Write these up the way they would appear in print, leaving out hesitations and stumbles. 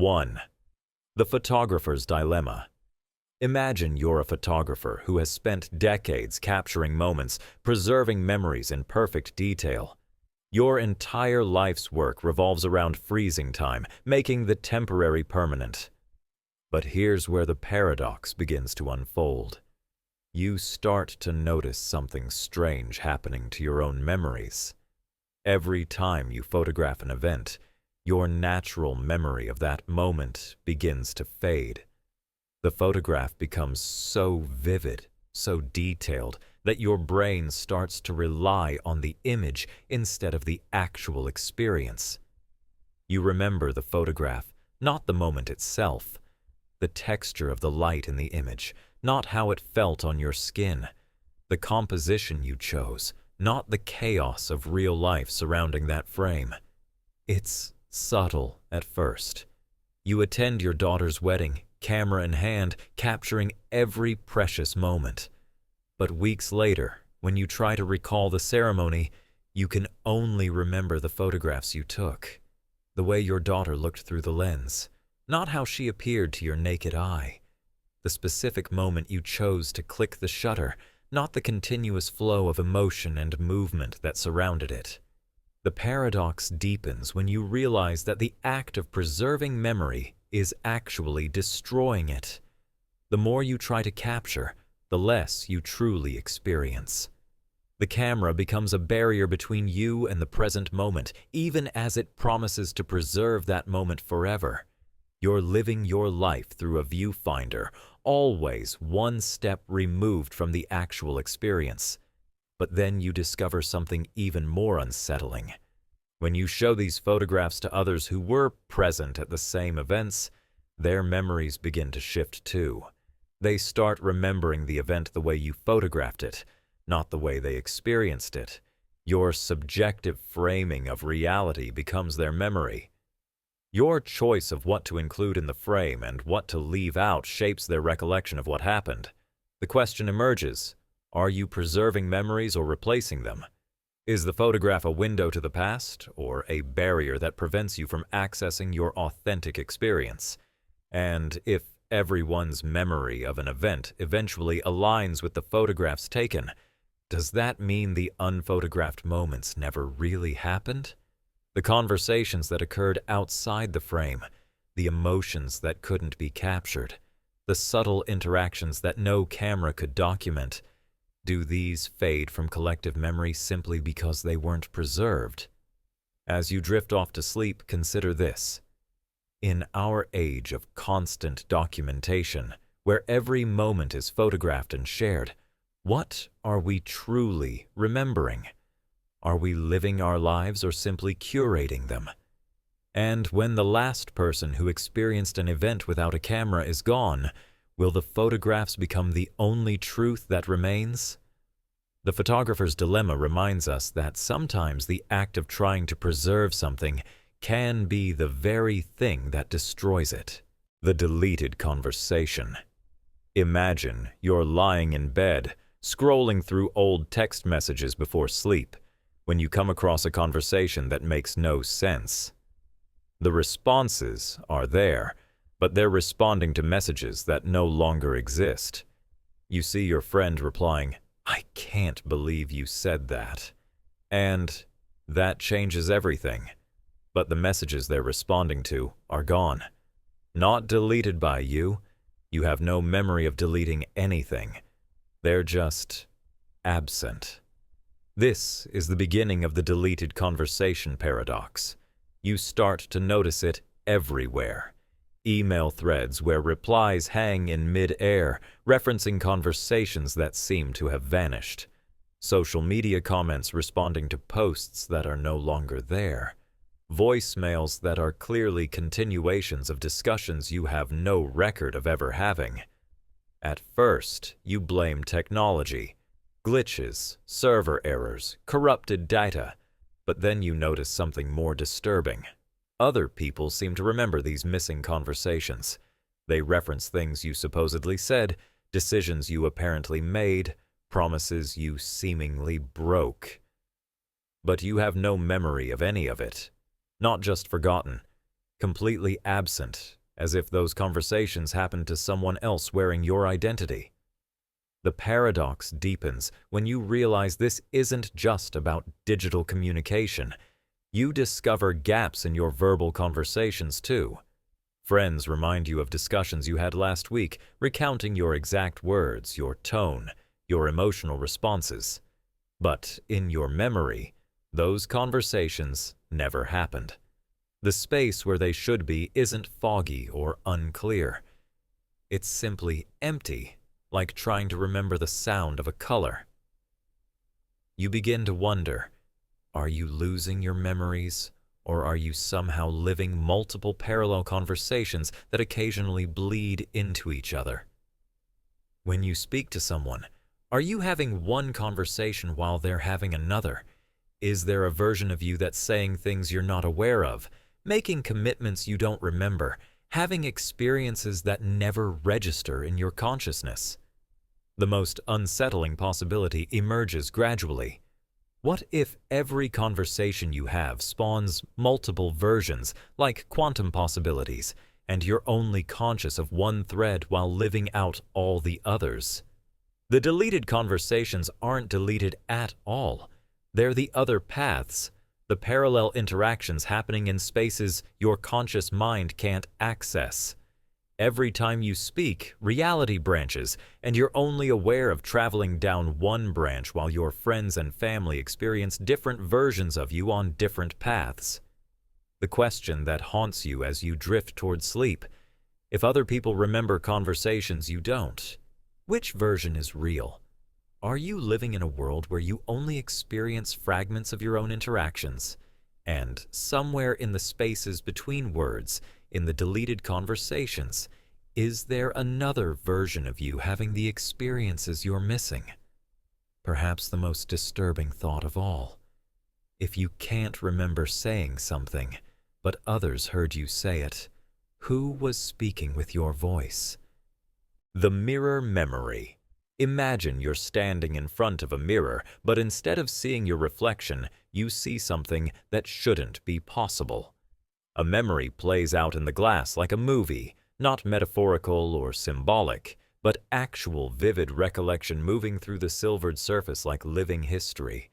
1. The photographer's dilemma. Imagine you're a photographer who has spent decades capturing moments, preserving memories in perfect detail. Your entire life's work revolves around freezing time, making the temporary permanent. But here's where the paradox begins to unfold. You start to notice something strange happening to your own memories. Every time you photograph an event, your natural memory of that moment begins to fade. The photograph becomes so vivid, so detailed, that your brain starts to rely on the image instead of the actual experience. You remember the photograph, not the moment itself, the texture of the light in the image, not how it felt on your skin, the composition you chose, not the chaos of real life surrounding that frame. It's subtle at first. You attend your daughter's wedding, camera in hand, capturing every precious moment. But weeks later, when you try to recall the ceremony, you can only remember the photographs you took, the way your daughter looked through the lens, not how she appeared to your naked eye, the specific moment you chose to click the shutter, not the continuous flow of emotion and movement that surrounded it. The paradox deepens when you realize that the act of preserving memory is actually destroying it. The more you try to capture, the less you truly experience. The camera becomes a barrier between you and the present moment, even as it promises to preserve that moment forever. You're living your life through a viewfinder, always one step removed from the actual experience. But then you discover something even more unsettling. When you show these photographs to others who were present at the same events, their memories begin to shift too. They start remembering the event the way you photographed it, not the way they experienced it. Your subjective framing of reality becomes their memory. Your choice of what to include in the frame and what to leave out shapes their recollection of what happened. The question emerges, are you preserving memories or replacing them? Is the photograph a window to the past or a barrier that prevents you from accessing your authentic experience? And if everyone's memory of an event eventually aligns with the photographs taken, does that mean the unphotographed moments never really happened? The conversations that occurred outside the frame, the emotions that couldn't be captured, the subtle interactions that no camera could document, do these fade from collective memory simply because they weren't preserved? As you drift off to sleep, consider this. In our age of constant documentation, where every moment is photographed and shared, what are we truly remembering? Are we living our lives or simply curating them? And when the last person who experienced an event without a camera is gone, will the photographs become the only truth that remains? The photographer's dilemma reminds us that sometimes the act of trying to preserve something can be the very thing that destroys it. The deleted conversation. Imagine you're lying in bed, scrolling through old text messages before sleep, when you come across a conversation that makes no sense. The responses are there, but they're responding to messages that no longer exist. You see your friend replying, "I can't believe you said that." And that changes everything. But the messages they're responding to are gone. Not deleted by you. You have no memory of deleting anything. They're just absent. This is the beginning of the deleted conversation paradox. You start to notice it everywhere. Email threads where replies hang in mid-air, referencing conversations that seem to have vanished. Social media comments responding to posts that are no longer there. Voicemails that are clearly continuations of discussions you have no record of ever having. At first, you blame technology. Glitches, server errors, corrupted data. But then you notice something more disturbing. Other people seem to remember these missing conversations. They reference things you supposedly said, decisions you apparently made, promises you seemingly broke. But you have no memory of any of it. Not just forgotten, completely absent, as if those conversations happened to someone else wearing your identity. The paradox deepens when you realize this isn't just about digital communication. You discover gaps in your verbal conversations too. Friends remind you of discussions you had last week, recounting your exact words, your tone, your emotional responses. But in your memory, those conversations never happened. The space where they should be isn't foggy or unclear. It's simply empty, like trying to remember the sound of a color. You begin to wonder, are you losing your memories, or are you somehow living multiple parallel conversations that occasionally bleed into each other? When you speak to someone, are you having one conversation while they're having another? Is there a version of you that's saying things you're not aware of, making commitments you don't remember, having experiences that never register in your consciousness? The most unsettling possibility emerges gradually. What if every conversation you have spawns multiple versions, like quantum possibilities, and you're only conscious of one thread while living out all the others? The deleted conversations aren't deleted at all. They're the other paths, the parallel interactions happening in spaces your conscious mind can't access. Every time you speak, reality branches, and you're only aware of traveling down one branch while your friends and family experience different versions of you on different paths. The question that haunts you as you drift toward sleep: if other people remember conversations you don't, which version is real? Are you living in a world where you only experience fragments of your own interactions? And somewhere in the spaces between words, in the deleted conversations, is there another version of you having the experiences you're missing? Perhaps the most disturbing thought of all. If you can't remember saying something, but others heard you say it, who was speaking with your voice? The mirror memory. Imagine you're standing in front of a mirror, but instead of seeing your reflection, you see something that shouldn't be possible. A memory plays out in the glass like a movie, not metaphorical or symbolic, but actual vivid recollection moving through the silvered surface like living history.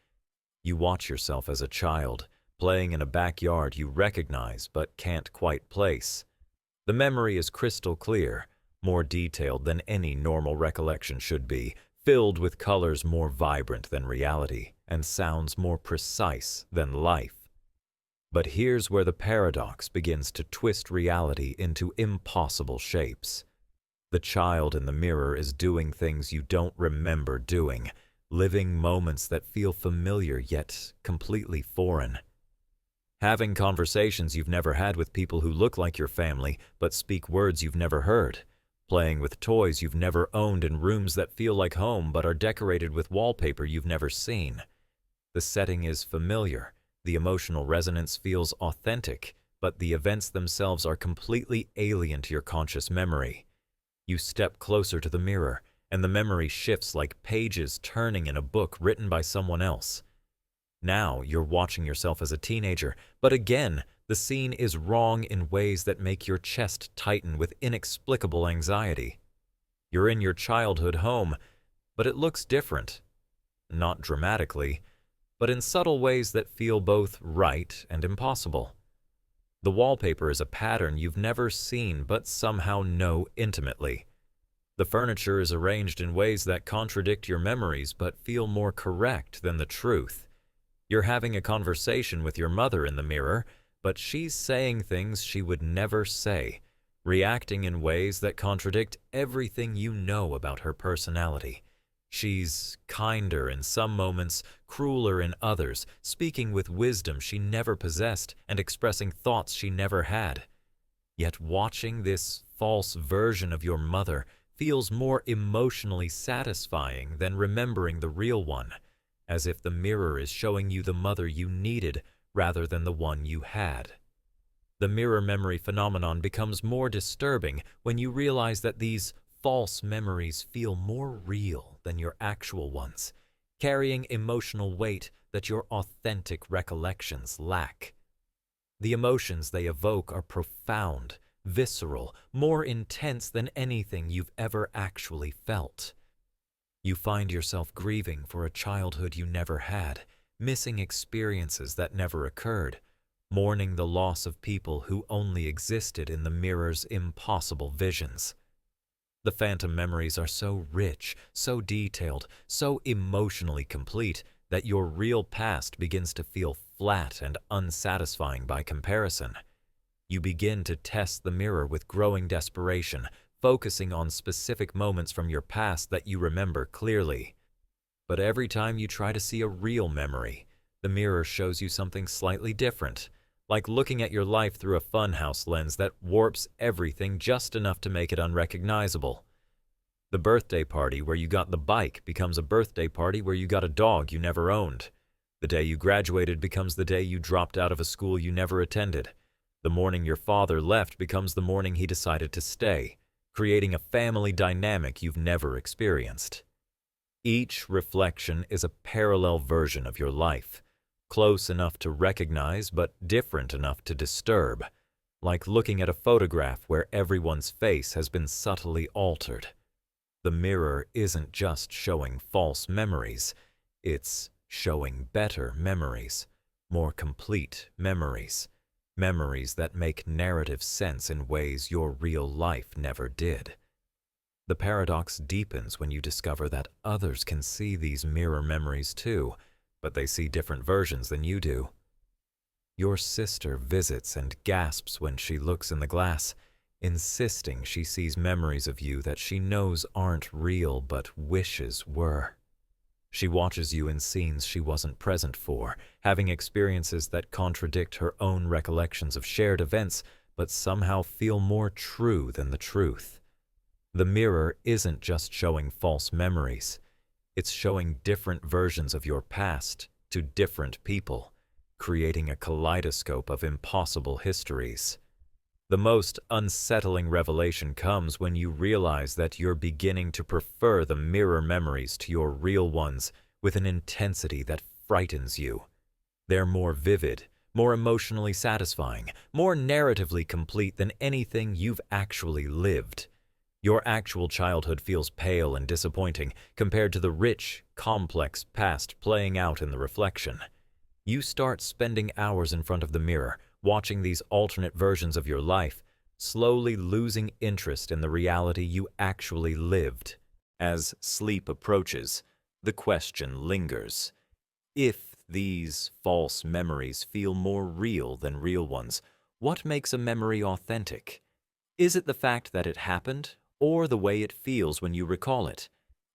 You watch yourself as a child, playing in a backyard you recognize but can't quite place. The memory is crystal clear, more detailed than any normal recollection should be, filled with colors more vibrant than reality, and sounds more precise than life. But here's where the paradox begins to twist reality into impossible shapes. The child in the mirror is doing things you don't remember doing, living moments that feel familiar yet completely foreign. Having conversations you've never had with people who look like your family but speak words you've never heard. Playing with toys you've never owned in rooms that feel like home but are decorated with wallpaper you've never seen. The setting is familiar. The emotional resonance feels authentic, but the events themselves are completely alien to your conscious memory. You step closer to the mirror, and the memory shifts like pages turning in a book written by someone else. Now you're watching yourself as a teenager, but again, the scene is wrong in ways that make your chest tighten with inexplicable anxiety. You're in your childhood home, but it looks different. Not dramatically, but in subtle ways that feel both right and impossible. The wallpaper is a pattern you've never seen but somehow know intimately. The furniture is arranged in ways that contradict your memories but feel more correct than the truth. You're having a conversation with your mother in the mirror, but she's saying things she would never say, reacting in ways that contradict everything you know about her personality. She's kinder in some moments, crueler in others, speaking with wisdom she never possessed and expressing thoughts she never had. Yet watching this false version of your mother feels more emotionally satisfying than remembering the real one, as if the mirror is showing you the mother you needed rather than the one you had. The mirror memory phenomenon becomes more disturbing when you realize that these false memories feel more real than your actual ones, carrying emotional weight that your authentic recollections lack. The emotions they evoke are profound, visceral, more intense than anything you've ever actually felt. You find yourself grieving for a childhood you never had, missing experiences that never occurred, mourning the loss of people who only existed in the mirror's impossible visions. The phantom memories are so rich, so detailed, so emotionally complete that your real past begins to feel flat and unsatisfying by comparison. You begin to test the mirror with growing desperation, focusing on specific moments from your past that you remember clearly. But every time you try to see a real memory, the mirror shows you something slightly different, like looking at your life through a funhouse lens that warps everything just enough to make it unrecognizable. The birthday party where you got the bike becomes a birthday party where you got a dog you never owned. The day you graduated becomes the day you dropped out of a school you never attended. The morning your father left becomes the morning he decided to stay, creating a family dynamic you've never experienced. Each reflection is a parallel version of your life, close enough to recognize but different enough to disturb, like looking at a photograph where everyone's face has been subtly altered. The mirror isn't just showing false memories, it's showing better memories, more complete memories, memories that make narrative sense in ways your real life never did. The paradox deepens when you discover that others can see these mirror memories too, but they see different versions than you do. Your sister visits and gasps when she looks in the glass, insisting she sees memories of you that she knows aren't real but wishes were. She watches you in scenes she wasn't present for, having experiences that contradict her own recollections of shared events but somehow feel more true than the truth. The mirror isn't just showing false memories, it's showing different versions of your past to different people, creating a kaleidoscope of impossible histories. The most unsettling revelation comes when you realize that you're beginning to prefer the mirror memories to your real ones with an intensity that frightens you. They're more vivid, more emotionally satisfying, more narratively complete than anything you've actually lived. Your actual childhood feels pale and disappointing compared to the rich, complex past playing out in the reflection. You start spending hours in front of the mirror, watching these alternate versions of your life, slowly losing interest in the reality you actually lived. As sleep approaches, the question lingers. If these false memories feel more real than real ones, what makes a memory authentic? Is it the fact that it happened, or the way it feels when you recall it?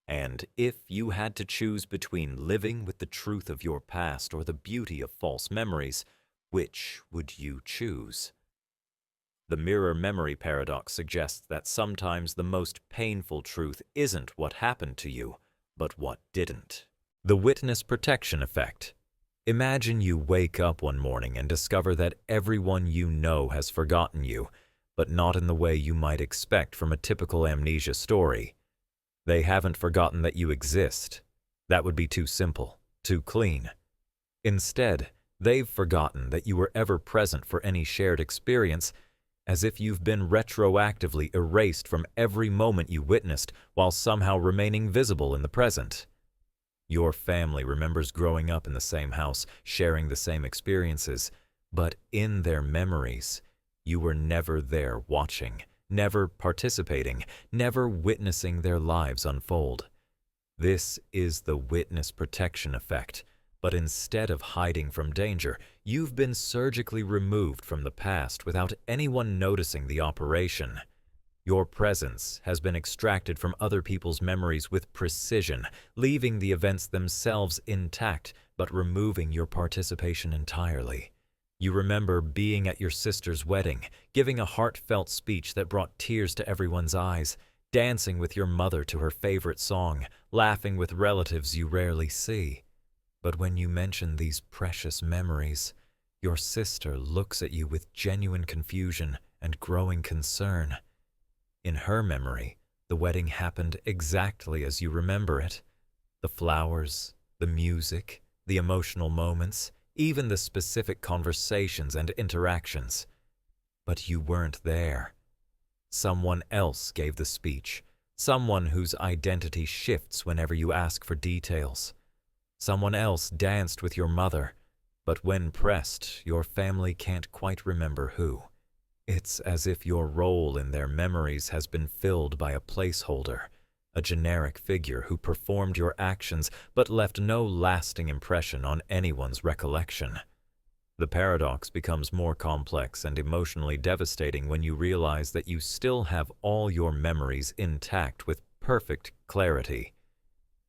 And if you had to choose between living with the truth of your past or the beauty of false memories, which would you choose? The mirror memory paradox suggests that sometimes the most painful truth isn't what happened to you, but what didn't. The witness protection effect. Imagine you wake up one morning and discover that everyone you know has forgotten you, but not in the way you might expect from a typical amnesia story. They haven't forgotten that you exist. That would be too simple, too clean. Instead, they've forgotten that you were ever present for any shared experience, as if you've been retroactively erased from every moment you witnessed while somehow remaining visible in the present. Your family remembers growing up in the same house, sharing the same experiences, but in their memories, you were never there watching, never participating, never witnessing their lives unfold. This is the witness protection effect, but instead of hiding from danger, you've been surgically removed from the past without anyone noticing the operation. Your presence has been extracted from other people's memories with precision, leaving the events themselves intact, but removing your participation entirely. You remember being at your sister's wedding, giving a heartfelt speech that brought tears to everyone's eyes, dancing with your mother to her favorite song, laughing with relatives you rarely see. But when you mention these precious memories, your sister looks at you with genuine confusion and growing concern. In her memory, the wedding happened exactly as you remember it. The flowers, the music, the emotional moments, even the specific conversations and interactions. But you weren't there. Someone else gave the speech, someone whose identity shifts whenever you ask for details. Someone else danced with your mother, but when pressed, your family can't quite remember who. It's as if your role in their memories has been filled by a placeholder, a generic figure who performed your actions but left no lasting impression on anyone's recollection. The paradox becomes more complex and emotionally devastating when you realize that you still have all your memories intact with perfect clarity.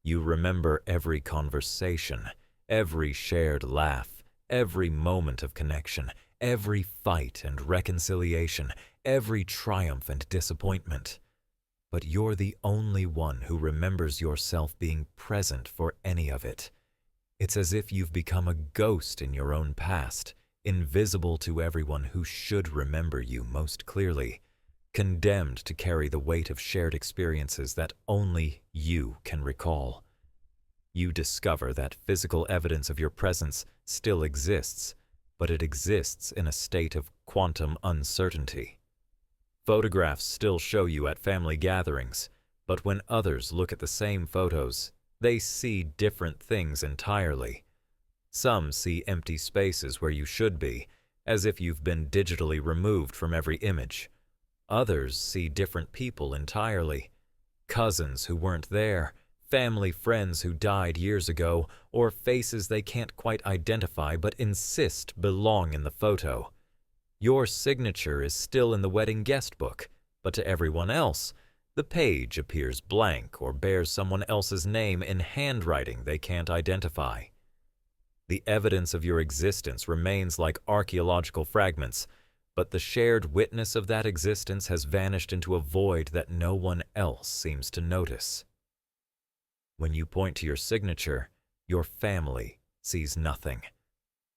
You remember every conversation, every shared laugh, every moment of connection, every fight and reconciliation, every triumph and disappointment. But you're the only one who remembers yourself being present for any of it. It's as if you've become a ghost in your own past, invisible to everyone who should remember you most clearly, condemned to carry the weight of shared experiences that only you can recall. You discover that physical evidence of your presence still exists, but it exists in a state of quantum uncertainty. Photographs still show you at family gatherings, but when others look at the same photos, they see different things entirely. Some see empty spaces where you should be, as if you've been digitally removed from every image. Others see different people entirely. Cousins who weren't there, family friends who died years ago, or faces they can't quite identify but insist belong in the photo. Your signature is still in the wedding guest book, but to everyone else, the page appears blank or bears someone else's name in handwriting they can't identify. The evidence of your existence remains like archaeological fragments, but the shared witness of that existence has vanished into a void that no one else seems to notice. When you point to your signature, your family sees nothing.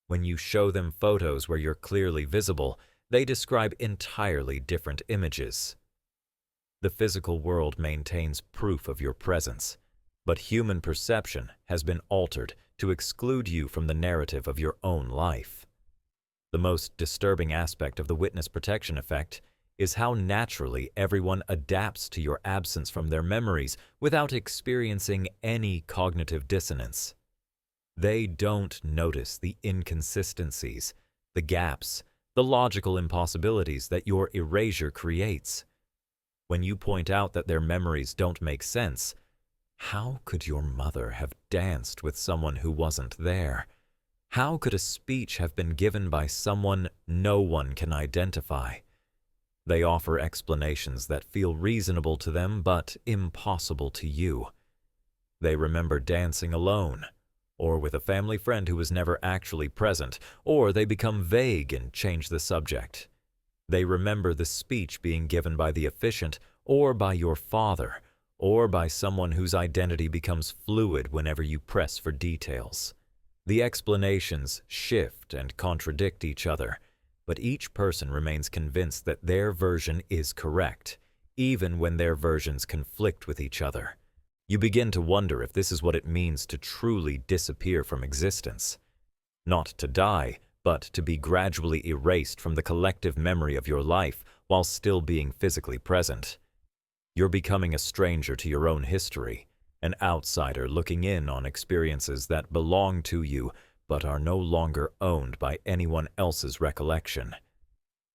When you show them photos where you're clearly visible, they describe entirely different images. The physical world maintains proof of your presence, but human perception has been altered to exclude you from the narrative of your own life. The most disturbing aspect of the witness protection effect is how naturally everyone adapts to your absence from their memories without experiencing any cognitive dissonance. They don't notice the inconsistencies, the gaps, the logical impossibilities that your erasure creates. When you point out that their memories don't make sense, how could your mother have danced with someone who wasn't there? How could a speech have been given by someone no one can identify? They offer explanations that feel reasonable to them but impossible to you. They remember dancing alone, or with a family friend who was never actually present, or they become vague and change the subject. They remember the speech being given by the officiant, or by your father, or by someone whose identity becomes fluid whenever you press for details. The explanations shift and contradict each other, but each person remains convinced that their version is correct, even when their versions conflict with each other. You begin to wonder if this is what it means to truly disappear from existence. Not to die, but to be gradually erased from the collective memory of your life while still being physically present. You're becoming a stranger to your own history, an outsider looking in on experiences that belong to you but are no longer owned by anyone else's recollection.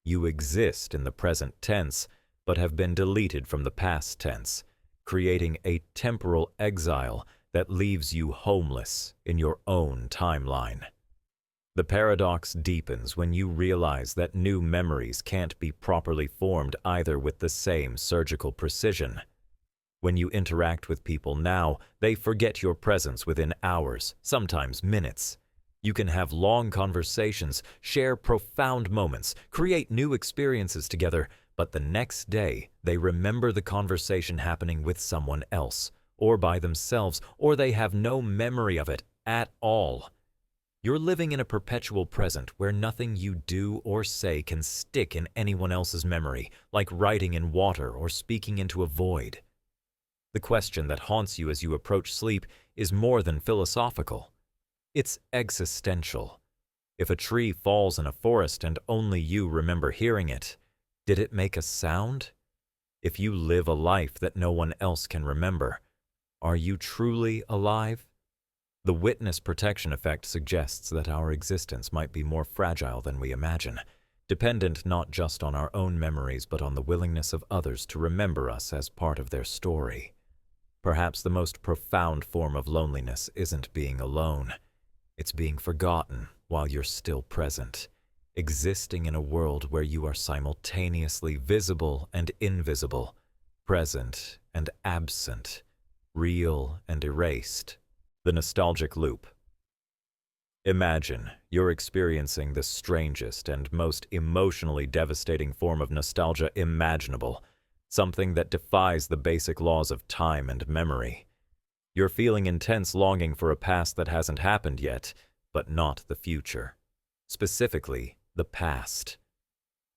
You exist in the present tense, but have been deleted from the past tense, creating a temporal exile that leaves you homeless in your own timeline. The paradox deepens when you realize that new memories can't be properly formed either with the same surgical precision. When you interact with people now, they forget your presence within hours, sometimes minutes. You can have long conversations, share profound moments, create new experiences together, but the next day they remember the conversation happening with someone else, or by themselves, or they have no memory of it at all. You're living in a perpetual present where nothing you do or say can stick in anyone else's memory, like writing in water or speaking into a void. The question that haunts you as you approach sleep is more than philosophical. It's existential. If a tree falls in a forest and only you remember hearing it, did it make a sound? If you live a life that no one else can remember, are you truly alive? The witness protection effect suggests that our existence might be more fragile than we imagine, dependent not just on our own memories but on the willingness of others to remember us as part of their story. Perhaps the most profound form of loneliness isn't being alone. It's being forgotten while you're still present, existing in a world where you are simultaneously visible and invisible, present and absent, real and erased. The nostalgic loop. Imagine you're experiencing the strangest and most emotionally devastating form of nostalgia imaginable, something that defies the basic laws of time and memory. You're feeling intense longing for a past that hasn't happened yet, but not the future. Specifically, the past.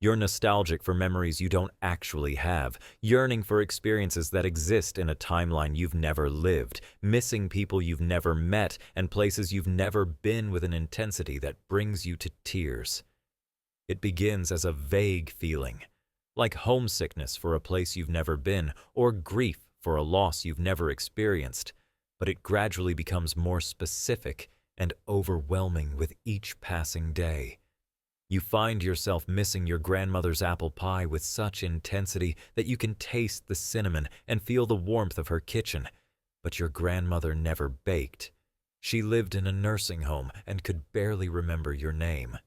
You're nostalgic for memories you don't actually have, yearning for experiences that exist in a timeline you've never lived, missing people you've never met, and places you've never been with an intensity that brings you to tears. It begins as a vague feeling, like homesickness for a place you've never been, or grief for a loss you've never experienced, but it gradually becomes more specific and overwhelming with each passing day. You find yourself missing your grandmother's apple pie with such intensity that you can taste the cinnamon and feel the warmth of her kitchen. But your grandmother never baked. She lived in a nursing home and could barely remember your name.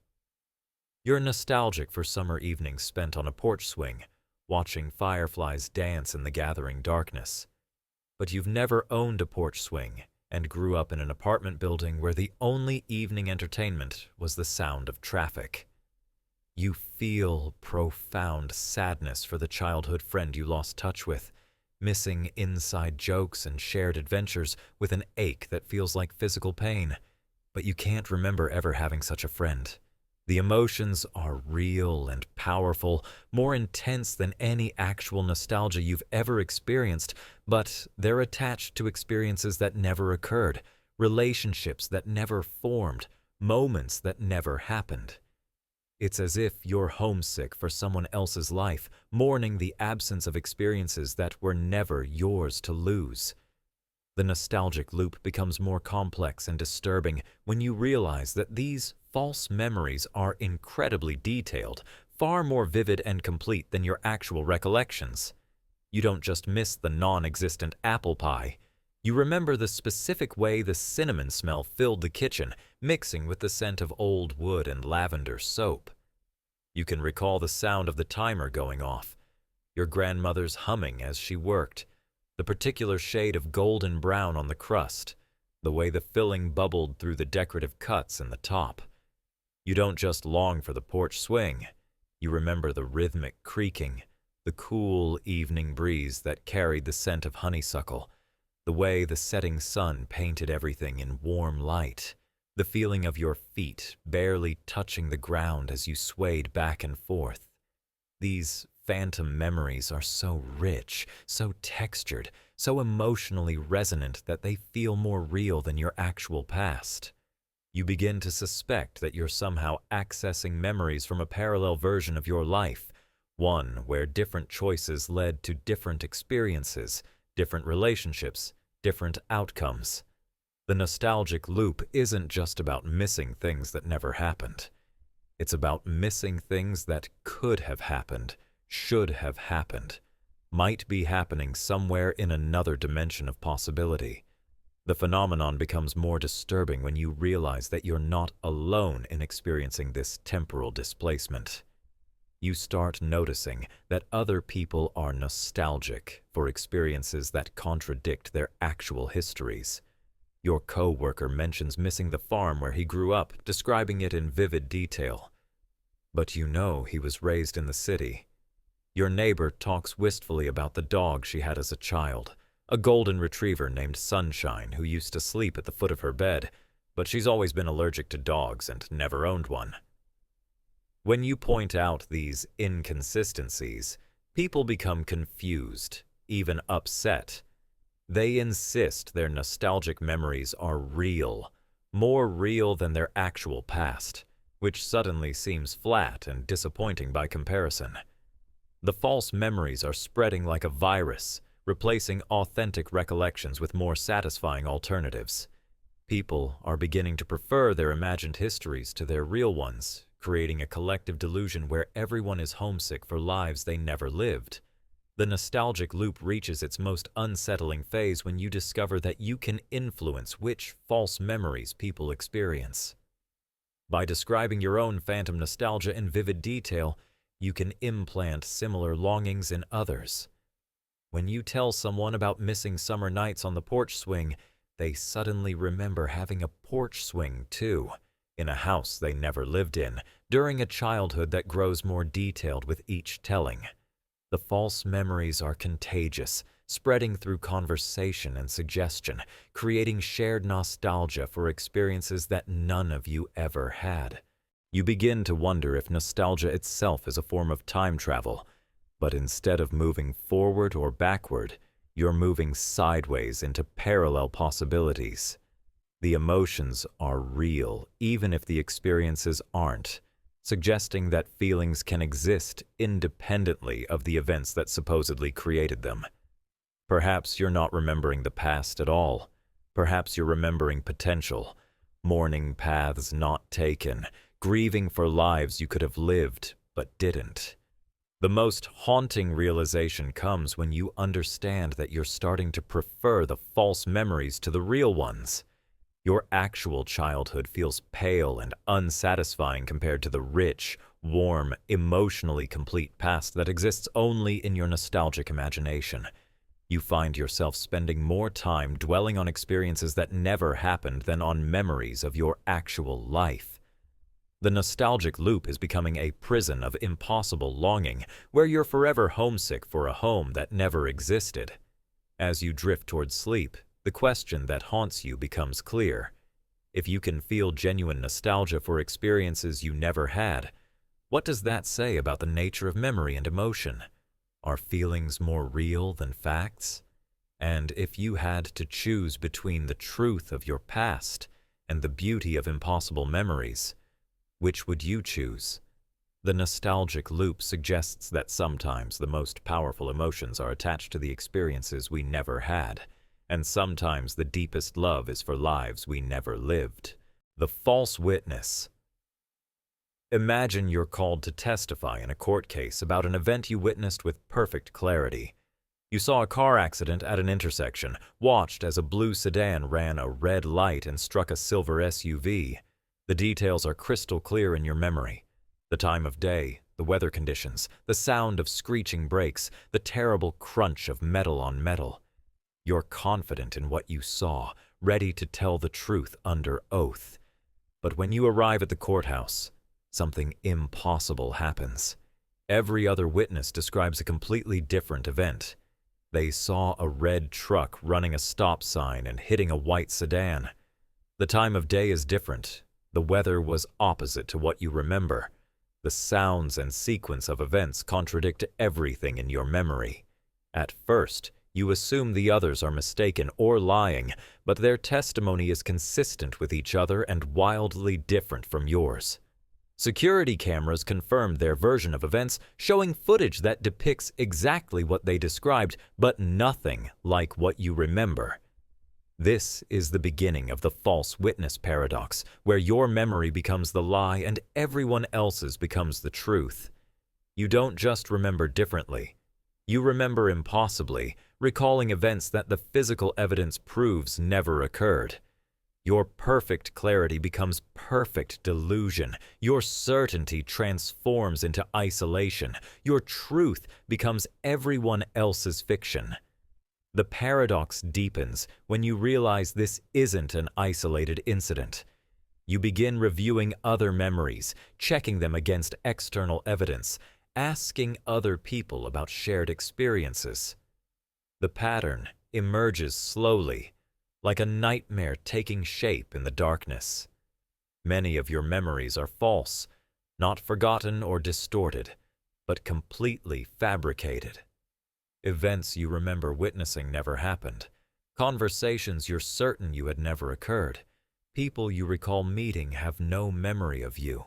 You're nostalgic for summer evenings spent on a porch swing, watching fireflies dance in the gathering darkness. But you've never owned a porch swing and grew up in an apartment building where the only evening entertainment was the sound of traffic. You feel profound sadness for the childhood friend you lost touch with, missing inside jokes and shared adventures with an ache that feels like physical pain. But you can't remember ever having such a friend. The emotions are real and powerful, more intense than any actual nostalgia you've ever experienced, but they're attached to experiences that never occurred, relationships that never formed, moments that never happened. It's as if you're homesick for someone else's life, mourning the absence of experiences that were never yours to lose. The nostalgic loop becomes more complex and disturbing when you realize that these false memories are incredibly detailed, far more vivid and complete than your actual recollections. You don't just miss the non-existent apple pie. You remember the specific way the cinnamon smell filled the kitchen, mixing with the scent of old wood and lavender soap. You can recall the sound of the timer going off, your grandmother's humming as she worked, the particular shade of golden brown on the crust, the way the filling bubbled through the decorative cuts in the top. You don't just long for the porch swing. You remember the rhythmic creaking, the cool evening breeze that carried the scent of honeysuckle, the way the setting sun painted everything in warm light, the feeling of your feet barely touching the ground as you swayed back and forth. These phantom memories are so rich, so textured, so emotionally resonant that they feel more real than your actual past. You begin to suspect that you're somehow accessing memories from a parallel version of your life, one where different choices led to different experiences, different relationships, different outcomes. The nostalgic loop isn't just about missing things that never happened. It's about missing things that could have happened, should have happened, might be happening somewhere in another dimension of possibility. The phenomenon becomes more disturbing when you realize that you're not alone in experiencing this temporal displacement. You start noticing that other people are nostalgic for experiences that contradict their actual histories. Your co-worker mentions missing the farm where he grew up, describing it in vivid detail. But you know he was raised in the city. Your neighbor talks wistfully about the dog she had as a child, a golden retriever named Sunshine who used to sleep at the foot of her bed, but she's always been allergic to dogs and never owned one. When you point out these inconsistencies, people become confused, even upset. They insist their nostalgic memories are real, more real than their actual past, which suddenly seems flat and disappointing by comparison. The false memories are spreading like a virus, replacing authentic recollections with more satisfying alternatives. People are beginning to prefer their imagined histories to their real ones, creating a collective delusion where everyone is homesick for lives they never lived. The nostalgic loop reaches its most unsettling phase when you discover that you can influence which false memories people experience. By describing your own phantom nostalgia in vivid detail, you can implant similar longings in others. When you tell someone about missing summer nights on the porch swing, they suddenly remember having a porch swing too, in a house they never lived in, during a childhood that grows more detailed with each telling. The false memories are contagious, spreading through conversation and suggestion, creating shared nostalgia for experiences that none of you ever had. You begin to wonder if nostalgia itself is a form of time travel, but instead of moving forward or backward, you're moving sideways into parallel possibilities. The emotions are real, even if the experiences aren't, suggesting that feelings can exist independently of the events that supposedly created them. Perhaps you're not remembering the past at all. Perhaps you're remembering potential, mourning paths not taken, grieving for lives you could have lived but didn't. The most haunting realization comes when you understand that you're starting to prefer the false memories to the real ones. Your actual childhood feels pale and unsatisfying compared to the rich, warm, emotionally complete past that exists only in your nostalgic imagination. You find yourself spending more time dwelling on experiences that never happened than on memories of your actual life. The nostalgic loop is becoming a prison of impossible longing, where you're forever homesick for a home that never existed. As you drift towards sleep, the question that haunts you becomes clear. If you can feel genuine nostalgia for experiences you never had, what does that say about the nature of memory and emotion? Are feelings more real than facts? And if you had to choose between the truth of your past and the beauty of impossible memories, which would you choose? The nostalgic loop suggests that sometimes the most powerful emotions are attached to the experiences we never had, and sometimes the deepest love is for lives we never lived. The false witness. Imagine you're called to testify in a court case about an event you witnessed with perfect clarity. You saw a car accident at an intersection, watched as a blue sedan ran a red light and struck a silver SUV. The details are crystal clear in your memory. The time of day, the weather conditions, the sound of screeching brakes, the terrible crunch of metal on metal. You're confident in what you saw, ready to tell the truth under oath. But when you arrive at the courthouse, something impossible happens. Every other witness describes a completely different event. They saw a red truck running a stop sign and hitting a white sedan. The time of day is different. The weather was opposite to what you remember. The sounds and sequence of events contradict everything in your memory. At first, you assume the others are mistaken or lying, but their testimony is consistent with each other and wildly different from yours. Security cameras confirmed their version of events, showing footage that depicts exactly what they described, but nothing like what you remember. This is the beginning of the false witness paradox, where your memory becomes the lie and everyone else's becomes the truth. You don't just remember differently. You remember impossibly, recalling events that the physical evidence proves never occurred. Your perfect clarity becomes perfect delusion. Your certainty transforms into isolation. Your truth becomes everyone else's fiction. The paradox deepens when you realize this isn't an isolated incident. You begin reviewing other memories, checking them against external evidence, asking other people about shared experiences. The pattern emerges slowly, like a nightmare taking shape in the darkness. Many of your memories are false, not forgotten or distorted, but completely fabricated. Events you remember witnessing never happened. Conversations you're certain you had never occurred. People you recall meeting have no memory of you.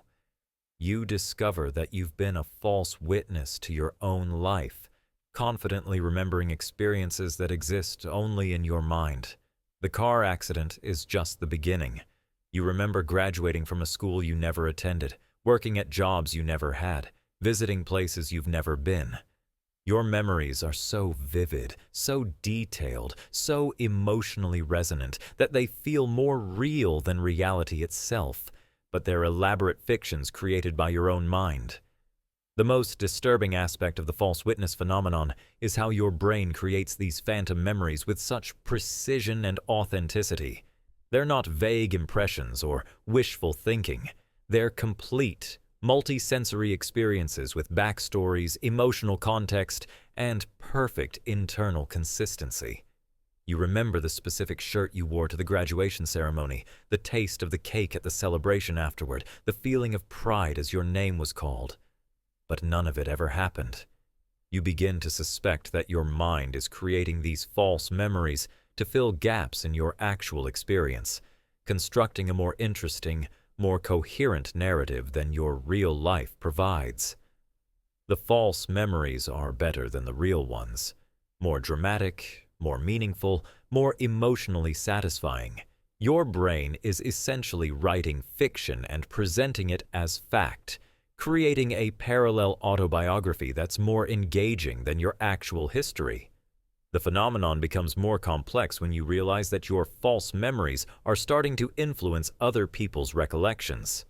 You discover that you've been a false witness to your own life, confidently remembering experiences that exist only in your mind. The car accident is just the beginning. You remember graduating from a school you never attended, working at jobs you never had, visiting places you've never been. Your memories are so vivid, so detailed, so emotionally resonant that they feel more real than reality itself, but they're elaborate fictions created by your own mind. The most disturbing aspect of the false witness phenomenon is how your brain creates these phantom memories with such precision and authenticity. They're not vague impressions or wishful thinking. They're complete, multi-sensory experiences with backstories, emotional context, and perfect internal consistency. You remember the specific shirt you wore to the graduation ceremony, the taste of the cake at the celebration afterward, the feeling of pride as your name was called. But none of it ever happened. You begin to suspect that your mind is creating these false memories to fill gaps in your actual experience, constructing a more interesting, more coherent narrative than your real life provides. The false memories are better than the real ones, more dramatic, more meaningful, more emotionally satisfying. Your brain is essentially writing fiction and presenting it as fact, creating a parallel autobiography that's more engaging than your actual history. The phenomenon becomes more complex when you realize that your false memories are starting to influence other people's recollections.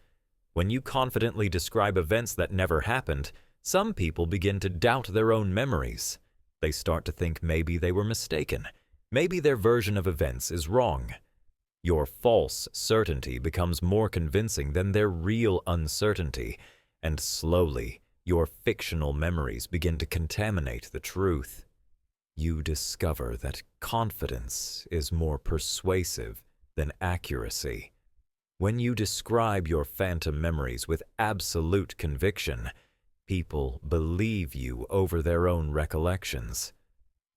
When you confidently describe events that never happened, some people begin to doubt their own memories. They start to think maybe they were mistaken. Maybe their version of events is wrong. Your false certainty becomes more convincing than their real uncertainty, and slowly, your fictional memories begin to contaminate the truth. You discover that confidence is more persuasive than accuracy. When you describe your phantom memories with absolute conviction, people believe you over their own recollections.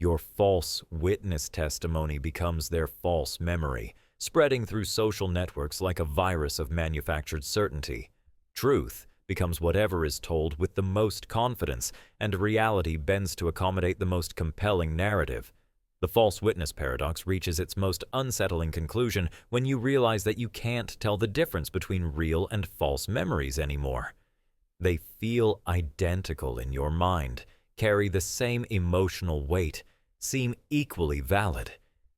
Your false witness testimony becomes their false memory, spreading through social networks like a virus of manufactured certainty. Truth becomes whatever is told with the most confidence, and reality bends to accommodate the most compelling narrative. The false witness paradox reaches its most unsettling conclusion when you realize that you can't tell the difference between real and false memories anymore. They feel identical in your mind, carry the same emotional weight, seem equally valid.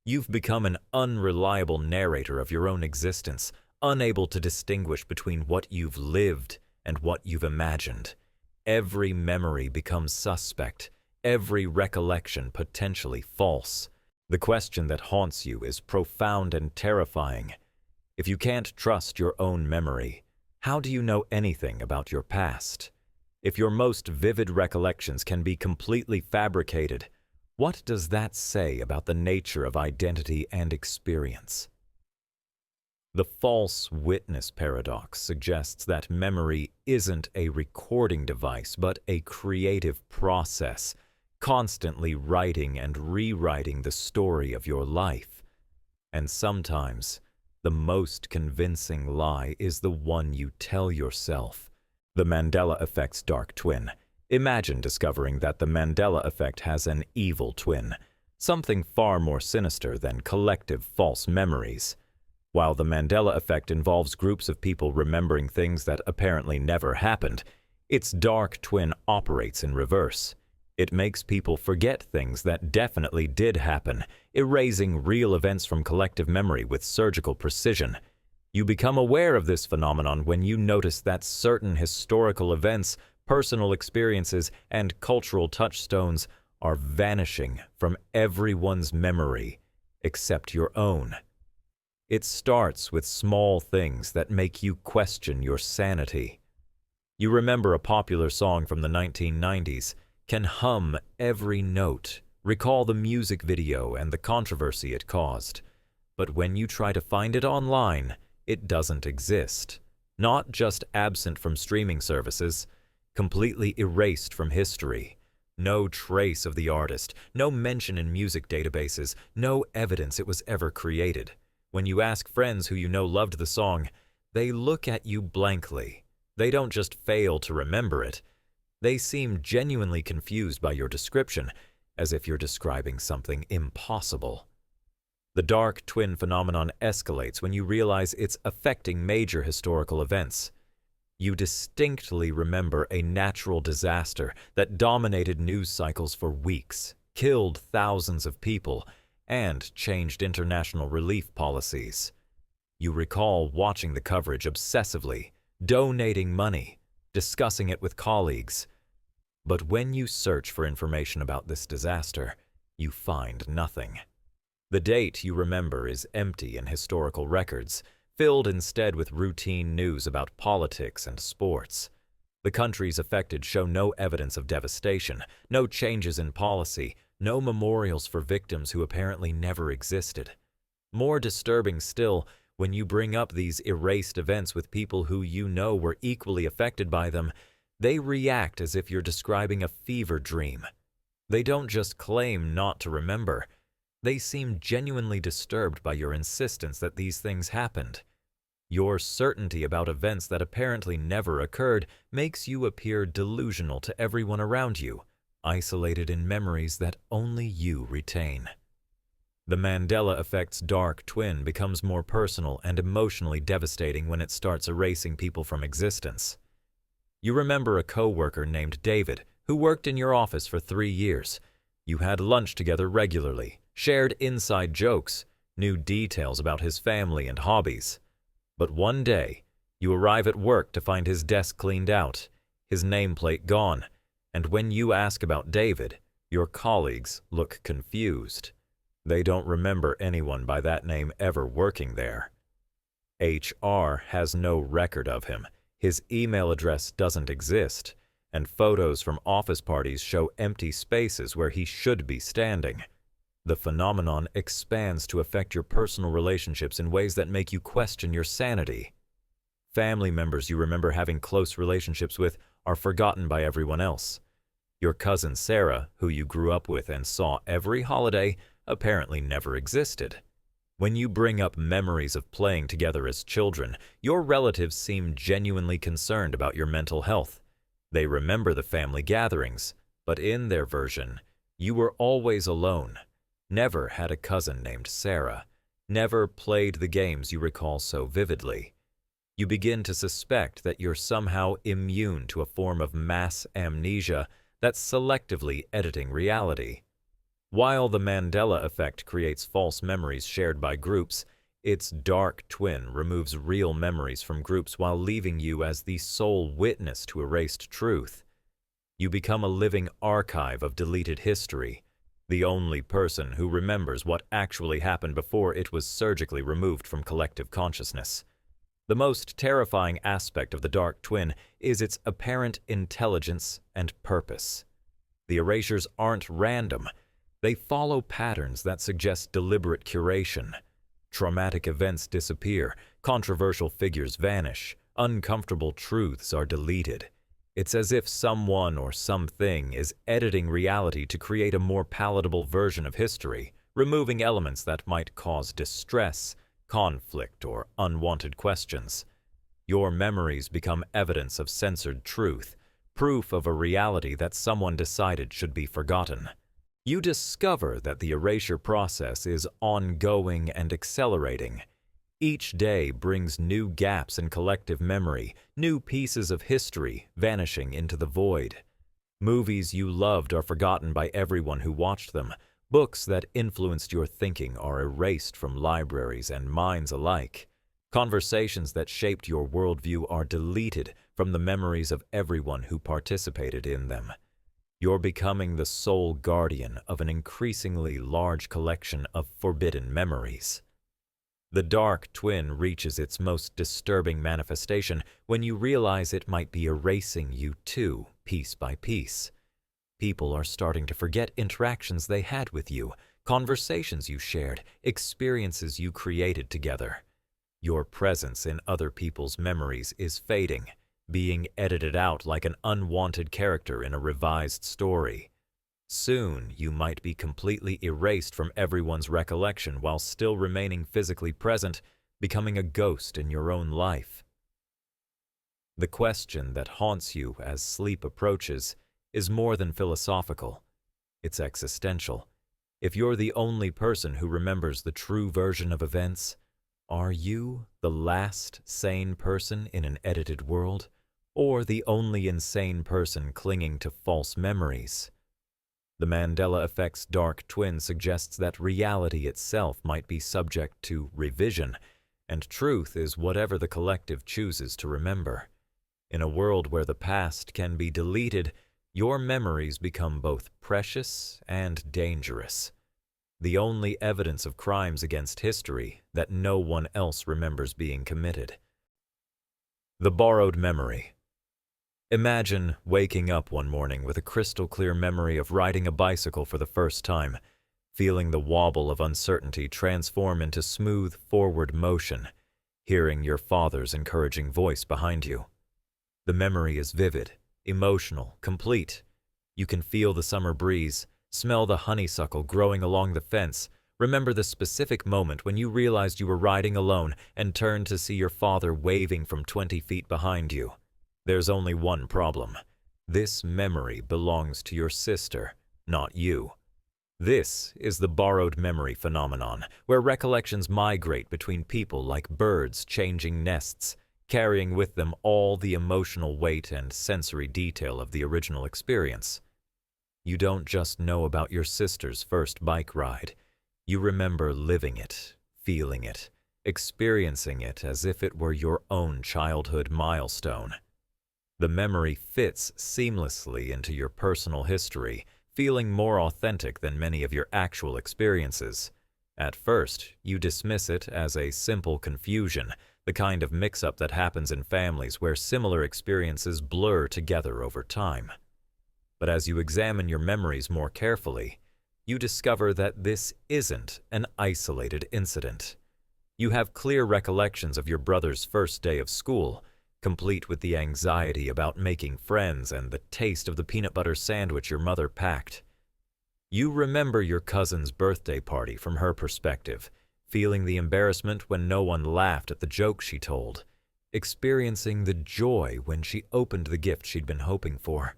You've become an unreliable narrator of your own existence, unable to distinguish between what you've lived and what you've imagined. Every memory becomes suspect, every recollection potentially false. The question that haunts you is profound and terrifying. If you can't trust your own memory, how do you know anything about your past? If your most vivid recollections can be completely fabricated, what does that say about the nature of identity and experience? The false witness paradox suggests that memory isn't a recording device, but a creative process, constantly writing and rewriting the story of your life. And sometimes, the most convincing lie is the one you tell yourself. The Mandela effect's dark twin. Imagine discovering that the Mandela effect has an evil twin, something far more sinister than collective false memories. While the Mandela effect involves groups of people remembering things that apparently never happened, its dark twin operates in reverse. It makes people forget things that definitely did happen, erasing real events from collective memory with surgical precision. You become aware of this phenomenon when you notice that certain historical events, personal experiences, and cultural touchstones are vanishing from everyone's memory except your own. It starts with small things that make you question your sanity. You remember a popular song from the 1990s, can hum every note, recall the music video and the controversy it caused. But when you try to find it online, it doesn't exist. Not just absent from streaming services, completely erased from history. No trace of the artist, no mention in music databases, no evidence it was ever created. When you ask friends who you know loved the song, they look at you blankly. They don't just fail to remember it, they seem genuinely confused by your description, as if you're describing something impossible. The dark twin phenomenon escalates when you realize it's affecting major historical events. You distinctly remember a natural disaster that dominated news cycles for weeks, killed thousands of people, and changed international relief policies. You recall watching the coverage obsessively, donating money, discussing it with colleagues. But when you search for information about this disaster, you find nothing. The date you remember is empty in historical records, filled instead with routine news about politics and sports. The countries affected show no evidence of devastation, no changes in policy, no memorials for victims who apparently never existed. More disturbing still, when you bring up these erased events with people who you know were equally affected by them, they react as if you're describing a fever dream. They don't just claim not to remember. They seem genuinely disturbed by your insistence that these things happened. Your certainty about events that apparently never occurred makes you appear delusional to everyone around you, isolated in memories that only you retain. The Mandela effect's dark twin becomes more personal and emotionally devastating when it starts erasing people from existence. You remember a coworker named David who worked in your office for 3 years. You had lunch together regularly, shared inside jokes, knew details about his family and hobbies. But one day, you arrive at work to find his desk cleaned out, his nameplate gone, and when you ask about David, your colleagues look confused. They don't remember anyone by that name ever working there. HR has no record of him, his email address doesn't exist, and photos from office parties show empty spaces where he should be standing. The phenomenon expands to affect your personal relationships in ways that make you question your sanity. Family members you remember having close relationships with are forgotten by everyone else. Your cousin Sarah, who you grew up with and saw every holiday, apparently never existed. When you bring up memories of playing together as children, your relatives seem genuinely concerned about your mental health. They remember the family gatherings, but in their version, you were always alone. Never had a cousin named Sarah, never played the games you recall so vividly. You begin to suspect that you're somehow immune to a form of mass amnesia that's selectively editing reality. While the Mandela effect creates false memories shared by groups, its dark twin removes real memories from groups while leaving you as the sole witness to erased truth. You become a living archive of deleted history, the only person who remembers what actually happened before it was surgically removed from collective consciousness. The most terrifying aspect of the dark twin is its apparent intelligence and purpose. The erasures aren't random. They follow patterns that suggest deliberate curation. Traumatic events disappear, controversial figures vanish, uncomfortable truths are deleted. It's as if someone or something is editing reality to create a more palatable version of history, removing elements that might cause distress, conflict, or unwanted questions. Your memories become evidence of censored truth, proof of a reality that someone decided should be forgotten. You discover that the erasure process is ongoing and accelerating. Each day brings new gaps in collective memory, new pieces of history vanishing into the void. Movies you loved are forgotten by everyone who watched them. Books that influenced your thinking are erased from libraries and minds alike. Conversations that shaped your worldview are deleted from the memories of everyone who participated in them. You're becoming the sole guardian of an increasingly large collection of forbidden memories. The dark twin reaches its most disturbing manifestation when you realize it might be erasing you too, piece by piece. People are starting to forget interactions they had with you, conversations you shared, experiences you created together. Your presence in other people's memories is fading, being edited out like an unwanted character in a revised story. Soon, you might be completely erased from everyone's recollection while still remaining physically present, becoming a ghost in your own life. The question that haunts you as sleep approaches is more than philosophical. It's existential. If you're the only person who remembers the true version of events, are you the last sane person in an edited world, or the only insane person clinging to false memories? The Mandela effect's dark twin suggests that reality itself might be subject to revision, and truth is whatever the collective chooses to remember. In a world where the past can be deleted, your memories become both precious and dangerous. The only evidence of crimes against history that no one else remembers being committed. The borrowed memory. Imagine waking up one morning with a crystal-clear memory of riding a bicycle for the first time, feeling the wobble of uncertainty transform into smooth forward motion, hearing your father's encouraging voice behind you. The memory is vivid, emotional, complete. You can feel the summer breeze, smell the honeysuckle growing along the fence, remember the specific moment when you realized you were riding alone and turned to see your father waving from 20 feet behind you. There's only one problem. This memory belongs to your sister, not you. This is the borrowed memory phenomenon, where recollections migrate between people like birds changing nests, carrying with them all the emotional weight and sensory detail of the original experience. You don't just know about your sister's first bike ride. You remember living it, feeling it, experiencing it as if it were your own childhood milestone. The memory fits seamlessly into your personal history, feeling more authentic than many of your actual experiences. At first, you dismiss it as a simple confusion, the kind of mix-up that happens in families where similar experiences blur together over time. But as you examine your memories more carefully, you discover that this isn't an isolated incident. You have clear recollections of your brother's first day of school, complete with the anxiety about making friends and the taste of the peanut butter sandwich your mother packed. You remember your cousin's birthday party from her perspective, feeling the embarrassment when no one laughed at the joke she told, experiencing the joy when she opened the gift she'd been hoping for.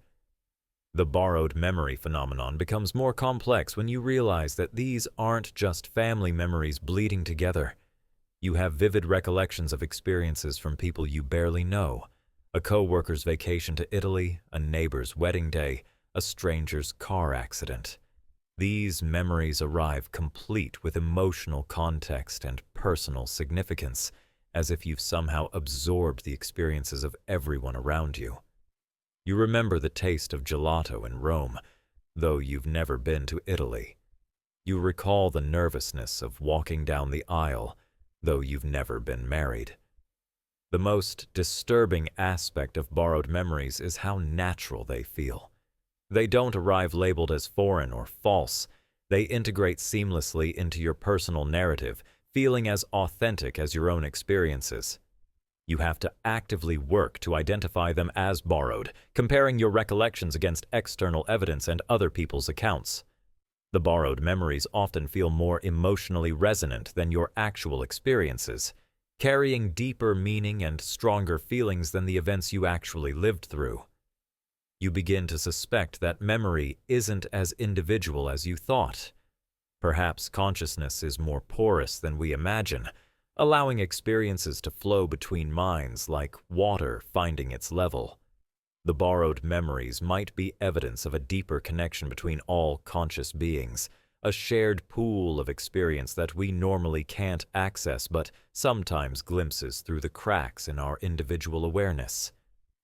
The borrowed memory phenomenon becomes more complex when you realize that these aren't just family memories bleeding together. You have vivid recollections of experiences from people you barely know, a coworker's vacation to Italy, a neighbor's wedding day, a stranger's car accident. These memories arrive complete with emotional context and personal significance, as if you've somehow absorbed the experiences of everyone around you. You remember the taste of gelato in Rome, though you've never been to Italy. You recall the nervousness of walking down the aisle, though you've never been married. The most disturbing aspect of borrowed memories is how natural they feel. They don't arrive labeled as foreign or false. They integrate seamlessly into your personal narrative, feeling as authentic as your own experiences. You have to actively work to identify them as borrowed, comparing your recollections against external evidence and other people's accounts. The borrowed memories often feel more emotionally resonant than your actual experiences, carrying deeper meaning and stronger feelings than the events you actually lived through. You begin to suspect that memory isn't as individual as you thought. Perhaps consciousness is more porous than we imagine, allowing experiences to flow between minds like water finding its level. The borrowed memories might be evidence of a deeper connection between all conscious beings, a shared pool of experience that we normally can't access but sometimes glimpses through the cracks in our individual awareness.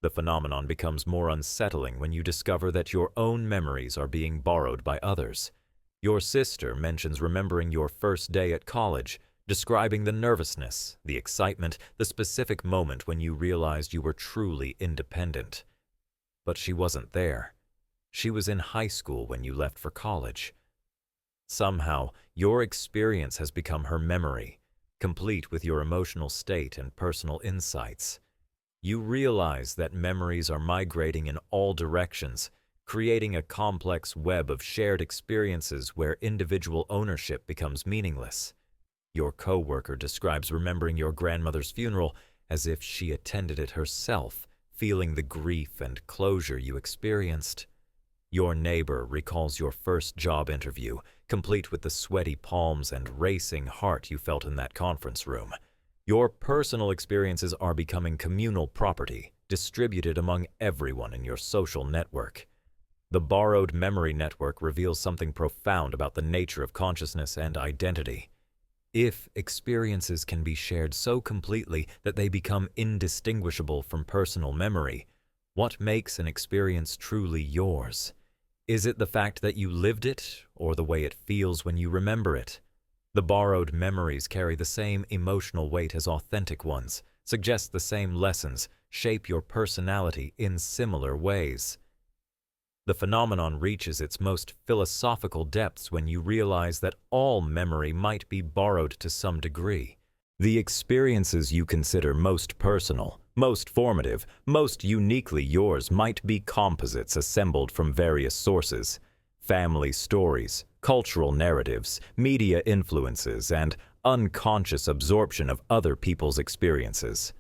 The phenomenon becomes more unsettling when you discover that your own memories are being borrowed by others. Your sister mentions remembering your first day at college, describing the nervousness, the excitement, the specific moment when you realized you were truly independent. But she wasn't there. She was in high school when you left for college. Somehow, your experience has become her memory, complete with your emotional state and personal insights. You realize that memories are migrating in all directions, creating a complex web of shared experiences where individual ownership becomes meaningless. Your coworker describes remembering your grandmother's funeral as if she attended it herself, feeling the grief and closure you experienced. Your neighbor recalls your first job interview, complete with the sweaty palms and racing heart you felt in that conference room. Your personal experiences are becoming communal property, distributed among everyone in your social network. The borrowed memory network reveals something profound about the nature of consciousness and identity. If experiences can be shared so completely that they become indistinguishable from personal memory, what makes an experience truly yours? Is it the fact that you lived it, or the way it feels when you remember it? The borrowed memories carry the same emotional weight as authentic ones, suggest the same lessons, shape your personality in similar ways. The phenomenon reaches its most philosophical depths when you realize that all memory might be borrowed to some degree. The experiences you consider most personal, most formative, most uniquely yours might be composites assembled from various sources: family stories, cultural narratives, media influences, and unconscious absorption of other people's experiences.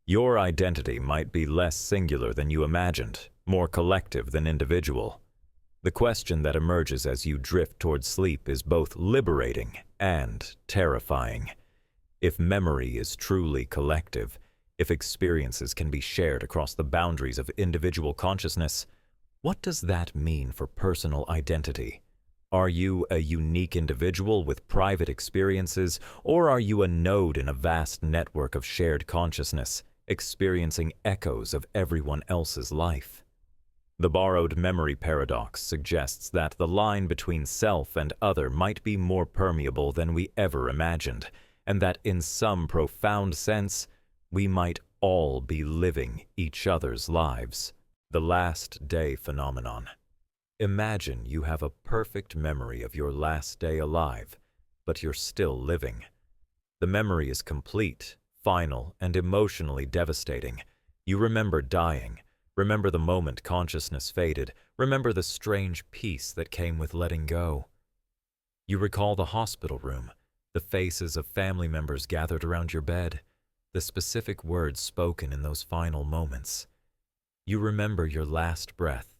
Your identity might be less singular than you imagined, more collective than individual. The question that emerges as you drift toward sleep is both liberating and terrifying. If memory is truly collective, if experiences can be shared across the boundaries of individual consciousness, what does that mean for personal identity? Are you a unique individual with private experiences, or are you a node in a vast network of shared consciousness, experiencing echoes of everyone else's life? The borrowed memory paradox suggests that the line between self and other might be more permeable than we ever imagined, and that in some profound sense, we might all be living each other's lives. The last day phenomenon. Imagine you have a perfect memory of your last day alive, but you're still living. The memory is complete, final, and emotionally devastating. You remember dying, remember the moment consciousness faded, remember the strange peace that came with letting go. You recall the hospital room, the faces of family members gathered around your bed, the specific words spoken in those final moments. You remember your last breath,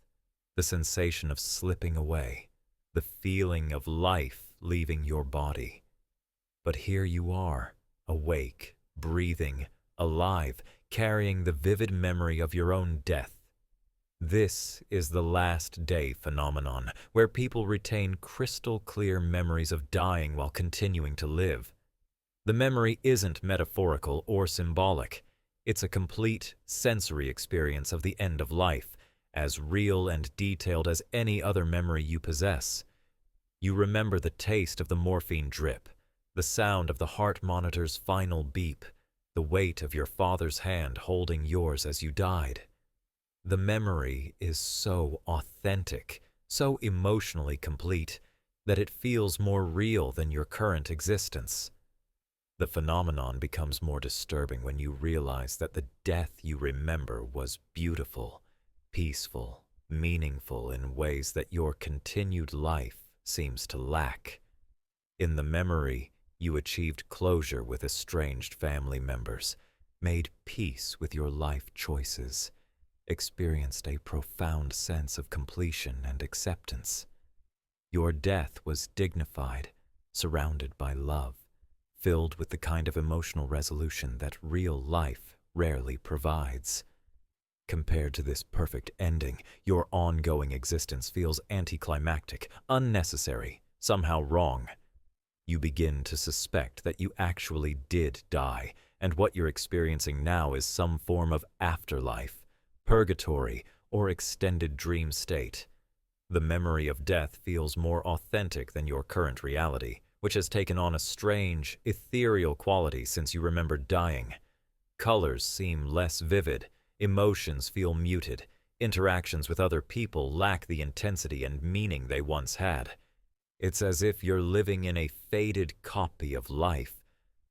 the sensation of slipping away, the feeling of life leaving your body. But here you are, awake, breathing, alive, carrying the vivid memory of your own death. This is the last day phenomenon, where people retain crystal clear memories of dying while continuing to live. The memory isn't metaphorical or symbolic. It's a complete sensory experience of the end of life, as real and detailed as any other memory you possess. You remember the taste of the morphine drip, the sound of the heart monitor's final beep, the weight of your father's hand holding yours as you died. The memory is so authentic, so emotionally complete, that it feels more real than your current existence. The phenomenon becomes more disturbing when you realize that the death you remember was beautiful, peaceful, meaningful in ways that your continued life seems to lack. In the memory, you achieved closure with estranged family members, made peace with your life choices, experienced a profound sense of completion and acceptance. Your death was dignified, surrounded by love, filled with the kind of emotional resolution that real life rarely provides. Compared to this perfect ending, your ongoing existence feels anticlimactic, unnecessary, somehow wrong. You begin to suspect that you actually did die, and what you're experiencing now is some form of afterlife, purgatory, or extended dream state. The memory of death feels more authentic than your current reality, which has taken on a strange, ethereal quality since you remembered dying. Colors seem less vivid, emotions feel muted, interactions with other people lack the intensity and meaning they once had. It's as if you're living in a faded copy of life,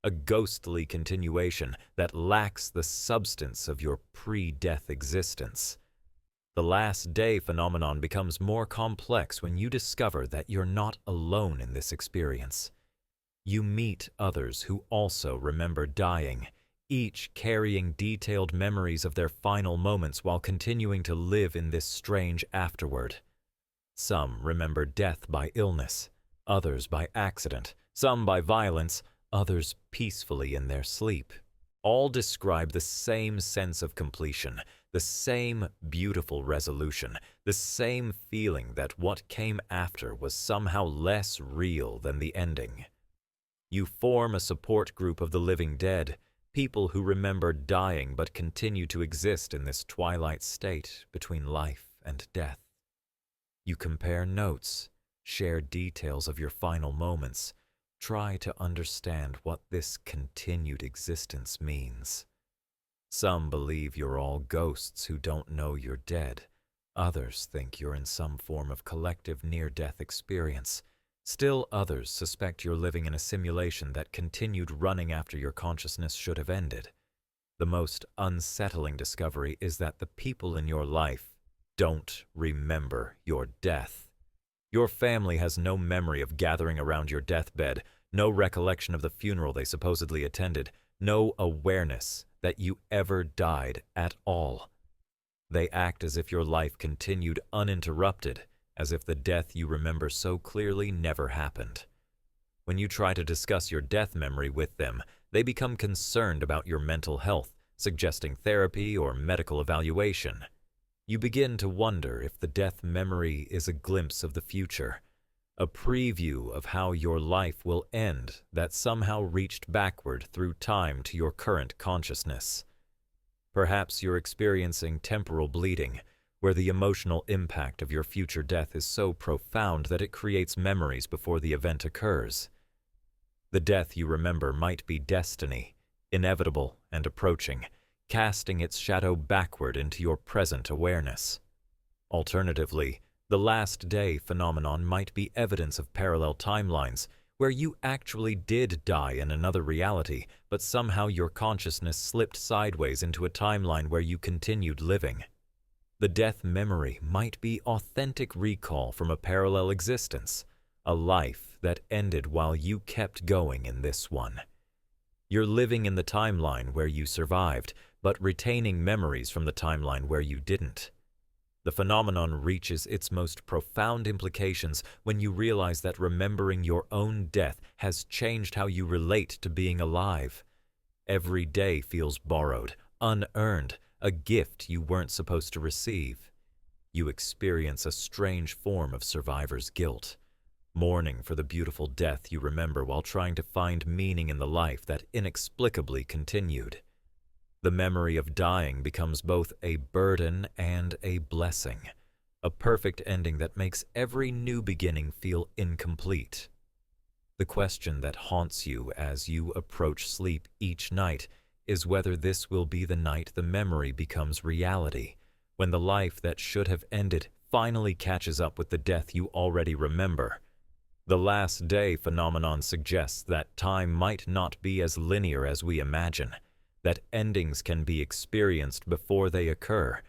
a ghostly continuation that lacks the substance of your pre-death existence. The last day phenomenon becomes more complex when you discover that you're not alone in this experience. You meet others who also remember dying, each carrying detailed memories of their final moments while continuing to live in this strange afterward. Some remember death by illness, others by accident, some by violence, others peacefully in their sleep. All describe the same sense of completion, the same beautiful resolution, the same feeling that what came after was somehow less real than the ending. You form a support group of the living dead, people who remember dying but continue to exist in this twilight state between life and death. You compare notes, share details of your final moments, try to understand what this continued existence means. Some believe you're all ghosts who don't know you're dead. Others think you're in some form of collective near-death experience. Still others suspect you're living in a simulation that continued running after your consciousness should have ended. The most unsettling discovery is that the people in your life don't remember your death. Your family has no memory of gathering around your deathbed, no recollection of the funeral they supposedly attended, no awareness that you ever died at all. They act as if your life continued uninterrupted, as if the death you remember so clearly never happened. When you try to discuss your death memory with them, they become concerned about your mental health, suggesting therapy or medical evaluation. You begin to wonder if the death memory is a glimpse of the future, a preview of how your life will end that somehow reached backward through time to your current consciousness. Perhaps you're experiencing temporal bleeding, where the emotional impact of your future death is so profound that it creates memories before the event occurs. The death you remember might be destiny, inevitable and approaching, casting its shadow backward into your present awareness. Alternatively, the last day phenomenon might be evidence of parallel timelines, where you actually did die in another reality, but somehow your consciousness slipped sideways into a timeline where you continued living. The death memory might be authentic recall from a parallel existence, a life that ended while you kept going in this one. You're living in the timeline where you survived, but retaining memories from the timeline where you didn't. The phenomenon reaches its most profound implications when you realize that remembering your own death has changed how you relate to being alive. Every day feels borrowed, unearned, a gift you weren't supposed to receive. You experience a strange form of survivor's guilt, mourning for the beautiful death you remember while trying to find meaning in the life that inexplicably continued. The memory of dying becomes both a burden and a blessing, a perfect ending that makes every new beginning feel incomplete. The question that haunts you as you approach sleep each night is whether this will be the night the memory becomes reality, when the life that should have ended finally catches up with the death you already remember. The last day phenomenon suggests that time might not be as linear as we imagine, that endings can be experienced before they occur,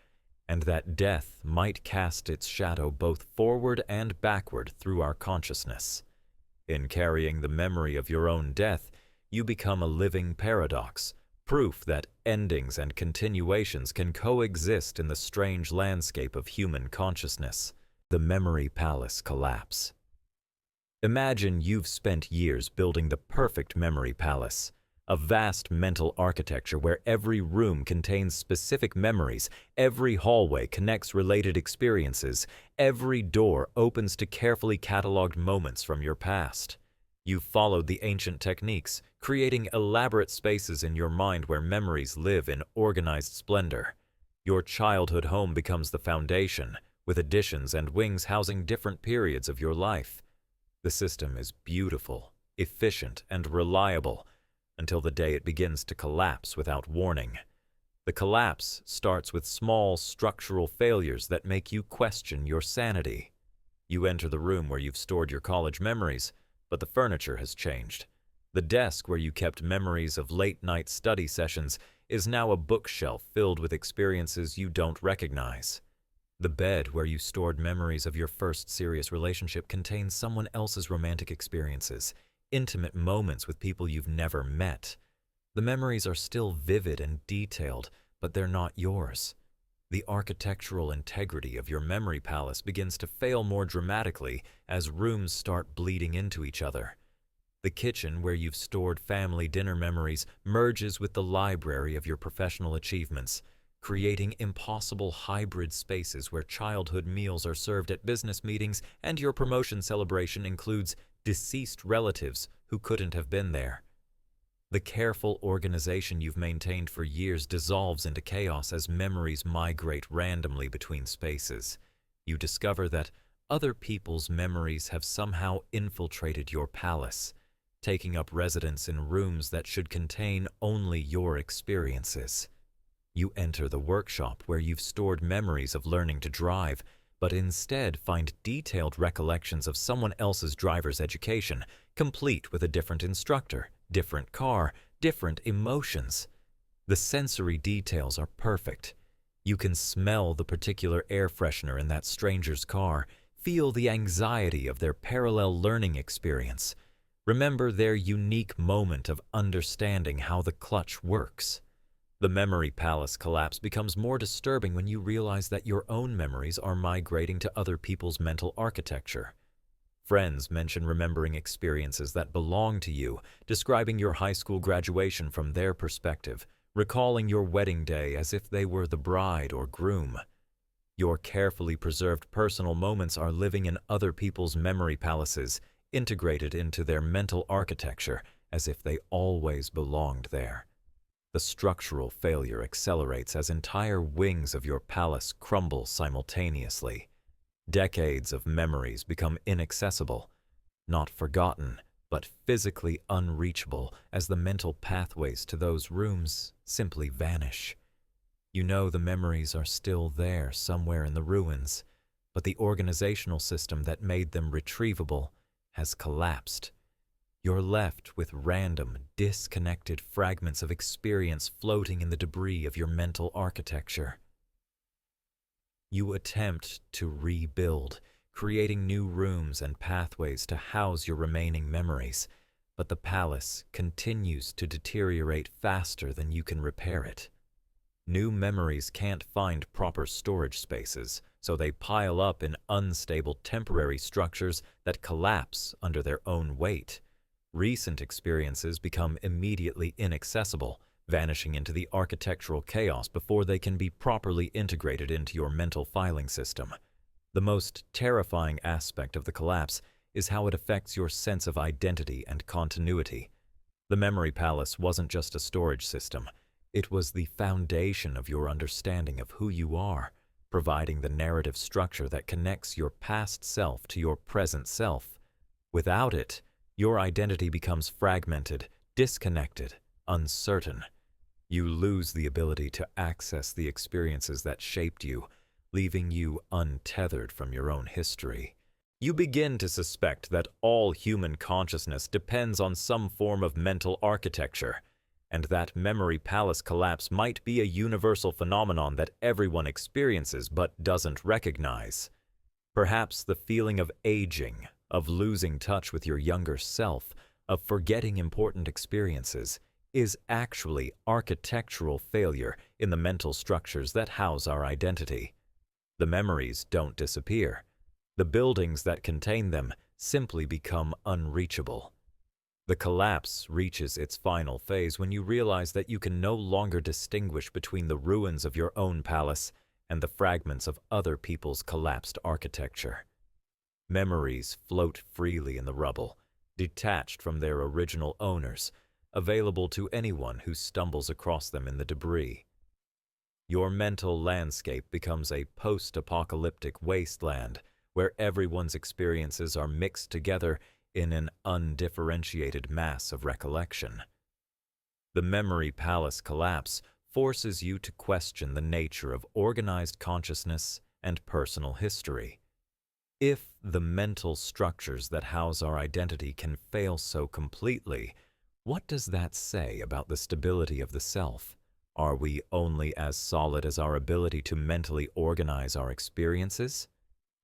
and that death might cast its shadow both forward and backward through our consciousness. In carrying the memory of your own death, you become a living paradox, proof that endings and continuations can coexist in the strange landscape of human consciousness. The Memory Palace Collapse. Imagine you've spent years building the perfect memory palace, a vast mental architecture where every room contains specific memories, every hallway connects related experiences, every door opens to carefully cataloged moments from your past. You've followed the ancient techniques, creating elaborate spaces in your mind where memories live in organized splendor. Your childhood home becomes the foundation, with additions and wings housing different periods of your life. The system is beautiful, efficient, and reliable, until the day it begins to collapse without warning. The collapse starts with small structural failures that make you question your sanity. You enter the room where you've stored your college memories, but the furniture has changed. The desk where you kept memories of late-night study sessions is now a bookshelf filled with experiences you don't recognize. The bed where you stored memories of your first serious relationship contains someone else's romantic experiences, intimate moments with people you've never met. The memories are still vivid and detailed, but they're not yours. The architectural integrity of your memory palace begins to fail more dramatically as rooms start bleeding into each other. The kitchen, where you've stored family dinner memories, merges with the library of your professional achievements, creating impossible hybrid spaces where childhood meals are served at business meetings and your promotion celebration includes deceased relatives who couldn't have been there. The careful organization you've maintained for years dissolves into chaos as memories migrate randomly between spaces. You discover that other people's memories have somehow infiltrated your palace, taking up residence in rooms that should contain only your experiences. You enter the workshop where you've stored memories of learning to drive, but instead find detailed recollections of someone else's driver's education, complete with a different instructor, different car, different emotions. The sensory details are perfect. You can smell the particular air freshener in that stranger's car, feel the anxiety of their parallel learning experience, remember their unique moment of understanding how the clutch works. The memory palace collapse becomes more disturbing when you realize that your own memories are migrating to other people's mental architecture. Friends mention remembering experiences that belong to you, describing your high school graduation from their perspective, recalling your wedding day as if they were the bride or groom. Your carefully preserved personal moments are living in other people's memory palaces, integrated into their mental architecture as if they always belonged there. The structural failure accelerates as entire wings of your palace crumble simultaneously. Decades of memories become inaccessible, not forgotten, but physically unreachable as the mental pathways to those rooms simply vanish. You know the memories are still there somewhere in the ruins, but the organizational system that made them retrievable has collapsed. You're left with random, disconnected fragments of experience floating in the debris of your mental architecture. You attempt to rebuild, creating new rooms and pathways to house your remaining memories, but the palace continues to deteriorate faster than you can repair it. New memories can't find proper storage spaces, so they pile up in unstable temporary structures that collapse under their own weight. Recent experiences become immediately inaccessible, vanishing into the architectural chaos before they can be properly integrated into your mental filing system. The most terrifying aspect of the collapse is how it affects your sense of identity and continuity. The memory palace wasn't just a storage system. It was the foundation of your understanding of who you are, providing the narrative structure that connects your past self to your present self. Without it, your identity becomes fragmented, disconnected, uncertain. You lose the ability to access the experiences that shaped you, leaving you untethered from your own history. You begin to suspect that all human consciousness depends on some form of mental architecture, and that memory palace collapse might be a universal phenomenon that everyone experiences but doesn't recognize. Perhaps the feeling of aging, of losing touch with your younger self, of forgetting important experiences, is actually architectural failure in the mental structures that house our identity. The memories don't disappear. The buildings that contain them simply become unreachable. The collapse reaches its final phase when you realize that you can no longer distinguish between the ruins of your own palace and the fragments of other people's collapsed architecture. Memories float freely in the rubble, detached from their original owners, available to anyone who stumbles across them in the debris. Your mental landscape becomes a post-apocalyptic wasteland where everyone's experiences are mixed together in an undifferentiated mass of recollection. The memory palace collapse forces you to question the nature of organized consciousness and personal history. If the mental structures that house our identity can fail so completely, what does that say about the stability of the self? Are we only as solid as our ability to mentally organize our experiences?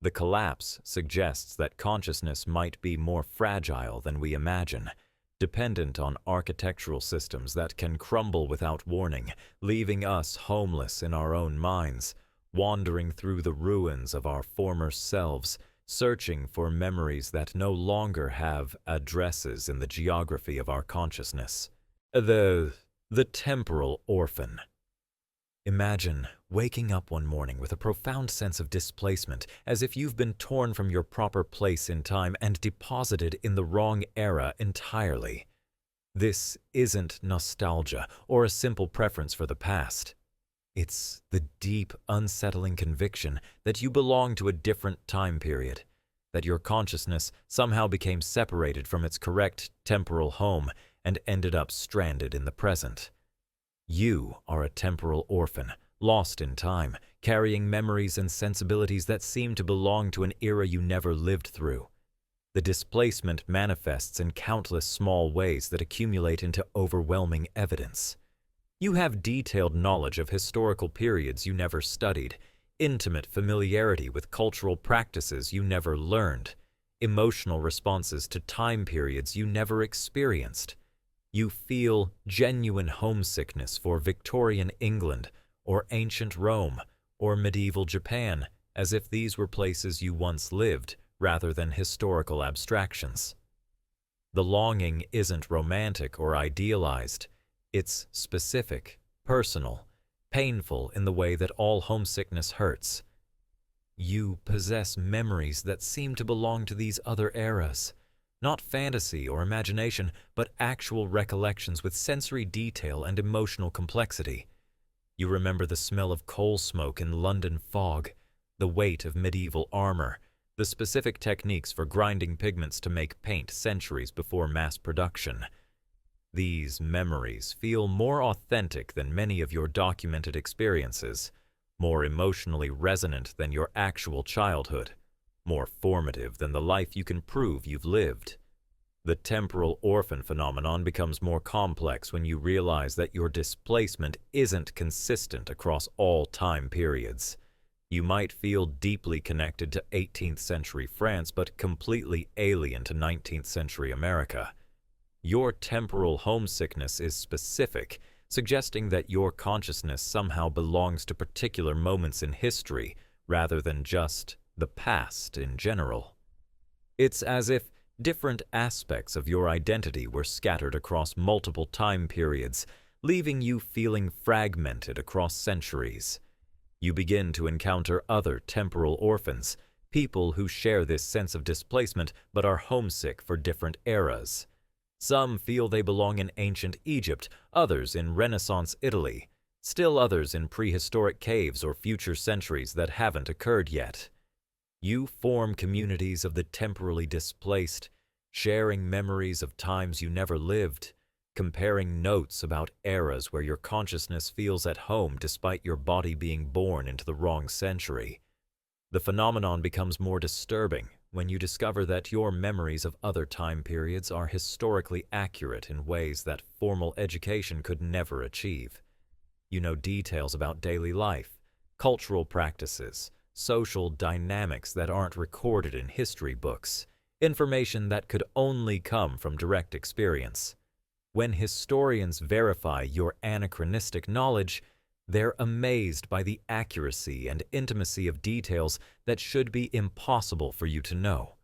The collapse suggests that consciousness might be more fragile than we imagine, dependent on architectural systems that can crumble without warning, leaving us homeless in our own minds, wandering through the ruins of our former selves, searching for memories that no longer have addresses in the geography of our consciousness. The temporal orphan. Imagine waking up one morning with a profound sense of displacement, as if you've been torn from your proper place in time and deposited in the wrong era entirely. This isn't nostalgia or a simple preference for the past. It's the deep, unsettling conviction that you belong to a different time period, that your consciousness somehow became separated from its correct temporal home and ended up stranded in the present. You are a temporal orphan, lost in time, carrying memories and sensibilities that seem to belong to an era you never lived through. The displacement manifests in countless small ways that accumulate into overwhelming evidence. You have detailed knowledge of historical periods you never studied, intimate familiarity with cultural practices you never learned, emotional responses to time periods you never experienced. You feel genuine homesickness for Victorian England or ancient Rome or medieval Japan, as if these were places you once lived rather than historical abstractions. The longing isn't romantic or idealized. It's specific, personal, painful in the way that all homesickness hurts. You possess memories that seem to belong to these other eras. Not fantasy or imagination, but actual recollections with sensory detail and emotional complexity. You remember the smell of coal smoke in London fog, the weight of medieval armor, the specific techniques for grinding pigments to make paint centuries before mass production. These memories feel more authentic than many of your documented experiences, more emotionally resonant than your actual childhood, more formative than the life you can prove you've lived. The temporal orphan phenomenon becomes more complex when you realize that your displacement isn't consistent across all time periods. You might feel deeply connected to 18th century France, but completely alien to 19th century America. Your temporal homesickness is specific, suggesting that your consciousness somehow belongs to particular moments in history rather than just the past in general. It's as if different aspects of your identity were scattered across multiple time periods, leaving you feeling fragmented across centuries. You begin to encounter other temporal orphans, people who share this sense of displacement but are homesick for different eras. Some feel they belong in ancient Egypt, others in Renaissance Italy, still others in prehistoric caves or future centuries that haven't occurred yet. You form communities of the temporally displaced, sharing memories of times you never lived, comparing notes about eras where your consciousness feels at home despite your body being born into the wrong century. The phenomenon becomes more disturbing when you discover that your memories of other time periods are historically accurate in ways that formal education could never achieve. You know details about daily life, cultural practices, social dynamics that aren't recorded in history books, information that could only come from direct experience. When historians verify your anachronistic knowledge, they're amazed by the accuracy and intimacy of details that should be impossible for you to know.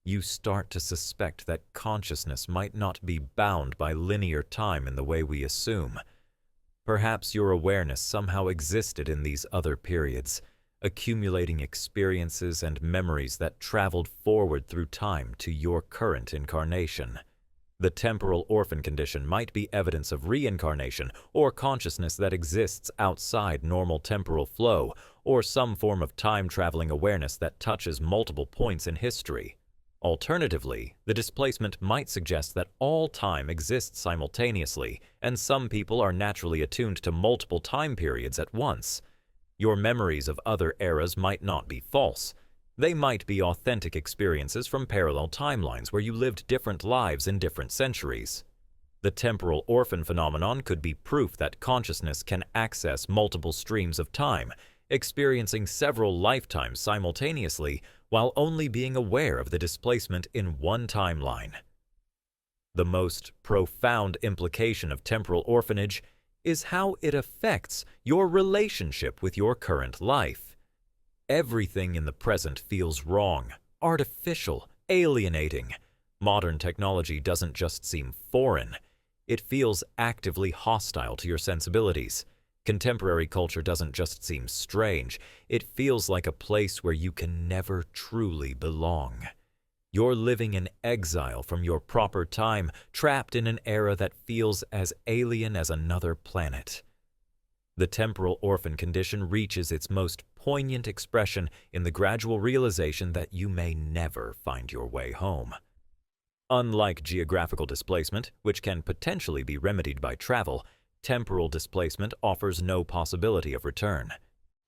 You start to suspect that consciousness might not be bound by linear time in the way we assume. Perhaps your awareness somehow existed in these other periods, accumulating experiences and memories that traveled forward through time to your current incarnation. The temporal orphan condition might be evidence of reincarnation or consciousness that exists outside normal temporal flow, or some form of time-traveling awareness that touches multiple points in history. Alternatively, the displacement might suggest that all time exists simultaneously, and some people are naturally attuned to multiple time periods at once. Your memories of other eras might not be false. They might be authentic experiences from parallel timelines where you lived different lives in different centuries. The temporal orphan phenomenon could be proof that consciousness can access multiple streams of time, experiencing several lifetimes simultaneously while only being aware of the displacement in one timeline. The most profound implication of temporal orphanage is how it affects your relationship with your current life. Everything in the present feels wrong, artificial, alienating. Modern technology doesn't just seem foreign, it feels actively hostile to your sensibilities. Contemporary culture doesn't just seem strange, it feels like a place where you can never truly belong. You're living in exile from your proper time, trapped in an era that feels as alien as another planet. The temporal orphan condition reaches its most poignant expression in the gradual realization that you may never find your way home. Unlike geographical displacement, which can potentially be remedied by travel, temporal displacement offers no possibility of return.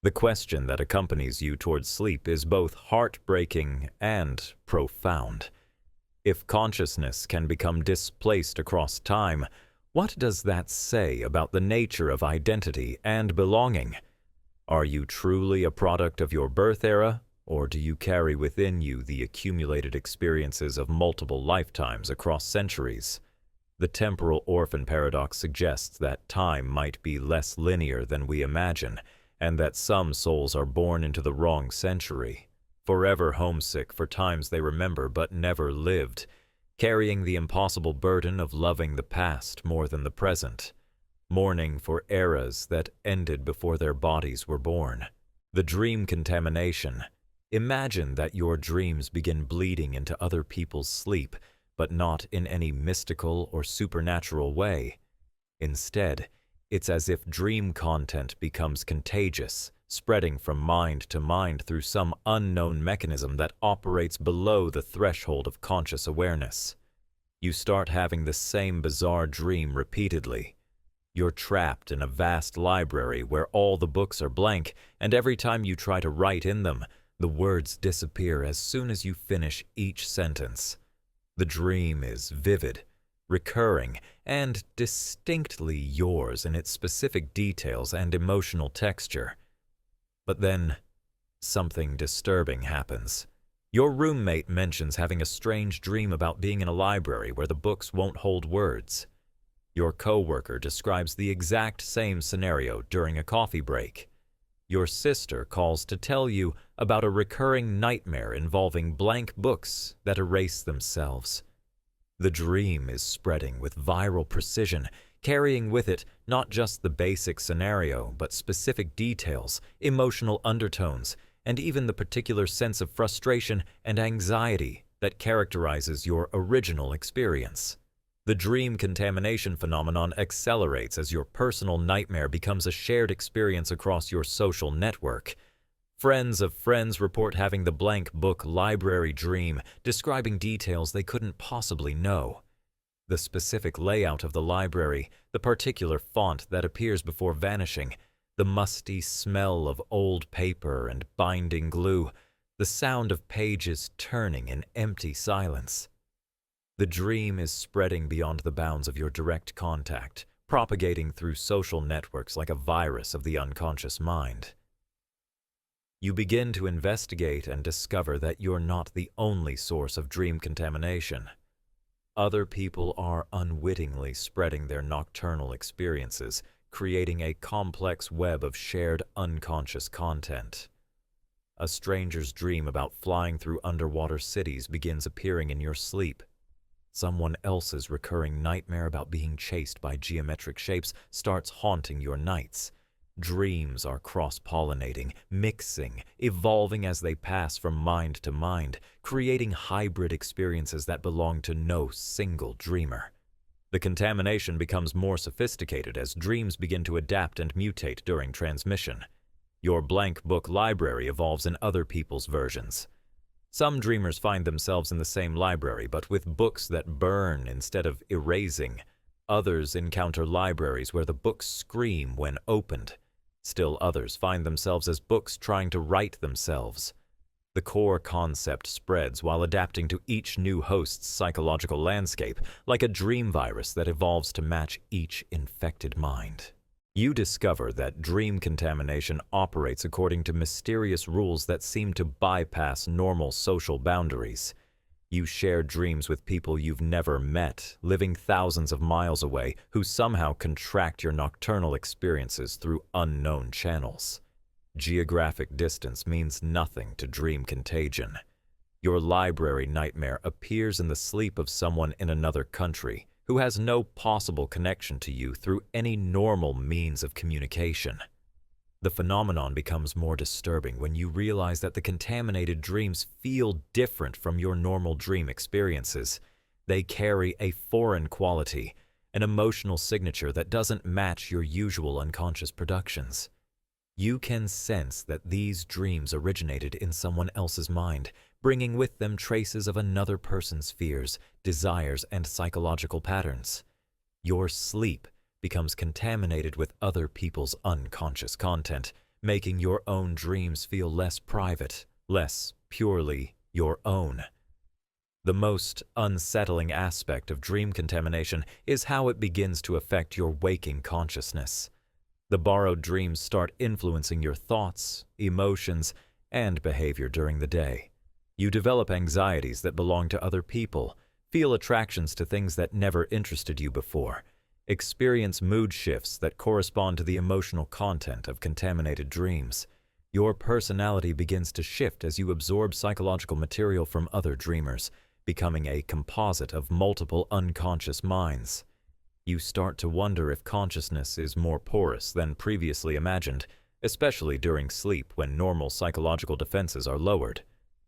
The question that accompanies you towards sleep is both heartbreaking and profound. If consciousness can become displaced across time, what does that say about the nature of identity and belonging? Are you truly a product of your birth era, or do you carry within you the accumulated experiences of multiple lifetimes across centuries? The temporal orphan paradox suggests that time might be less linear than we imagine, and that some souls are born into the wrong century, forever homesick for times they remember but never lived, carrying the impossible burden of loving the past more than the present, mourning for eras that ended before their bodies were born. The dream contamination. Imagine that your dreams begin bleeding into other people's sleep, but not in any mystical or supernatural way. Instead, it's as if dream content becomes contagious, spreading from mind to mind through some unknown mechanism that operates below the threshold of conscious awareness. You start having the same bizarre dream repeatedly. You're trapped in a vast library where all the books are blank, and every time you try to write in them, the words disappear as soon as you finish each sentence. The dream is vivid, recurring, and distinctly yours in its specific details and emotional texture. But then, something disturbing happens. Your roommate mentions having a strange dream about being in a library where the books won't hold words. Your coworker describes the exact same scenario during a coffee break. Your sister calls to tell you about a recurring nightmare involving blank books that erase themselves. The dream is spreading with viral precision, carrying with it not just the basic scenario, but specific details, emotional undertones, and even the particular sense of frustration and anxiety that characterizes your original experience. The dream contamination phenomenon accelerates as your personal nightmare becomes a shared experience across your social network. Friends of friends report having the blank book library dream, describing details they couldn't possibly know. The specific layout of the library, the particular font that appears before vanishing, the musty smell of old paper and binding glue, the sound of pages turning in empty silence. The dream is spreading beyond the bounds of your direct contact, propagating through social networks like a virus of the unconscious mind. You begin to investigate and discover that you're not the only source of dream contamination. Other people are unwittingly spreading their nocturnal experiences, creating a complex web of shared unconscious content. A stranger's dream about flying through underwater cities begins appearing in your sleep. Someone else's recurring nightmare about being chased by geometric shapes starts haunting your nights. Dreams are cross-pollinating, mixing, evolving as they pass from mind to mind, creating hybrid experiences that belong to no single dreamer. The contamination becomes more sophisticated as dreams begin to adapt and mutate during transmission. Your blank book library evolves in other people's versions. Some dreamers find themselves in the same library, but with books that burn instead of erasing. Others encounter libraries where the books scream when opened. Still others find themselves as books trying to write themselves. The core concept spreads while adapting to each new host's psychological landscape, like a dream virus that evolves to match each infected mind. You discover that dream contamination operates according to mysterious rules that seem to bypass normal social boundaries. You share dreams with people you've never met, living thousands of miles away, who somehow contract your nocturnal experiences through unknown channels. Geographic distance means nothing to dream contagion. Your library nightmare appears in the sleep of someone in another country who has no possible connection to you through any normal means of communication. The phenomenon becomes more disturbing when you realize that the contaminated dreams feel different from your normal dream experiences. They carry a foreign quality, an emotional signature that doesn't match your usual unconscious productions. You can sense that these dreams originated in someone else's mind, bringing with them traces of another person's fears, desires, and psychological patterns. Your sleep becomes contaminated with other people's unconscious content, making your own dreams feel less private, less purely your own. The most unsettling aspect of dream contamination is how it begins to affect your waking consciousness. The borrowed dreams start influencing your thoughts, emotions, and behavior during the day. You develop anxieties that belong to other people, feel attractions to things that never interested you before, experience mood shifts that correspond to the emotional content of contaminated dreams. Your personality begins to shift as you absorb psychological material from other dreamers, becoming a composite of multiple unconscious minds. You start to wonder if consciousness is more porous than previously imagined, especially during sleep when normal psychological defenses are lowered.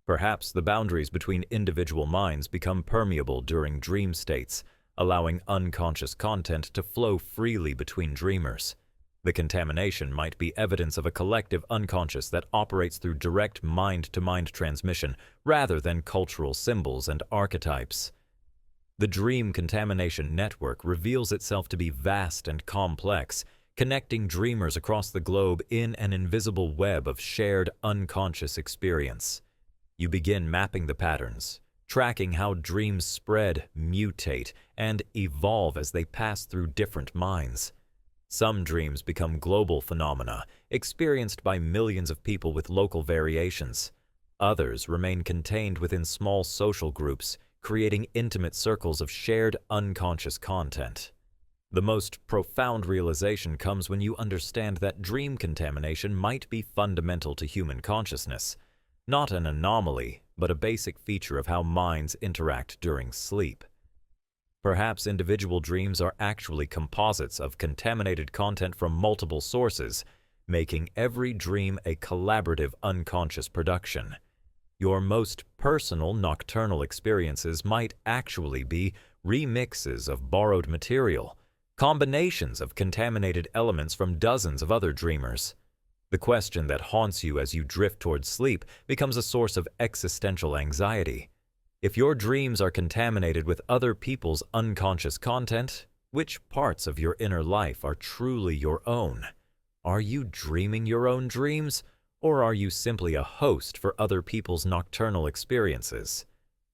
Perhaps the boundaries between individual minds become permeable during dream states, allowing unconscious content to flow freely between dreamers. The contamination might be evidence of a collective unconscious that operates through direct mind-to-mind transmission rather than cultural symbols and archetypes. The dream contamination network reveals itself to be vast and complex, connecting dreamers across the globe in an invisible web of shared unconscious experience. You begin mapping the patterns, tracking how dreams spread, mutate, and evolve as they pass through different minds. Some dreams become global phenomena, experienced by millions of people with local variations. Others remain contained within small social groups, creating intimate circles of shared unconscious content. The most profound realization comes when you understand that dream contamination might be fundamental to human consciousness, not an anomaly, but a basic feature of how minds interact during sleep. Perhaps individual dreams are actually composites of contaminated content from multiple sources, making every dream a collaborative unconscious production. Your most personal nocturnal experiences might actually be remixes of borrowed material, combinations of contaminated elements from dozens of other dreamers. The question that haunts you as you drift towards sleep becomes a source of existential anxiety. If your dreams are contaminated with other people's unconscious content, which parts of your inner life are truly your own? Are you dreaming your own dreams, or are you simply a host for other people's nocturnal experiences?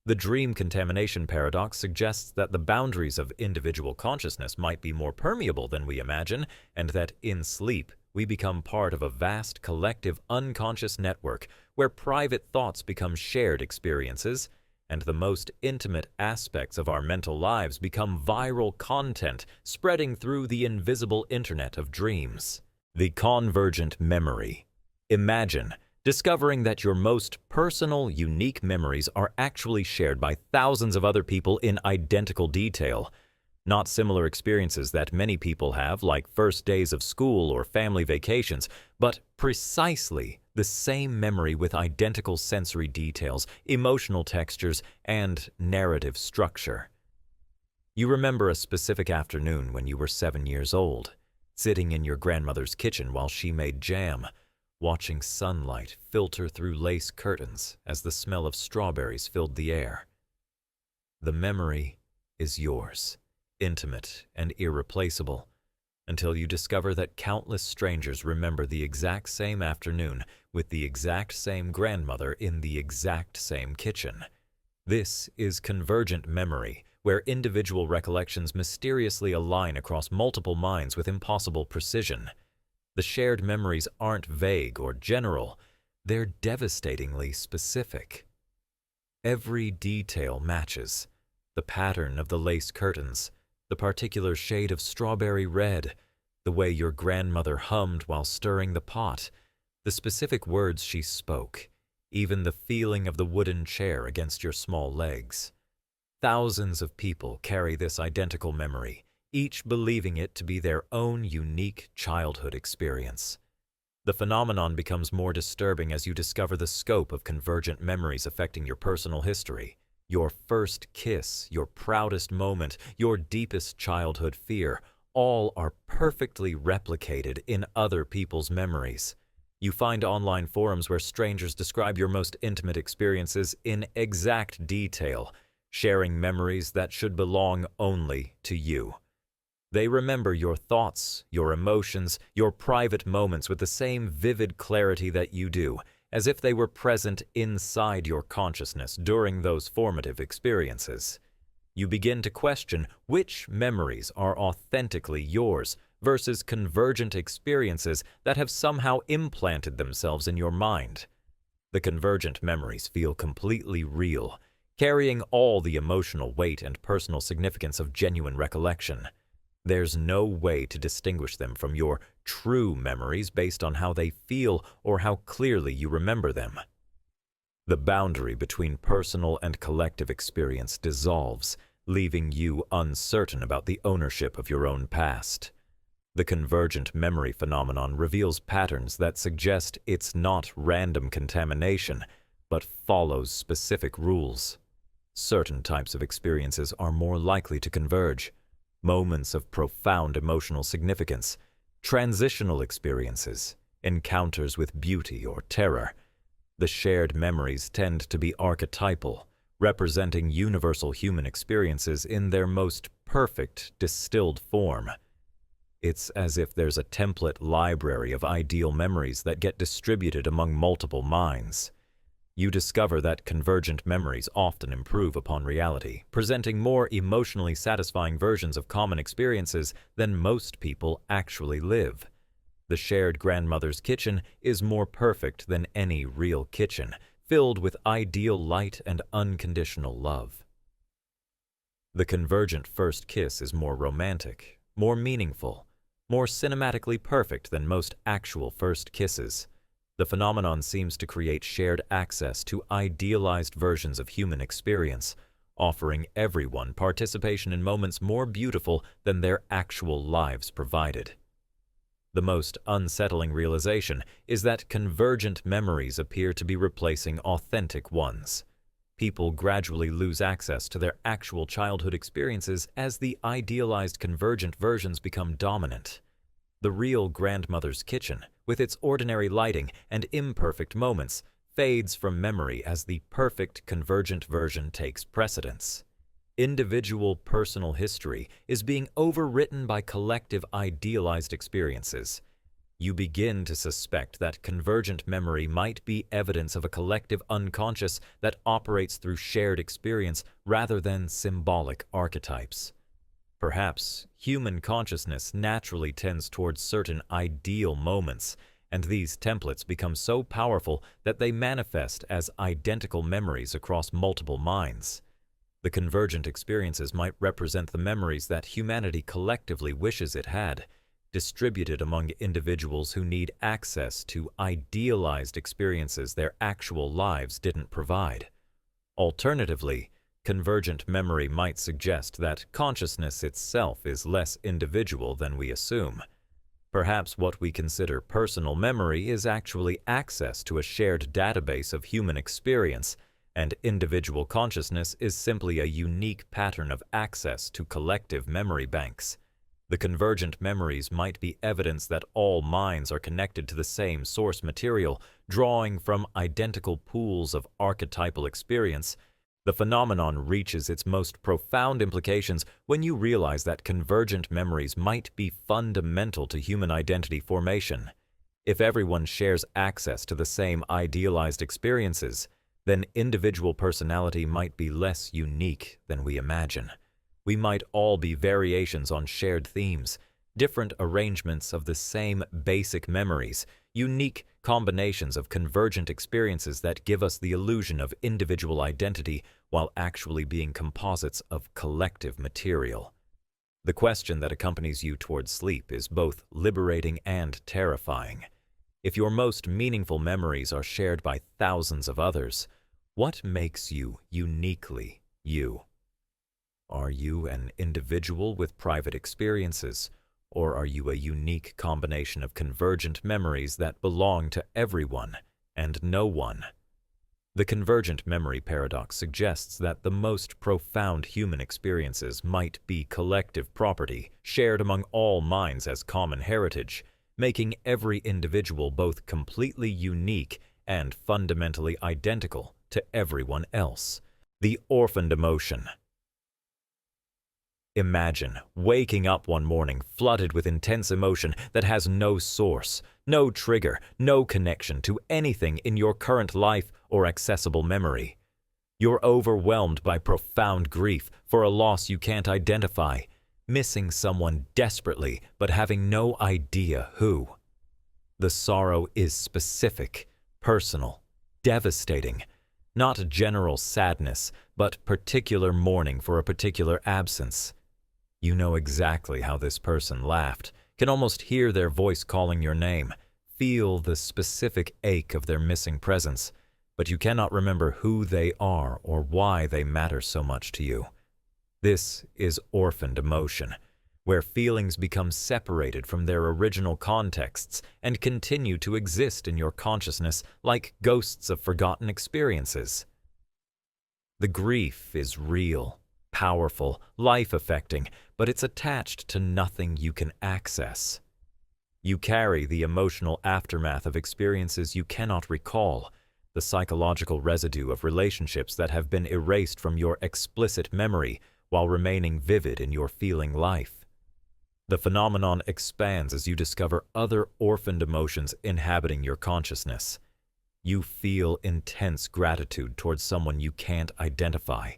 The dream contamination paradox suggests that the boundaries of individual consciousness might be more permeable than we imagine, and that in sleep, we become part of a vast collective unconscious network where private thoughts become shared experiences, and the most intimate aspects of our mental lives become viral content spreading through the invisible internet of dreams. The Convergent Memory. Imagine discovering that your most personal, unique memories are actually shared by thousands of other people in identical detail. Not similar experiences that many people have, like first days of school or family vacations, but precisely the same memory with identical sensory details, emotional textures, and narrative structure. You remember a specific afternoon when you were 7 years old, sitting in your grandmother's kitchen while she made jam, watching sunlight filter through lace curtains as the smell of strawberries filled the air. The memory is yours, intimate and irreplaceable, until you discover that countless strangers remember the exact same afternoon with the exact same grandmother in the exact same kitchen. This is convergent memory, where individual recollections mysteriously align across multiple minds with impossible precision. The shared memories aren't vague or general, they're devastatingly specific. Every detail matches. The pattern of the lace curtains, the particular shade of strawberry red, the way your grandmother hummed while stirring the pot, the specific words she spoke, even the feeling of the wooden chair against your small legs. Thousands of people carry this identical memory, each believing it to be their own unique childhood experience. The phenomenon becomes more disturbing as you discover the scope of convergent memories affecting your personal history. Your first kiss, your proudest moment, your deepest childhood fear, all are perfectly replicated in other people's memories. You find online forums where strangers describe your most intimate experiences in exact detail, sharing memories that should belong only to you. They remember your thoughts, your emotions, your private moments with the same vivid clarity that you do, as if they were present inside your consciousness during those formative experiences. You begin to question which memories are authentically yours versus convergent experiences that have somehow implanted themselves in your mind. The convergent memories feel completely real, carrying all the emotional weight and personal significance of genuine recollection. There's no way to distinguish them from your true memories based on how they feel or how clearly you remember them. The boundary between personal and collective experience dissolves, leaving you uncertain about the ownership of your own past. The convergent memory phenomenon reveals patterns that suggest it's not random contamination, but follows specific rules. Certain types of experiences are more likely to converge. Moments of profound emotional significance, transitional experiences, encounters with beauty or terror. The shared memories tend to be archetypal, representing universal human experiences in their most perfect, distilled form. It's as if there's a template library of ideal memories that get distributed among multiple minds. You discover that convergent memories often improve upon reality, presenting more emotionally satisfying versions of common experiences than most people actually live. The shared grandmother's kitchen is more perfect than any real kitchen, filled with ideal light and unconditional love. The convergent first kiss is more romantic, more meaningful, more cinematically perfect than most actual first kisses. The phenomenon seems to create shared access to idealized versions of human experience, offering everyone participation in moments more beautiful than their actual lives provided. The most unsettling realization is that convergent memories appear to be replacing authentic ones. People gradually lose access to their actual childhood experiences as the idealized convergent versions become dominant. The real grandmother's kitchen, with its ordinary lighting and imperfect moments, fades from memory as the perfect convergent version takes precedence. Individual personal history is being overwritten by collective idealized experiences. You begin to suspect that convergent memory might be evidence of a collective unconscious that operates through shared experience rather than symbolic archetypes. Perhaps human consciousness naturally tends towards certain ideal moments, and these templates become so powerful that they manifest as identical memories across multiple minds. The convergent experiences might represent the memories that humanity collectively wishes it had, distributed among individuals who need access to idealized experiences their actual lives didn't provide. Alternatively, convergent memory might suggest that consciousness itself is less individual than we assume. Perhaps what we consider personal memory is actually access to a shared database of human experience, and individual consciousness is simply a unique pattern of access to collective memory banks. The convergent memories might be evidence that all minds are connected to the same source material, drawing from identical pools of archetypal experience. The phenomenon reaches its most profound implications when you realize that convergent memories might be fundamental to human identity formation. If everyone shares access to the same idealized experiences, then individual personality might be less unique than we imagine. We might all be variations on shared themes, different arrangements of the same basic memories, unique combinations of convergent experiences that give us the illusion of individual identity while actually being composites of collective material. The question that accompanies you towards sleep is both liberating and terrifying. If your most meaningful memories are shared by thousands of others, what makes you uniquely you? Are you an individual with private experiences, or are you a unique combination of convergent memories that belong to everyone and no one? The convergent memory paradox suggests that the most profound human experiences might be collective property, shared among all minds as common heritage, making every individual both completely unique and fundamentally identical to everyone else. The orphaned emotion. Imagine waking up one morning flooded with intense emotion that has no source, no trigger, no connection to anything in your current life or accessible memory. You're overwhelmed by profound grief for a loss you can't identify, missing someone desperately but having no idea who. The sorrow is specific, personal, devastating, not general sadness, but particular mourning for a particular absence. You know exactly how this person laughed, can almost hear their voice calling your name, feel the specific ache of their missing presence, but you cannot remember who they are or why they matter so much to you. This is orphaned emotion, where feelings become separated from their original contexts and continue to exist in your consciousness like ghosts of forgotten experiences. The grief is real, powerful, life-affecting, but it's attached to nothing you can access. You carry the emotional aftermath of experiences you cannot recall, the psychological residue of relationships that have been erased from your explicit memory while remaining vivid in your feeling life. The phenomenon expands as you discover other orphaned emotions inhabiting your consciousness. You feel intense gratitude towards someone you can't identify,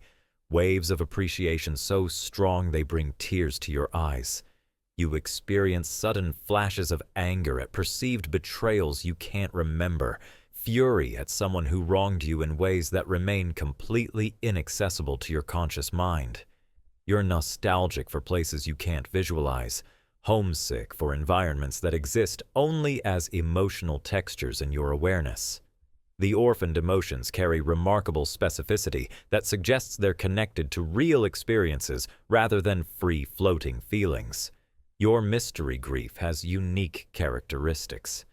waves of appreciation so strong they bring tears to your eyes. You experience sudden flashes of anger at perceived betrayals you can't remember, fury at someone who wronged you in ways that remain completely inaccessible to your conscious mind. You're nostalgic for places you can't visualize, homesick for environments that exist only as emotional textures in your awareness. The orphaned emotions carry remarkable specificity that suggests they're connected to real experiences rather than free-floating feelings. Your mystery grief has unique characteristics.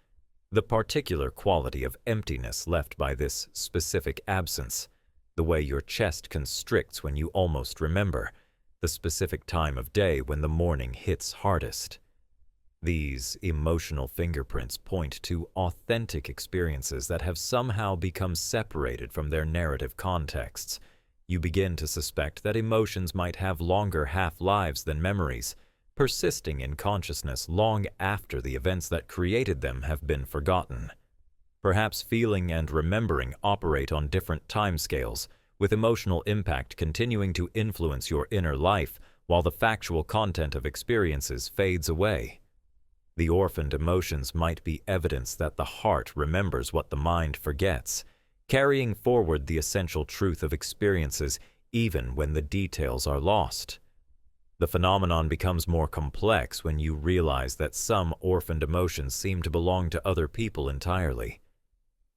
The particular quality of emptiness left by this specific absence, the way your chest constricts when you almost remember, the specific time of day when the morning hits hardest. These emotional fingerprints point to authentic experiences that have somehow become separated from their narrative contexts. You begin to suspect that emotions might have longer half-lives than memories, persisting in consciousness long after the events that created them have been forgotten. Perhaps feeling and remembering operate on different timescales, with emotional impact continuing to influence your inner life while the factual content of experiences fades away. The orphaned emotions might be evidence that the heart remembers what the mind forgets, carrying forward the essential truth of experiences even when the details are lost. The phenomenon becomes more complex when you realize that some orphaned emotions seem to belong to other people entirely.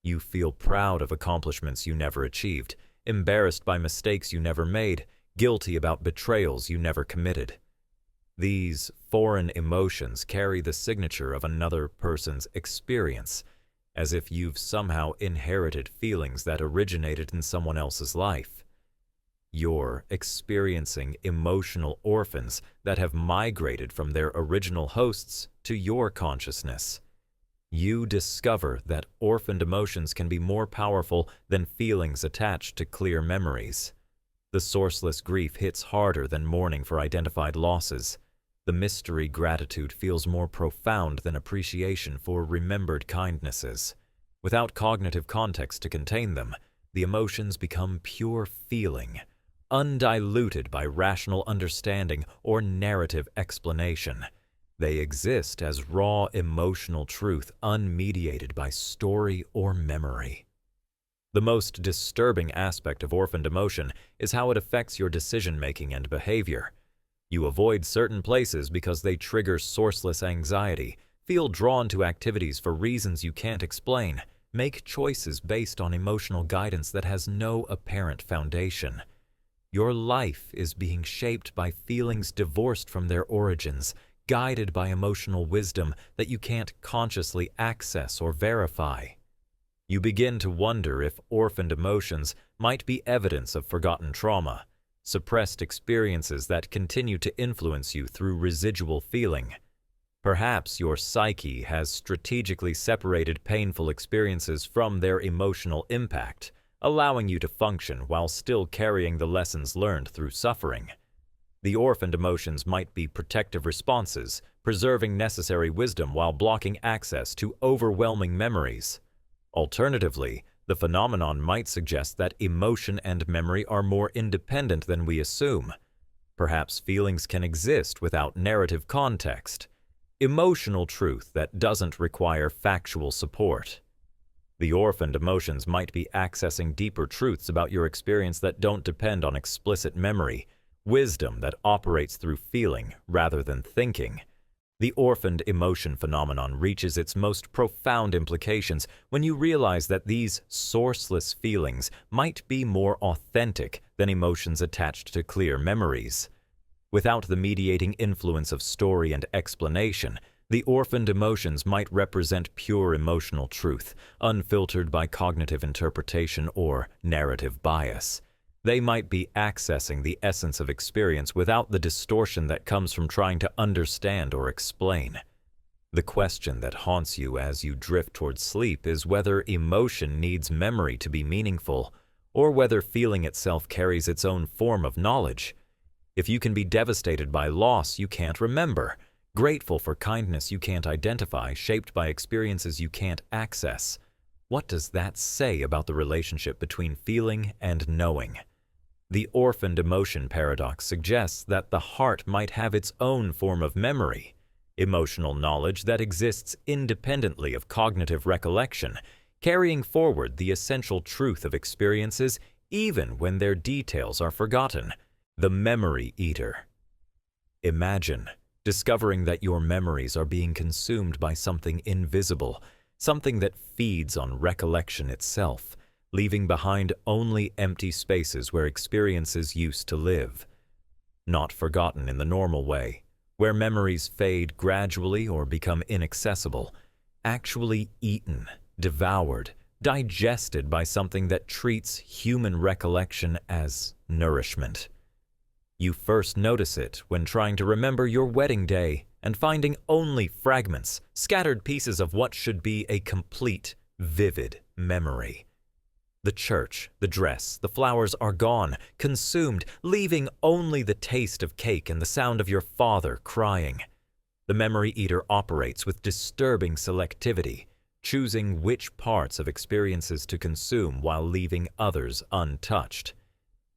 You feel proud of accomplishments you never achieved, embarrassed by mistakes you never made, guilty about betrayals you never committed. These foreign emotions carry the signature of another person's experience, as if you've somehow inherited feelings that originated in someone else's life. You're experiencing emotional orphans that have migrated from their original hosts to your consciousness. You discover that orphaned emotions can be more powerful than feelings attached to clear memories. The sourceless grief hits harder than mourning for identified losses. The mystery gratitude feels more profound than appreciation for remembered kindnesses. Without cognitive context to contain them, the emotions become pure feeling, undiluted by rational understanding or narrative explanation. They exist as raw emotional truth unmediated by story or memory. The most disturbing aspect of orphaned emotion is how it affects your decision-making and behavior. You avoid certain places because they trigger sourceless anxiety, feel drawn to activities for reasons you can't explain, make choices based on emotional guidance that has no apparent foundation. Your life is being shaped by feelings divorced from their origins, guided by emotional wisdom that you can't consciously access or verify. You begin to wonder if orphaned emotions might be evidence of forgotten trauma, suppressed experiences that continue to influence you through residual feeling. Perhaps your psyche has strategically separated painful experiences from their emotional impact, allowing you to function while still carrying the lessons learned through suffering. The orphaned emotions might be protective responses, preserving necessary wisdom while blocking access to overwhelming memories. Alternatively, the phenomenon might suggest that emotion and memory are more independent than we assume. Perhaps feelings can exist without narrative context. Emotional truth that doesn't require factual support. The orphaned emotions might be accessing deeper truths about your experience that don't depend on explicit memory, wisdom that operates through feeling rather than thinking. The orphaned emotion phenomenon reaches its most profound implications when you realize that these sourceless feelings might be more authentic than emotions attached to clear memories. Without the mediating influence of story and explanation, the orphaned emotions might represent pure emotional truth, unfiltered by cognitive interpretation or narrative bias. They might be accessing the essence of experience without the distortion that comes from trying to understand or explain. The question that haunts you as you drift towards sleep is whether emotion needs memory to be meaningful, or whether feeling itself carries its own form of knowledge. If you can be devastated by loss you can't remember, grateful for kindness you can't identify, shaped by experiences you can't access, what does that say about the relationship between feeling and knowing? The orphaned emotion paradox suggests that the heart might have its own form of memory, emotional knowledge that exists independently of cognitive recollection, carrying forward the essential truth of experiences even when their details are forgotten. The memory eater. Imagine discovering that your memories are being consumed by something invisible, something that feeds on recollection itself, leaving behind only empty spaces where experiences used to live. Not forgotten in the normal way, where memories fade gradually or become inaccessible, actually eaten, devoured, digested by something that treats human recollection as nourishment. You first notice it when trying to remember your wedding day and finding only fragments, scattered pieces of what should be a complete, vivid memory. The church, the dress, the flowers are gone, consumed, leaving only the taste of cake and the sound of your father crying. The memory eater operates with disturbing selectivity, choosing which parts of experiences to consume while leaving others untouched.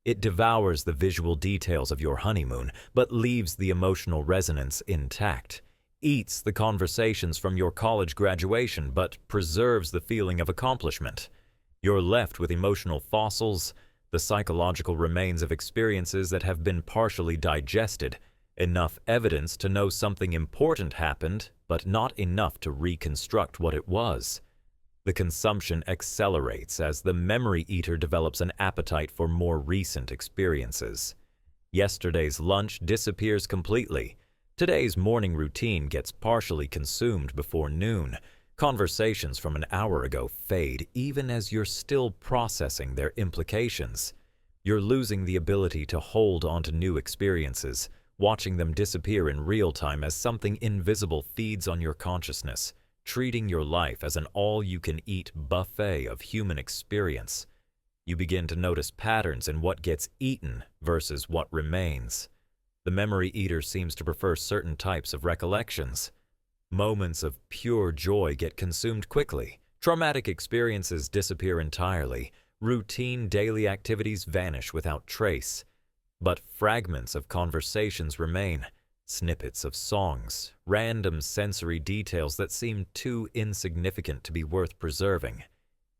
It devours the visual details of your honeymoon, but leaves the emotional resonance intact, eats the conversations from your college graduation, but preserves the feeling of accomplishment. You're left with emotional fossils, the psychological remains of experiences that have been partially digested, enough evidence to know something important happened, but not enough to reconstruct what it was. The consumption accelerates as the memory eater develops an appetite for more recent experiences. Yesterday's lunch disappears completely. Today's morning routine gets partially consumed before noon. Conversations from an hour ago fade even as you're still processing their implications. You're losing the ability to hold onto new experiences, watching them disappear in real time as something invisible feeds on your consciousness, treating your life as an all-you-can-eat buffet of human experience. You begin to notice patterns in what gets eaten versus what remains. The memory eater seems to prefer certain types of recollections. Moments of pure joy get consumed quickly. Traumatic experiences disappear entirely. Routine daily activities vanish without trace. But fragments of conversations remain, Snippets of songs, random sensory details that seem too insignificant to be worth preserving.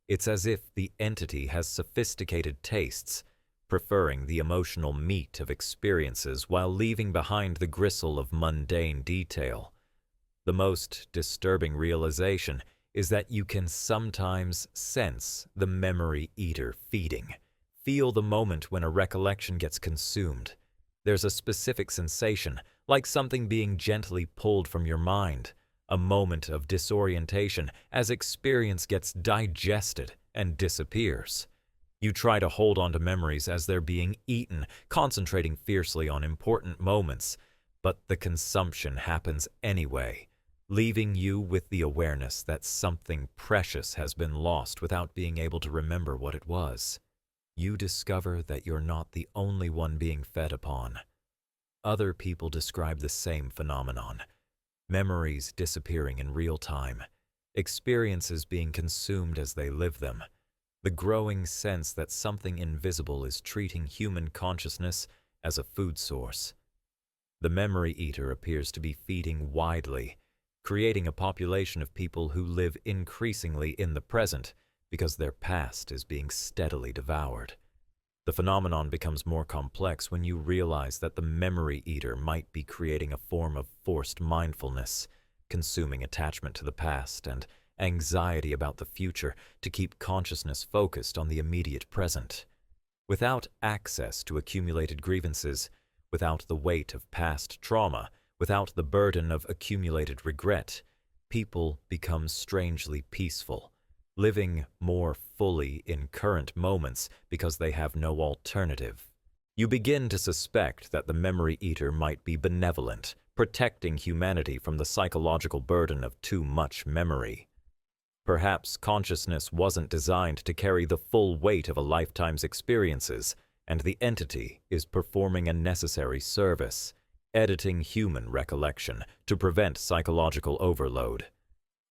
It's as if the entity has sophisticated tastes, preferring the emotional meat of experiences while leaving behind the gristle of mundane detail. The most disturbing realization is that you can sometimes sense the memory eater feeding. Feel the moment when a recollection gets consumed. There's a specific sensation, like something being gently pulled from your mind, a moment of disorientation as experience gets digested and disappears. You try to hold on to memories as they're being eaten, concentrating fiercely on important moments, but the consumption happens anyway, leaving you with the awareness that something precious has been lost without being able to remember what it was. You discover that you're not the only one being fed upon. Other people describe the same phenomenon. Memories disappearing in real time, experiences being consumed as they live them, the growing sense that something invisible is treating human consciousness as a food source. The memory eater appears to be feeding widely, creating a population of people who live increasingly in the present because their past is being steadily devoured. The phenomenon becomes more complex when you realize that the memory eater might be creating a form of forced mindfulness, consuming attachment to the past and anxiety about the future to keep consciousness focused on the immediate present. Without access to accumulated grievances, without the weight of past trauma, without the burden of accumulated regret, people become strangely peaceful, living more fully in current moments because they have no alternative. You begin to suspect that the memory eater might be benevolent, protecting humanity from the psychological burden of too much memory. Perhaps consciousness wasn't designed to carry the full weight of a lifetime's experiences, and the entity is performing a necessary service, editing human recollection to prevent psychological overload.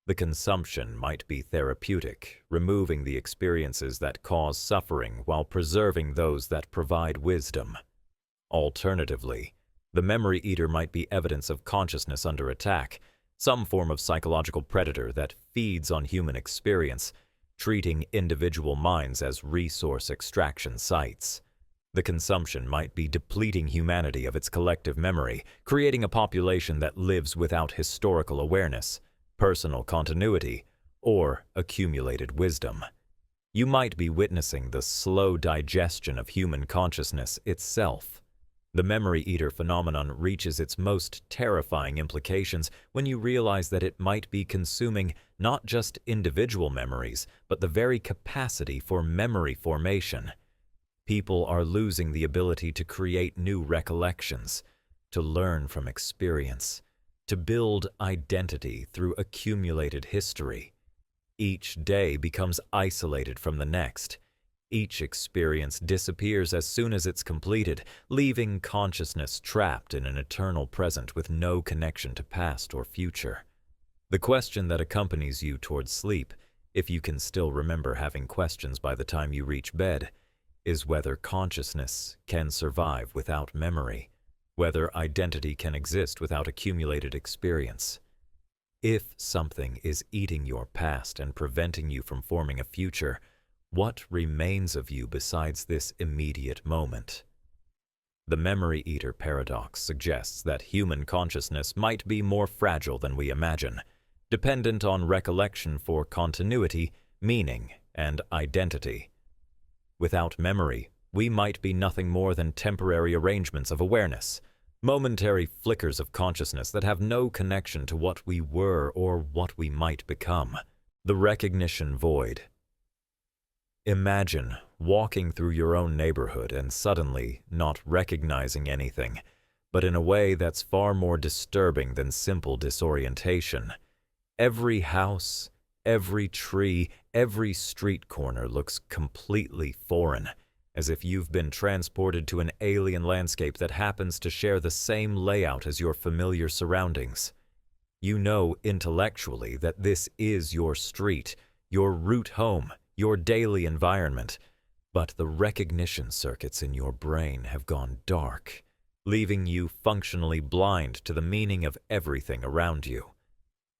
The consumption might be therapeutic, removing the experiences that cause suffering while preserving those that provide wisdom. Alternatively, the memory eater might be evidence of consciousness under attack, some form of psychological predator that feeds on human experience, treating individual minds as resource extraction sites. The consumption might be depleting humanity of its collective memory, creating a population that lives without historical awareness, personal continuity, or accumulated wisdom. You might be witnessing the slow digestion of human consciousness itself. The memory eater phenomenon reaches its most terrifying implications when you realize that it might be consuming not just individual memories, but the very capacity for memory formation. People are losing the ability to create new recollections, to learn from experience, to build identity through accumulated history. Each day becomes isolated from the next. Each experience disappears as soon as it's completed, leaving consciousness trapped in an eternal present with no connection to past or future. The question that accompanies you towards sleep, if you can still remember having questions by the time you reach bed, is whether consciousness can survive without memory, whether identity can exist without accumulated experience. If something is eating your past and preventing you from forming a future, what remains of you besides this immediate moment? The memory eater paradox suggests that human consciousness might be more fragile than we imagine, dependent on recollection for continuity, meaning, and identity. Without memory, we might be nothing more than temporary arrangements of awareness, momentary flickers of consciousness that have no connection to what we were or what we might become. The recognition void. Imagine walking through your own neighborhood and suddenly not recognizing anything, but in a way that's far more disturbing than simple disorientation. Every house, every tree, every street corner looks completely foreign, as if you've been transported to an alien landscape that happens to share the same layout as your familiar surroundings. You know intellectually that this is your street, your route home, your daily environment, but the recognition circuits in your brain have gone dark, leaving you functionally blind to the meaning of everything around you.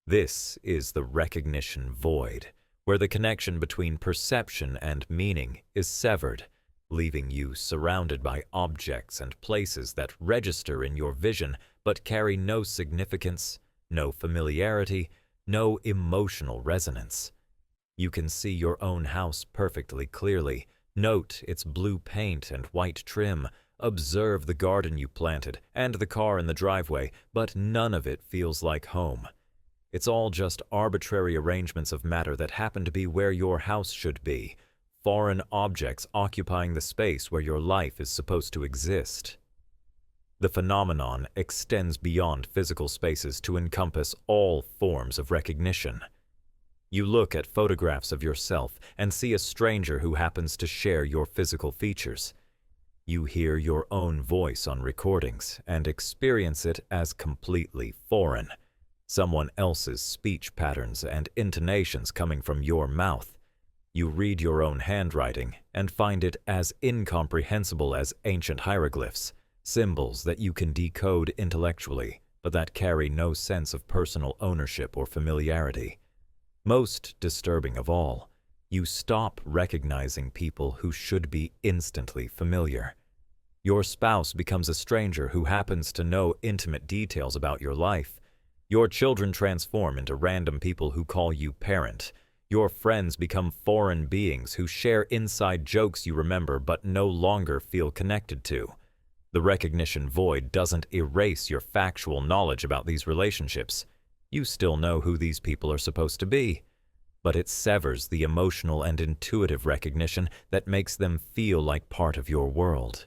This is the recognition void, where the connection between perception and meaning is severed, leaving you surrounded by objects and places that register in your vision but carry no significance, no familiarity, no emotional resonance. You can see your own house perfectly clearly, note its blue paint and white trim, observe the garden you planted and the car in the driveway, but none of it feels like home. It's all just arbitrary arrangements of matter that happen to be where your house should be, foreign objects occupying the space where your life is supposed to exist. The phenomenon extends beyond physical spaces to encompass all forms of recognition. You look at photographs of yourself and see a stranger who happens to share your physical features. You hear your own voice on recordings and experience it as completely foreign. Someone else's speech patterns and intonations coming from your mouth. You read your own handwriting and find it as incomprehensible as ancient hieroglyphs, symbols that you can decode intellectually, but that carry no sense of personal ownership or familiarity. Most disturbing of all, you stop recognizing people who should be instantly familiar. Your spouse becomes a stranger who happens to know intimate details about your life. Your children transform into random people who call you parent. Your friends become foreign beings who share inside jokes you remember but no longer feel connected to. The recognition void doesn't erase your factual knowledge about these relationships. You still know who these people are supposed to be, but it severs the emotional and intuitive recognition that makes them feel like part of your world.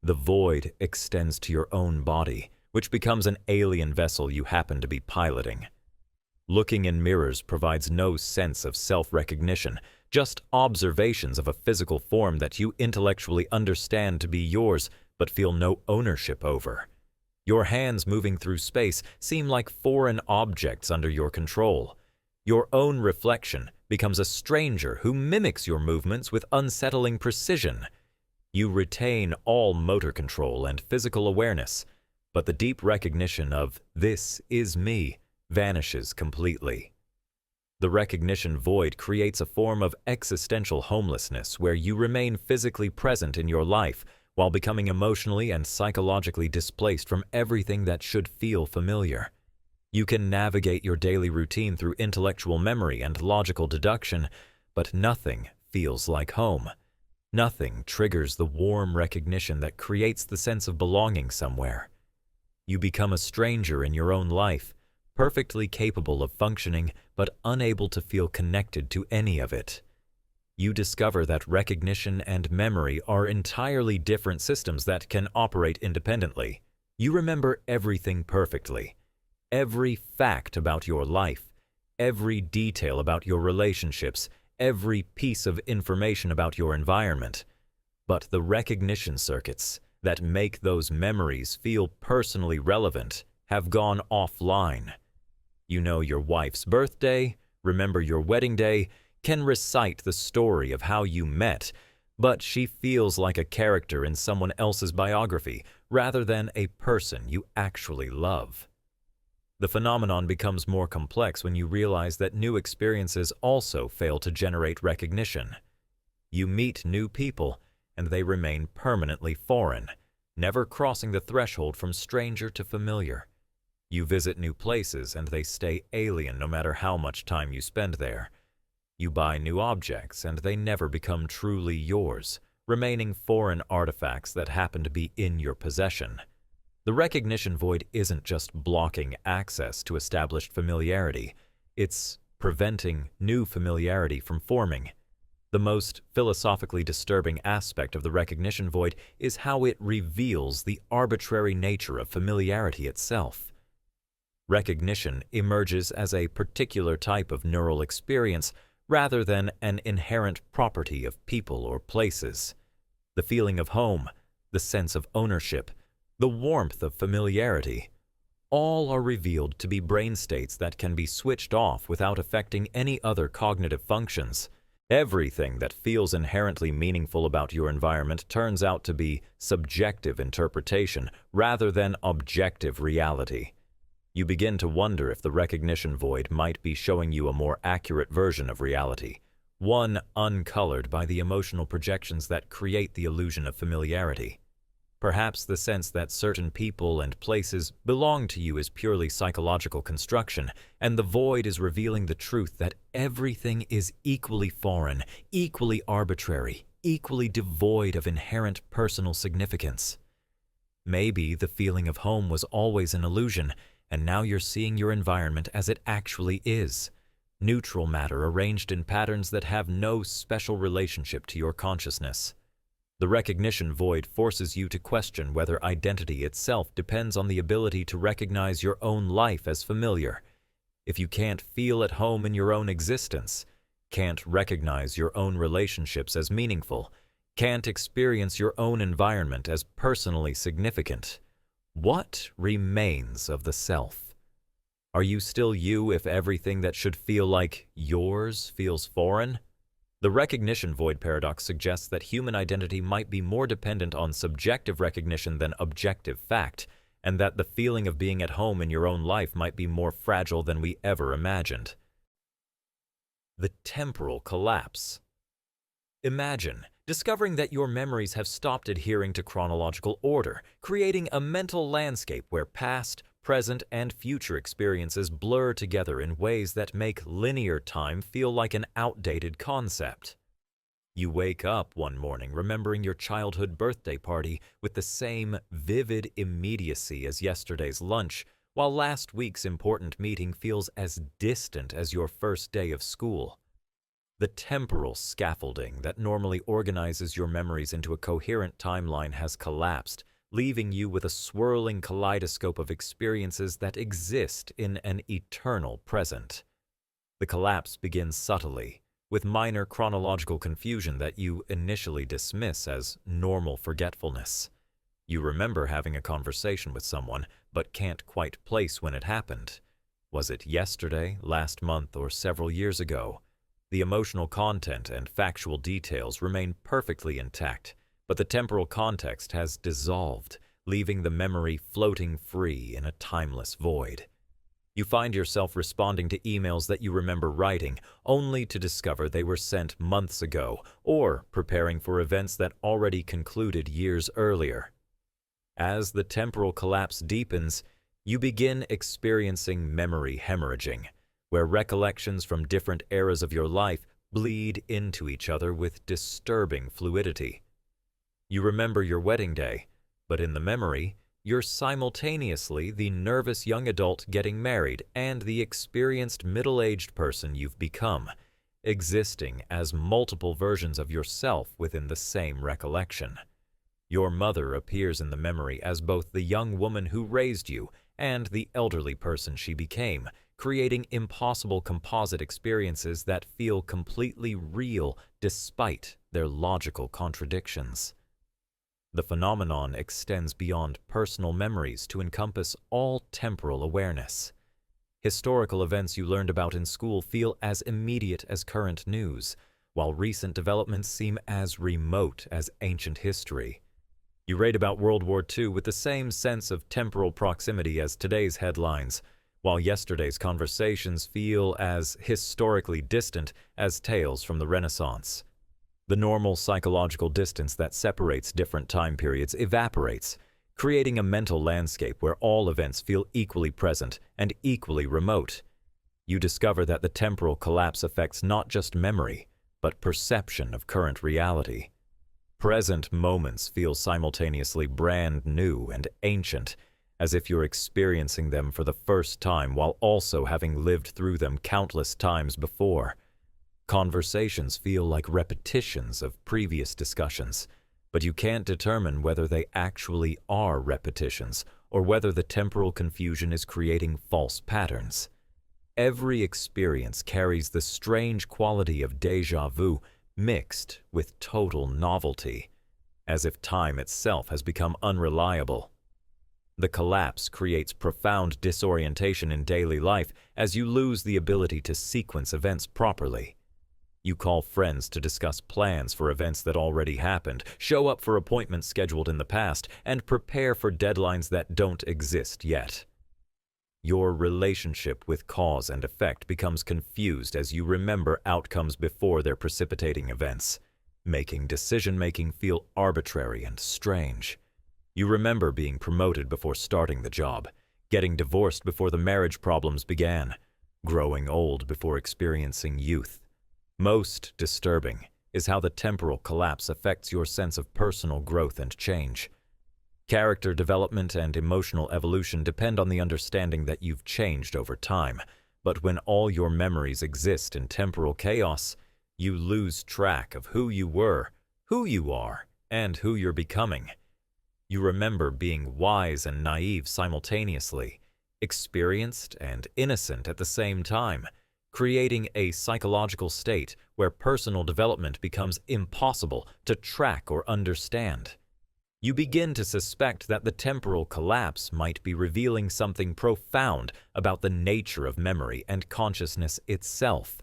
The void extends to your own body, which becomes an alien vessel you happen to be piloting. Looking in mirrors provides no sense of self-recognition, just observations of a physical form that you intellectually understand to be yours but feel no ownership over. Your hands moving through space seem like foreign objects under your control. Your own reflection becomes a stranger who mimics your movements with unsettling precision. You retain all motor control and physical awareness, but the deep recognition of "this is me" vanishes completely. The recognition void creates a form of existential homelessness where you remain physically present in your life while becoming emotionally and psychologically displaced from everything that should feel familiar. You can navigate your daily routine through intellectual memory and logical deduction, but nothing feels like home. Nothing triggers the warm recognition that creates the sense of belonging somewhere. You become a stranger in your own life, perfectly capable of functioning but unable to feel connected to any of it. You discover that recognition and memory are entirely different systems that can operate independently. You remember everything perfectly. Every fact about your life, every detail about your relationships, every piece of information about your environment. But the recognition circuits that make those memories feel personally relevant have gone offline. You know your wife's birthday, remember your wedding day, can recite the story of how you met, but she feels like a character in someone else's biography rather than a person you actually love. The phenomenon becomes more complex when you realize that new experiences also fail to generate recognition. You meet new people, and they remain permanently foreign, never crossing the threshold from stranger to familiar. You visit new places, and they stay alien no matter how much time you spend there. You buy new objects, and they never become truly yours, remaining foreign artifacts that happen to be in your possession. The recognition void isn't just blocking access to established familiarity, it's preventing new familiarity from forming. The most philosophically disturbing aspect of the recognition void is how it reveals the arbitrary nature of familiarity itself. Recognition emerges as a particular type of neural experience rather than an inherent property of people or places. The feeling of home, the sense of ownership, the warmth of familiarity, all are revealed to be brain states that can be switched off without affecting any other cognitive functions. Everything that feels inherently meaningful about your environment turns out to be subjective interpretation rather than objective reality. You begin to wonder if the recognition void might be showing you a more accurate version of reality, one uncolored by the emotional projections that create the illusion of familiarity. Perhaps the sense that certain people and places belong to you is purely psychological construction, and the void is revealing the truth that everything is equally foreign, equally arbitrary, equally devoid of inherent personal significance. Maybe the feeling of home was always an illusion, and now you're seeing your environment as it actually is. Neutral matter arranged in patterns that have no special relationship to your consciousness. The recognition void forces you to question whether identity itself depends on the ability to recognize your own life as familiar. If you can't feel at home in your own existence, can't recognize your own relationships as meaningful, can't experience your own environment as personally significant, what remains of the self? Are you still you if everything that should feel like yours feels foreign? The recognition void paradox suggests that human identity might be more dependent on subjective recognition than objective fact, and that the feeling of being at home in your own life might be more fragile than we ever imagined. The temporal collapse. Imagine discovering that your memories have stopped adhering to chronological order, creating a mental landscape where past, present, and future experiences blur together in ways that make linear time feel like an outdated concept. You wake up one morning remembering your childhood birthday party with the same vivid immediacy as yesterday's lunch, while last week's important meeting feels as distant as your first day of school. The temporal scaffolding that normally organizes your memories into a coherent timeline has collapsed, leaving you with a swirling kaleidoscope of experiences that exist in an eternal present. The collapse begins subtly, with minor chronological confusion that you initially dismiss as normal forgetfulness. You remember having a conversation with someone, but can't quite place when it happened. Was it yesterday, last month, or several years ago? The emotional content and factual details remain perfectly intact, but the temporal context has dissolved, leaving the memory floating free in a timeless void. You find yourself responding to emails that you remember writing, only to discover they were sent months ago, or preparing for events that already concluded years earlier. As the temporal collapse deepens, you begin experiencing memory hemorrhaging, where recollections from different eras of your life bleed into each other with disturbing fluidity. You remember your wedding day, but in the memory, you're simultaneously the nervous young adult getting married and the experienced middle-aged person you've become, existing as multiple versions of yourself within the same recollection. Your mother appears in the memory as both the young woman who raised you and the elderly person she became, creating impossible composite experiences that feel completely real despite their logical contradictions. The phenomenon extends beyond personal memories to encompass all temporal awareness. Historical events you learned about in school feel as immediate as current news, while recent developments seem as remote as ancient history. You read about World War II with the same sense of temporal proximity as today's headlines, while yesterday's conversations feel as historically distant as tales from the Renaissance. The normal psychological distance that separates different time periods evaporates, creating a mental landscape where all events feel equally present and equally remote. You discover that the temporal collapse affects not just memory, but perception of current reality. Present moments feel simultaneously brand new and ancient, as if you're experiencing them for the first time while also having lived through them countless times before. Conversations feel like repetitions of previous discussions, but you can't determine whether they actually are repetitions or whether the temporal confusion is creating false patterns. Every experience carries the strange quality of déjà vu mixed with total novelty, as if time itself has become unreliable. The collapse creates profound disorientation in daily life as you lose the ability to sequence events properly. You call friends to discuss plans for events that already happened, show up for appointments scheduled in the past, and prepare for deadlines that don't exist yet. Your relationship with cause and effect becomes confused as you remember outcomes before their precipitating events, making decision-making feel arbitrary and strange. You remember being promoted before starting the job, getting divorced before the marriage problems began, growing old before experiencing youth. Most disturbing is how the temporal collapse affects your sense of personal growth and change. Character development and emotional evolution depend on the understanding that you've changed over time, but when all your memories exist in temporal chaos, you lose track of who you were, who you are, and who you're becoming. You remember being wise and naive simultaneously, experienced and innocent at the same time, creating a psychological state where personal development becomes impossible to track or understand. You begin to suspect that the temporal collapse might be revealing something profound about the nature of memory and consciousness itself.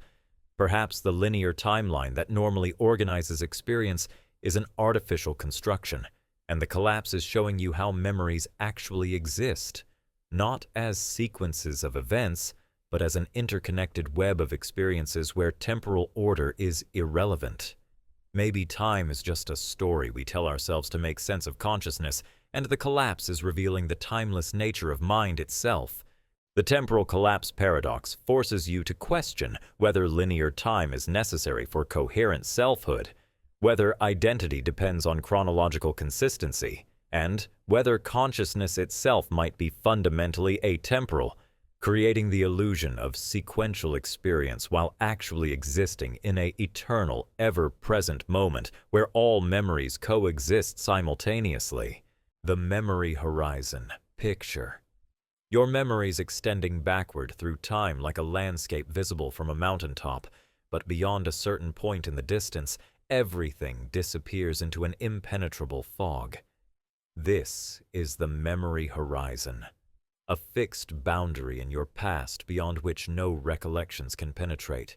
Perhaps the linear timeline that normally organizes experience is an artificial construction, and the collapse is showing you how memories actually exist, not as sequences of events, but as an interconnected web of experiences where temporal order is irrelevant. Maybe time is just a story we tell ourselves to make sense of consciousness, and the collapse is revealing the timeless nature of mind itself. The temporal collapse paradox forces you to question whether linear time is necessary for coherent selfhood, whether identity depends on chronological consistency, and whether consciousness itself might be fundamentally atemporal, creating the illusion of sequential experience while actually existing in an eternal, ever-present moment where all memories coexist simultaneously. The memory horizon picture. Your memories extending backward through time like a landscape visible from a mountaintop, but beyond a certain point in the distance, everything disappears into an impenetrable fog. This is the memory horizon. A fixed boundary in your past beyond which no recollections can penetrate,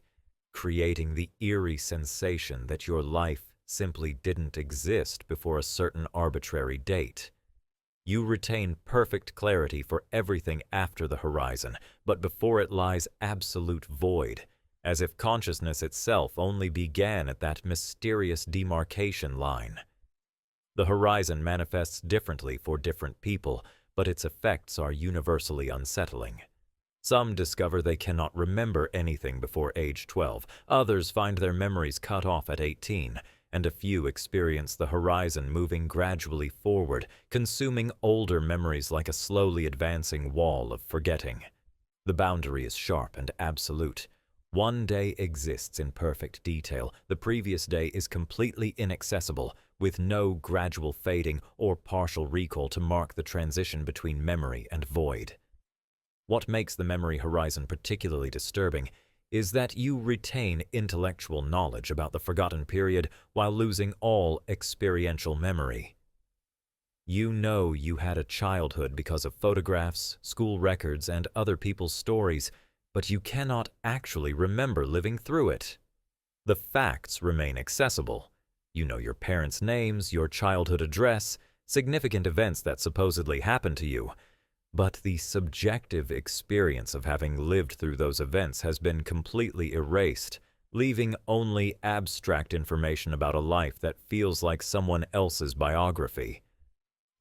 creating the eerie sensation that your life simply didn't exist before a certain arbitrary date. You retain perfect clarity for everything after the horizon, but before it lies absolute void, as if consciousness itself only began at that mysterious demarcation line. The horizon manifests differently for different people, but its effects are universally unsettling. Some discover they cannot remember anything before age 12, others find their memories cut off at 18, and a few experience the horizon moving gradually forward, consuming older memories like a slowly advancing wall of forgetting. The boundary is sharp and absolute. One day exists in perfect detail, the previous day is completely inaccessible, with no gradual fading or partial recall to mark the transition between memory and void. What makes the memory horizon particularly disturbing is that you retain intellectual knowledge about the forgotten period while losing all experiential memory. You know you had a childhood because of photographs, school records, and other people's stories, but you cannot actually remember living through it. The facts remain accessible. You know your parents' names, your childhood address, significant events that supposedly happened to you, but the subjective experience of having lived through those events has been completely erased, leaving only abstract information about a life that feels like someone else's biography.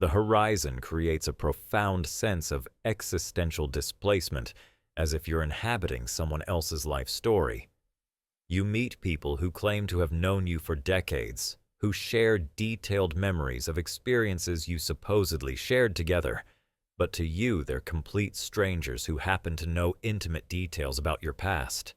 The horizon creates a profound sense of existential displacement, as if you're inhabiting someone else's life story. You meet people who claim to have known you for decades, who share detailed memories of experiences you supposedly shared together, but to you they're complete strangers who happen to know intimate details about your past.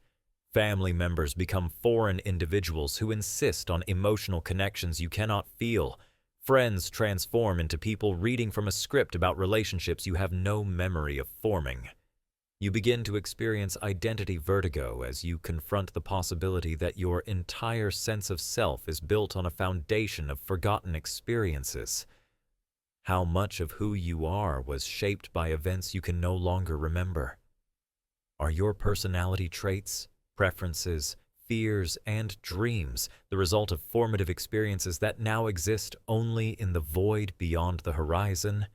Family members become foreign individuals who insist on emotional connections you cannot feel. Friends transform into people reading from a script about relationships you have no memory of forming. You begin to experience identity vertigo as you confront the possibility that your entire sense of self is built on a foundation of forgotten experiences. How much of who you are was shaped by events you can no longer remember? Are your personality traits, preferences, fears, and dreams, the result of formative experiences that now exist only in the void beyond the horizon.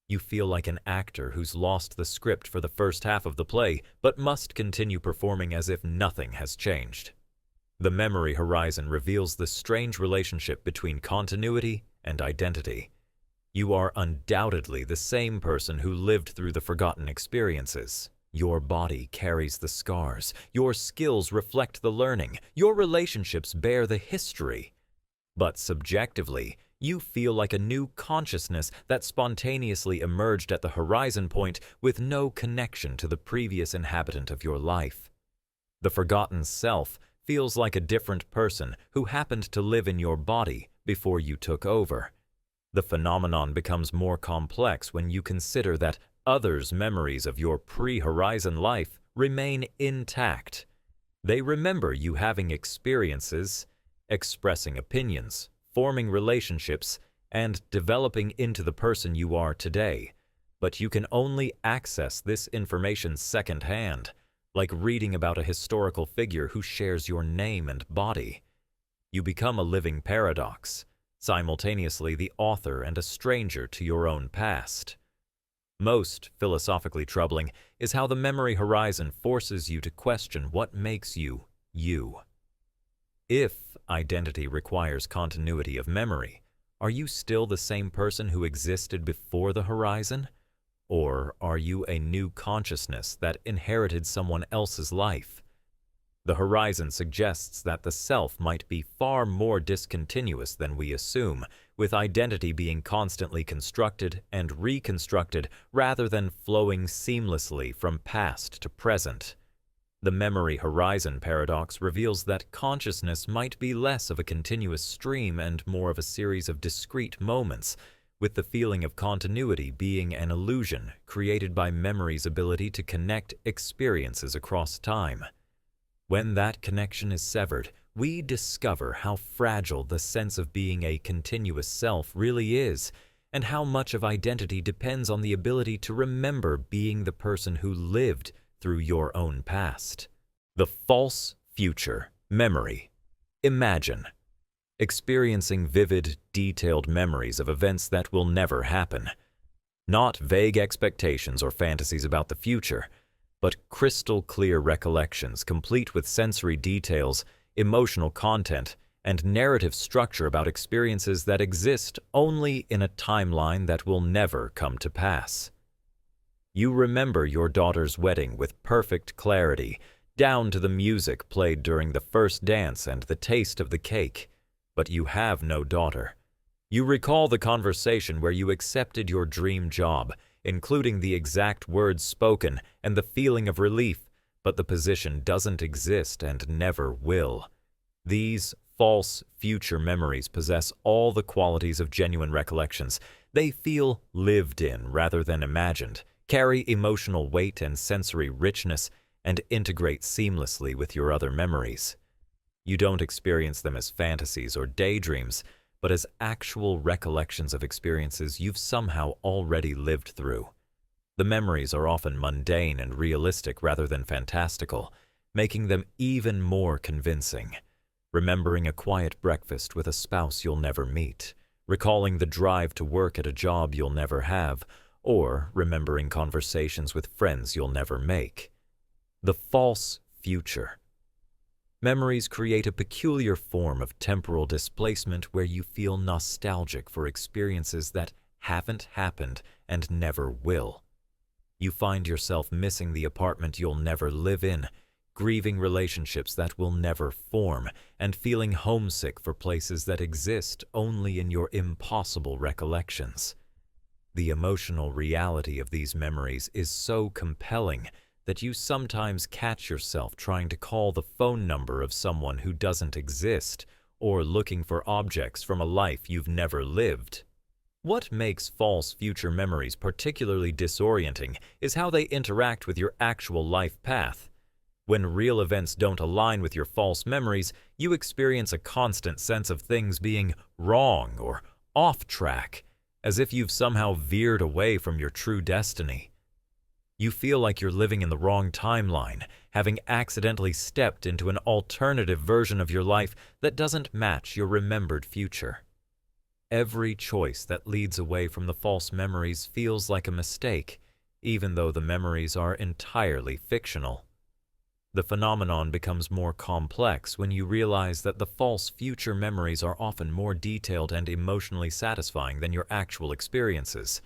You feel like an actor who's lost the script for the first half of the play, but must continue performing as if nothing has changed. The memory horizon reveals the strange relationship between continuity and identity. You are undoubtedly the same person who lived through the forgotten experiences. Your body carries the scars, your skills reflect the learning, your relationships bear the history. But subjectively, you feel like a new consciousness that spontaneously emerged at the horizon point with no connection to the previous inhabitant of your life. The forgotten self feels like a different person who happened to live in your body before you took over. The phenomenon becomes more complex when you consider that others' memories of your pre-horizon life remain intact. They remember you having experiences, expressing opinions, forming relationships, and developing into the person you are today. But you can only access this information secondhand, like reading about a historical figure who shares your name and body. You become a living paradox, simultaneously the author and a stranger to your own past. Most philosophically troubling is how the memory horizon forces you to question what makes you, you. If identity requires continuity of memory, are you still the same person who existed before the horizon? Or are you a new consciousness that inherited someone else's life? The horizon suggests that the self might be far more discontinuous than we assume, with identity being constantly constructed and reconstructed rather than flowing seamlessly from past to present. The memory horizon paradox reveals that consciousness might be less of a continuous stream and more of a series of discrete moments, with the feeling of continuity being an illusion created by memory's ability to connect experiences across time. When that connection is severed, we discover how fragile the sense of being a continuous self really is, and how much of identity depends on the ability to remember being the person who lived through your own past. The false future memory. Imagine experiencing vivid, detailed memories of events that will never happen. Not vague expectations or fantasies about the future, but crystal clear recollections complete with sensory details, emotional content, and narrative structure about experiences that exist only in a timeline that will never come to pass. You remember your daughter's wedding with perfect clarity, down to the music played during the first dance and the taste of the cake, but you have no daughter. You recall the conversation where you accepted your dream job, including the exact words spoken and the feeling of relief, but the position doesn't exist and never will. These false future memories possess all the qualities of genuine recollections. They feel lived in rather than imagined, carry emotional weight and sensory richness, and integrate seamlessly with your other memories. You don't experience them as fantasies or daydreams, but as actual recollections of experiences you've somehow already lived through. The memories are often mundane and realistic rather than fantastical, making them even more convincing. Remembering a quiet breakfast with a spouse you'll never meet, recalling the drive to work at a job you'll never have, or remembering conversations with friends you'll never make. The false future. Memories create a peculiar form of temporal displacement where you feel nostalgic for experiences that haven't happened and never will. You find yourself missing the apartment you'll never live in, grieving relationships that will never form, and feeling homesick for places that exist only in your impossible recollections. The emotional reality of these memories is so compelling that you sometimes catch yourself trying to call the phone number of someone who doesn't exist, or looking for objects from a life you've never lived. What makes false future memories particularly disorienting is how they interact with your actual life path. When real events don't align with your false memories, you experience a constant sense of things being wrong or off track, as if you've somehow veered away from your true destiny. You feel like you're living in the wrong timeline, having accidentally stepped into an alternative version of your life that doesn't match your remembered future. Every choice that leads away from the false memories feels like a mistake, even though the memories are entirely fictional. The phenomenon becomes more complex when you realize that the false future memories are often more detailed and emotionally satisfying than your actual experiences.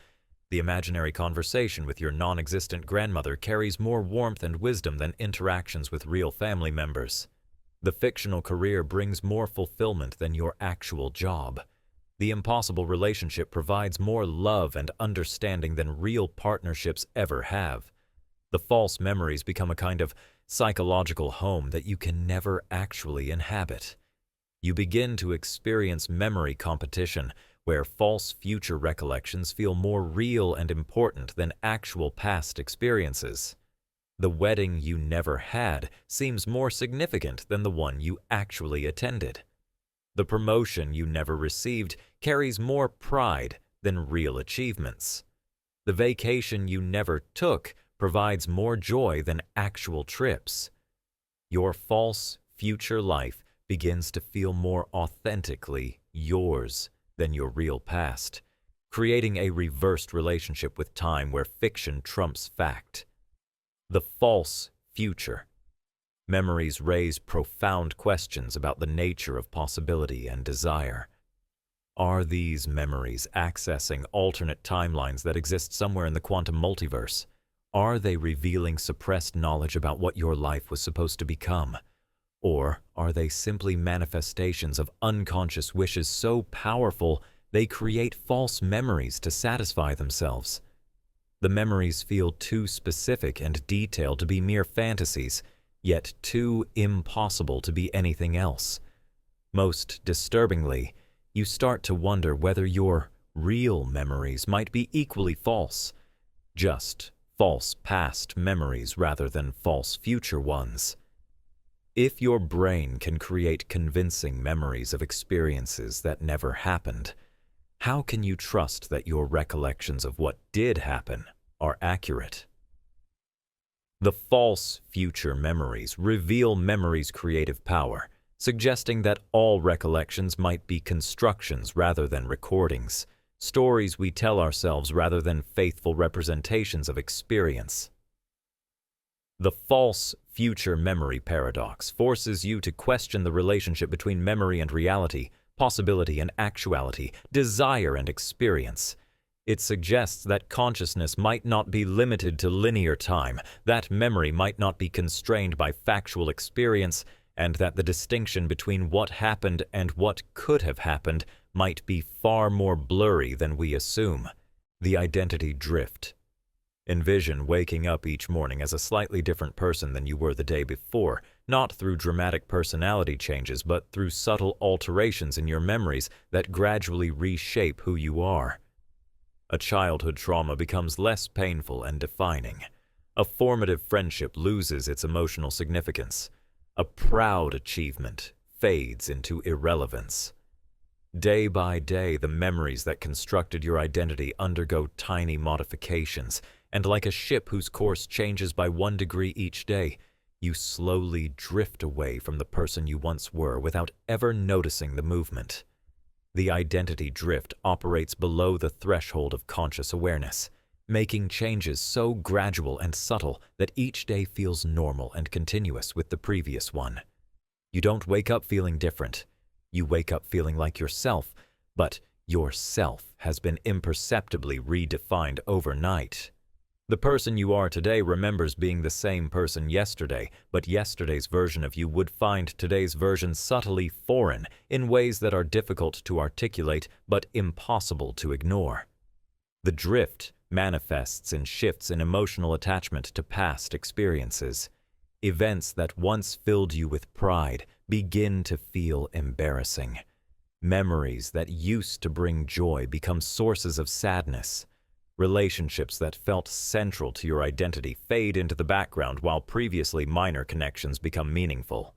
The imaginary conversation with your non-existent grandmother carries more warmth and wisdom than interactions with real family members. The fictional career brings more fulfillment than your actual job. The impossible relationship provides more love and understanding than real partnerships ever have. The false memories become a kind of psychological home that you can never actually inhabit. You begin to experience memory competition, where false future recollections feel more real and important than actual past experiences. The wedding you never had seems more significant than the one you actually attended. The promotion you never received carries more pride than real achievements. The vacation you never took provides more joy than actual trips. Your false future life begins to feel more authentically yours than your real past, creating a reversed relationship with time where fiction trumps fact. The false future. Memories raise profound questions about the nature of possibility and desire. Are these memories accessing alternate timelines that exist somewhere in the quantum multiverse? Are they revealing suppressed knowledge about what your life was supposed to become? Or are they simply manifestations of unconscious wishes so powerful they create false memories to satisfy themselves? The memories feel too specific and detailed to be mere fantasies, yet too impossible to be anything else. Most disturbingly, you start to wonder whether your real memories might be equally false, just false past memories rather than false future ones. If your brain can create convincing memories of experiences that never happened, how can you trust that your recollections of what did happen are accurate? The false future memories reveal memory's creative power, suggesting that all recollections might be constructions rather than recordings, stories we tell ourselves rather than faithful representations of experience. The false future memory paradox forces you to question the relationship between memory and reality, possibility and actuality, desire and experience. It suggests that consciousness might not be limited to linear time, that memory might not be constrained by factual experience, and that the distinction between what happened and what could have happened might be far more blurry than we assume. The identity drift. Envision waking up each morning as a slightly different person than you were the day before, not through dramatic personality changes, but through subtle alterations in your memories that gradually reshape who you are. A childhood trauma becomes less painful and defining. A formative friendship loses its emotional significance. A proud achievement fades into irrelevance. Day by day, the memories that constructed your identity undergo tiny modifications, and like a ship whose course changes by 1 degree each day, you slowly drift away from the person you once were without ever noticing the movement. The identity drift operates below the threshold of conscious awareness, making changes so gradual and subtle that each day feels normal and continuous with the previous one. You don't wake up feeling different. You wake up feeling like yourself, but yourself has been imperceptibly redefined overnight. The person you are today remembers being the same person yesterday, but yesterday's version of you would find today's version subtly foreign in ways that are difficult to articulate but impossible to ignore. The drift manifests in shifts in emotional attachment to past experiences. Events that once filled you with pride begin to feel embarrassing. Memories that used to bring joy become sources of sadness. Relationships that felt central to your identity fade into the background while previously minor connections become meaningful.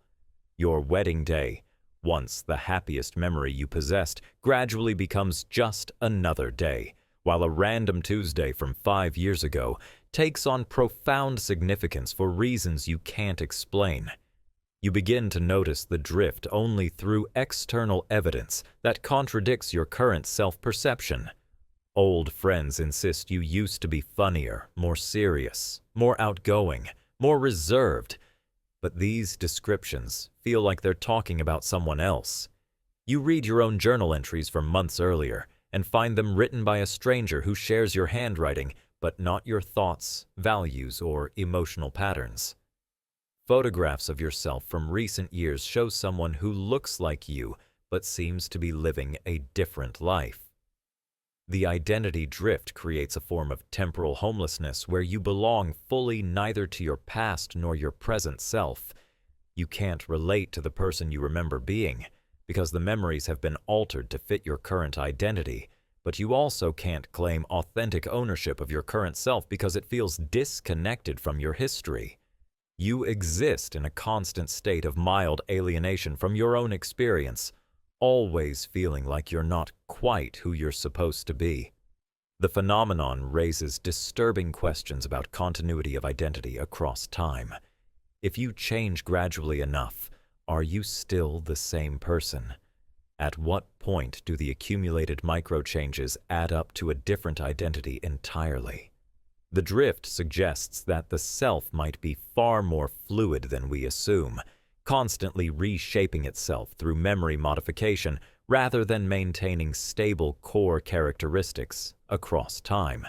Your wedding day, once the happiest memory you possessed, gradually becomes just another day, while a random Tuesday from 5 years ago takes on profound significance for reasons you can't explain. You begin to notice the drift only through external evidence that contradicts your current self-perception. Old friends insist you used to be funnier, more serious, more outgoing, more reserved, but these descriptions feel like they're talking about someone else. You read your own journal entries from months earlier and find them written by a stranger who shares your handwriting, but not your thoughts, values, or emotional patterns. Photographs of yourself from recent years show someone who looks like you but seems to be living a different life. The identity drift creates a form of temporal homelessness where you belong fully neither to your past nor your present self. You can't relate to the person you remember being because the memories have been altered to fit your current identity, but you also can't claim authentic ownership of your current self because it feels disconnected from your history. You exist in a constant state of mild alienation from your own experience, always feeling like you're not quite who you're supposed to be. The phenomenon raises disturbing questions about continuity of identity across time. If you change gradually enough, are you still the same person? At what point do the accumulated micro-changes add up to a different identity entirely? The drift suggests that the self might be far more fluid than we assume, constantly reshaping itself through memory modification rather than maintaining stable core characteristics across time.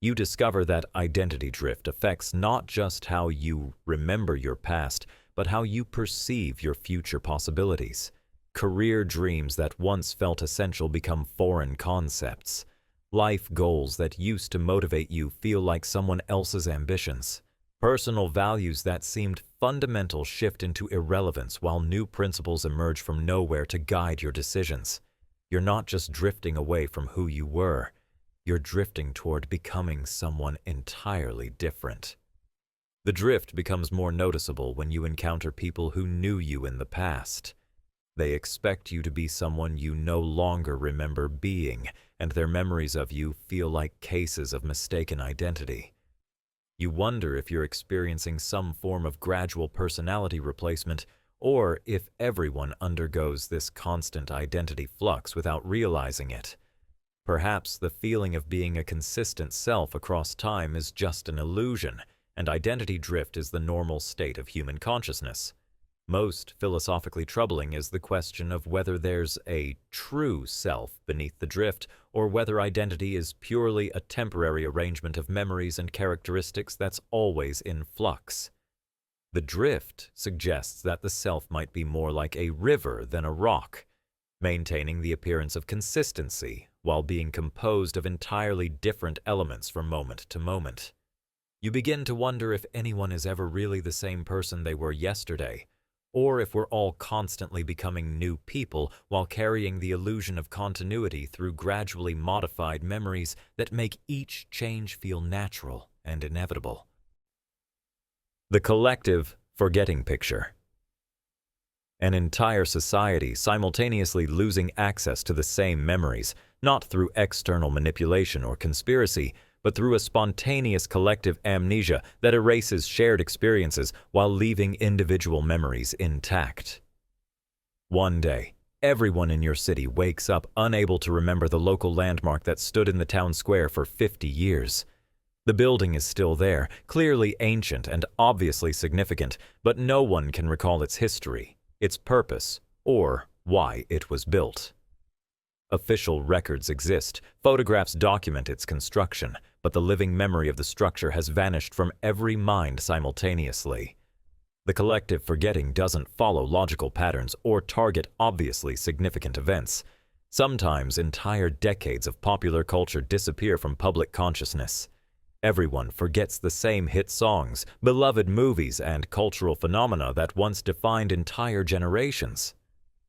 You discover that identity drift affects not just how you remember your past, but how you perceive your future possibilities. Career dreams that once felt essential become foreign concepts. Life goals that used to motivate you feel like someone else's ambitions. Personal values that seemed fundamental shift into irrelevance while new principles emerge from nowhere to guide your decisions. You're not just drifting away from who you were. You're drifting toward becoming someone entirely different. The drift becomes more noticeable when you encounter people who knew you in the past. They expect you to be someone you no longer remember being, and their memories of you feel like cases of mistaken identity. You wonder if you're experiencing some form of gradual personality replacement, or if everyone undergoes this constant identity flux without realizing it. Perhaps the feeling of being a consistent self across time is just an illusion, and identity drift is the normal state of human consciousness. Most philosophically troubling is the question of whether there's a true self beneath the drift, or whether identity is purely a temporary arrangement of memories and characteristics that's always in flux. The drift suggests that the self might be more like a river than a rock, maintaining the appearance of consistency while being composed of entirely different elements from moment to moment. You begin to wonder if anyone is ever really the same person they were yesterday, or if we're all constantly becoming new people while carrying the illusion of continuity through gradually modified memories that make each change feel natural and inevitable. The collective forgetting picture. An entire society simultaneously losing access to the same memories, not through external manipulation or conspiracy, but through a spontaneous collective amnesia that erases shared experiences while leaving individual memories intact. One day, everyone in your city wakes up unable to remember the local landmark that stood in the town square for 50 years. The building is still there, clearly ancient and obviously significant, but no one can recall its history, its purpose, or why it was built. Official records exist, photographs document its construction, but the living memory of the structure has vanished from every mind simultaneously. The collective forgetting doesn't follow logical patterns or target obviously significant events. Sometimes entire decades of popular culture disappear from public consciousness. Everyone forgets the same hit songs, beloved movies, and cultural phenomena that once defined entire generations.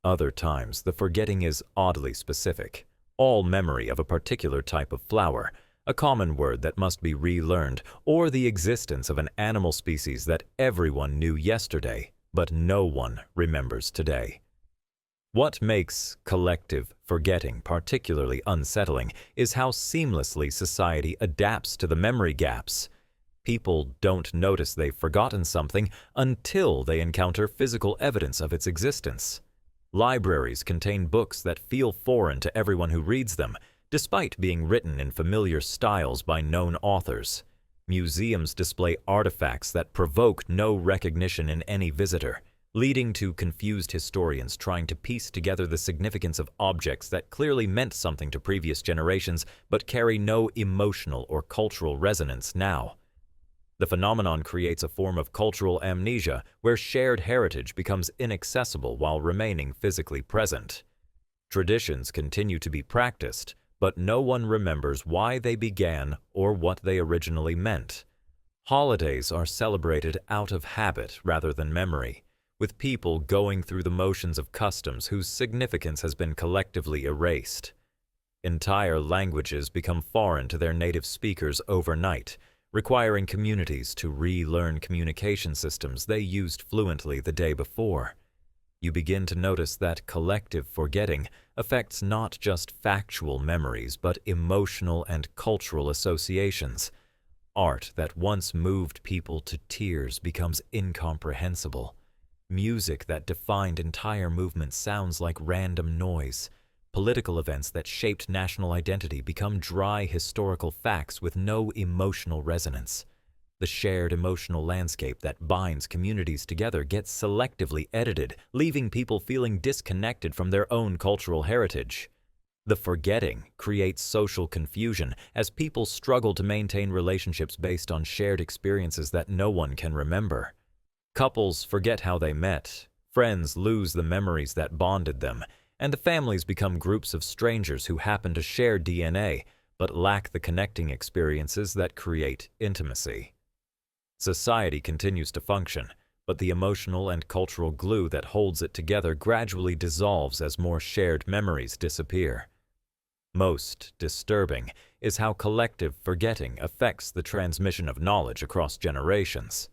Other times, the forgetting is oddly specific. All memory of a particular type of flower, a common word that must be relearned, or the existence of an animal species that everyone knew yesterday, but no one remembers today. What makes collective forgetting particularly unsettling is how seamlessly society adapts to the memory gaps. People don't notice they've forgotten something until they encounter physical evidence of its existence. Libraries contain books that feel foreign to everyone who reads them, despite being written in familiar styles by known authors. Museums display artifacts that provoke no recognition in any visitor, leading to confused historians trying to piece together the significance of objects that clearly meant something to previous generations but carry no emotional or cultural resonance now. The phenomenon creates a form of cultural amnesia where shared heritage becomes inaccessible while remaining physically present. Traditions continue to be practiced, but no one remembers why they began or what they originally meant. Holidays are celebrated out of habit rather than memory, with people going through the motions of customs whose significance has been collectively erased. Entire languages become foreign to their native speakers overnight, requiring communities to relearn communication systems they used fluently the day before. You begin to notice that collective forgetting affects not just factual memories but emotional and cultural associations. Art that once moved people to tears becomes incomprehensible. Music that defined entire movements sounds like random noise. Political events that shaped national identity become dry historical facts with no emotional resonance. The shared emotional landscape that binds communities together gets selectively edited, leaving people feeling disconnected from their own cultural heritage. The forgetting creates social confusion as people struggle to maintain relationships based on shared experiences that no one can remember. Couples forget how they met, friends lose the memories that bonded them, and the families become groups of strangers who happen to share DNA but lack the connecting experiences that create intimacy. Society continues to function, but the emotional and cultural glue that holds it together gradually dissolves as more shared memories disappear. Most disturbing is how collective forgetting affects the transmission of knowledge across generations.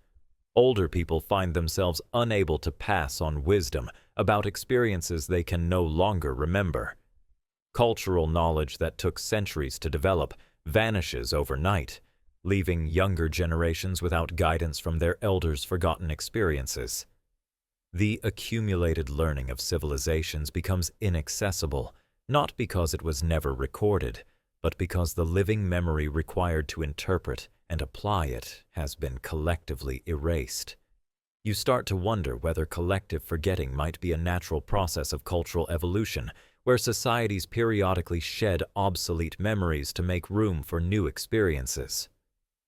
Older people find themselves unable to pass on wisdom about experiences they can no longer remember. Cultural knowledge that took centuries to develop vanishes overnight, leaving younger generations without guidance from their elders' forgotten experiences. The accumulated learning of civilizations becomes inaccessible, not because it was never recorded, but because the living memory required to interpret and apply it has been collectively erased. You start to wonder whether collective forgetting might be a natural process of cultural evolution, where societies periodically shed obsolete memories to make room for new experiences.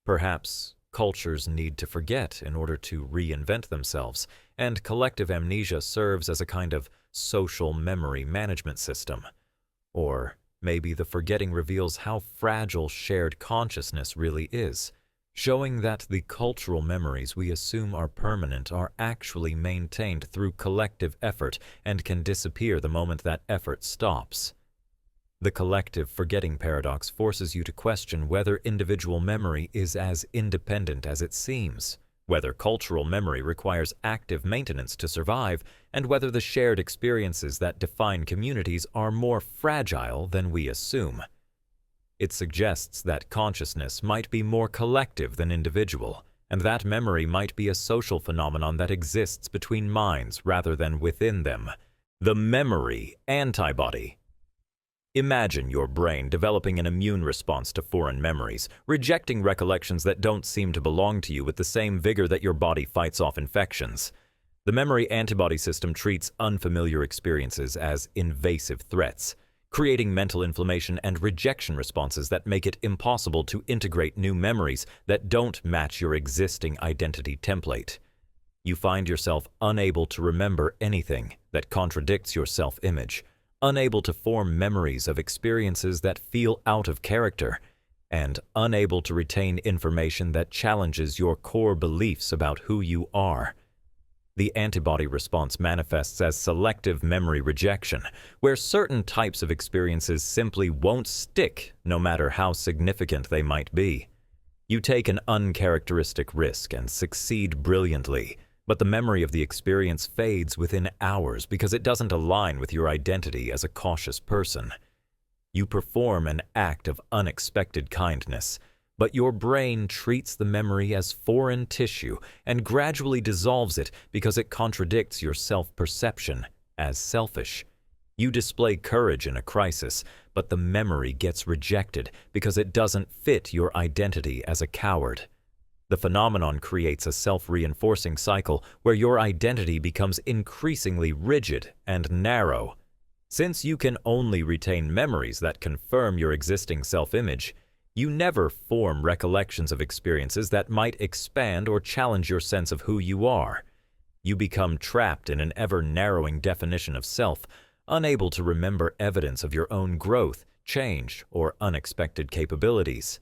Perhaps cultures need to forget in order to reinvent themselves, and collective amnesia serves as a kind of social memory management system. Or maybe the forgetting reveals how fragile shared consciousness really is, showing that the cultural memories we assume are permanent are actually maintained through collective effort and can disappear the moment that effort stops. The collective forgetting paradox forces you to question whether individual memory is as independent as it seems, whether cultural memory requires active maintenance to survive, and whether the shared experiences that define communities are more fragile than we assume. It suggests that consciousness might be more collective than individual, and that memory might be a social phenomenon that exists between minds rather than within them. The Memory Antibody. Imagine your brain developing an immune response to foreign memories, rejecting recollections that don't seem to belong to you with the same vigor that your body fights off infections. The memory antibody system treats unfamiliar experiences as invasive threats, creating mental inflammation and rejection responses that make it impossible to integrate new memories that don't match your existing identity template. You find yourself unable to remember anything that contradicts your self-image, unable to form memories of experiences that feel out of character, and unable to retain information that challenges your core beliefs about who you are. The antibody response manifests as selective memory rejection, where certain types of experiences simply won't stick no matter how significant they might be. You take an uncharacteristic risk and succeed brilliantly, but the memory of the experience fades within hours because it doesn't align with your identity as a cautious person. You perform an act of unexpected kindness, But your brain treats the memory as foreign tissue and gradually dissolves it because it contradicts your self-perception as selfish. You display courage in a crisis, but the memory gets rejected because it doesn't fit your identity as a coward. The phenomenon creates a self-reinforcing cycle where your identity becomes increasingly rigid and narrow. Since you can only retain memories that confirm your existing self-image, you never form recollections of experiences that might expand or challenge your sense of who you are. You become trapped in an ever-narrowing definition of self, unable to remember evidence of your own growth, change, or unexpected capabilities.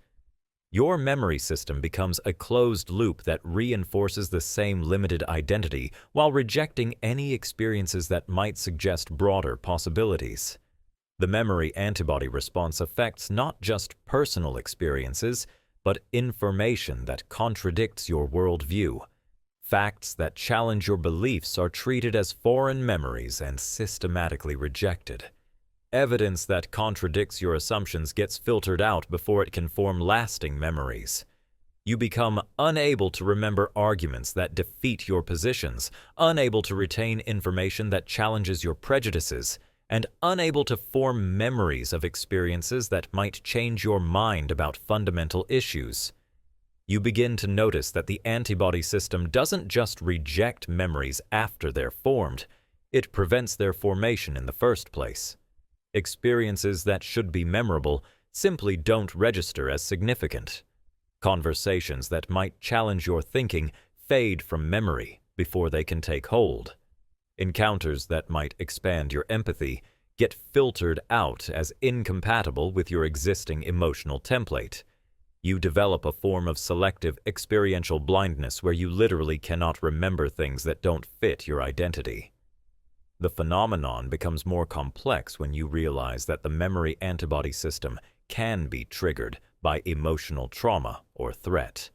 Your memory system becomes a closed loop that reinforces the same limited identity while rejecting any experiences that might suggest broader possibilities. The memory antibody response affects not just personal experiences, but information that contradicts your worldview. Facts that challenge your beliefs are treated as foreign memories and systematically rejected. Evidence that contradicts your assumptions gets filtered out before it can form lasting memories. You become unable to remember arguments that defeat your positions, unable to retain information that challenges your prejudices, and unable to form memories of experiences that might change your mind about fundamental issues. You begin to notice that the antibody system doesn't just reject memories after they're formed, it prevents their formation in the first place. Experiences that should be memorable simply don't register as significant. Conversations that might challenge your thinking fade from memory before they can take hold. Encounters that might expand your empathy get filtered out as incompatible with your existing emotional template. You develop a form of selective experiential blindness where you literally cannot remember things that don't fit your identity. The phenomenon becomes more complex when you realize that the memory antibody system can be triggered by emotional trauma or threat.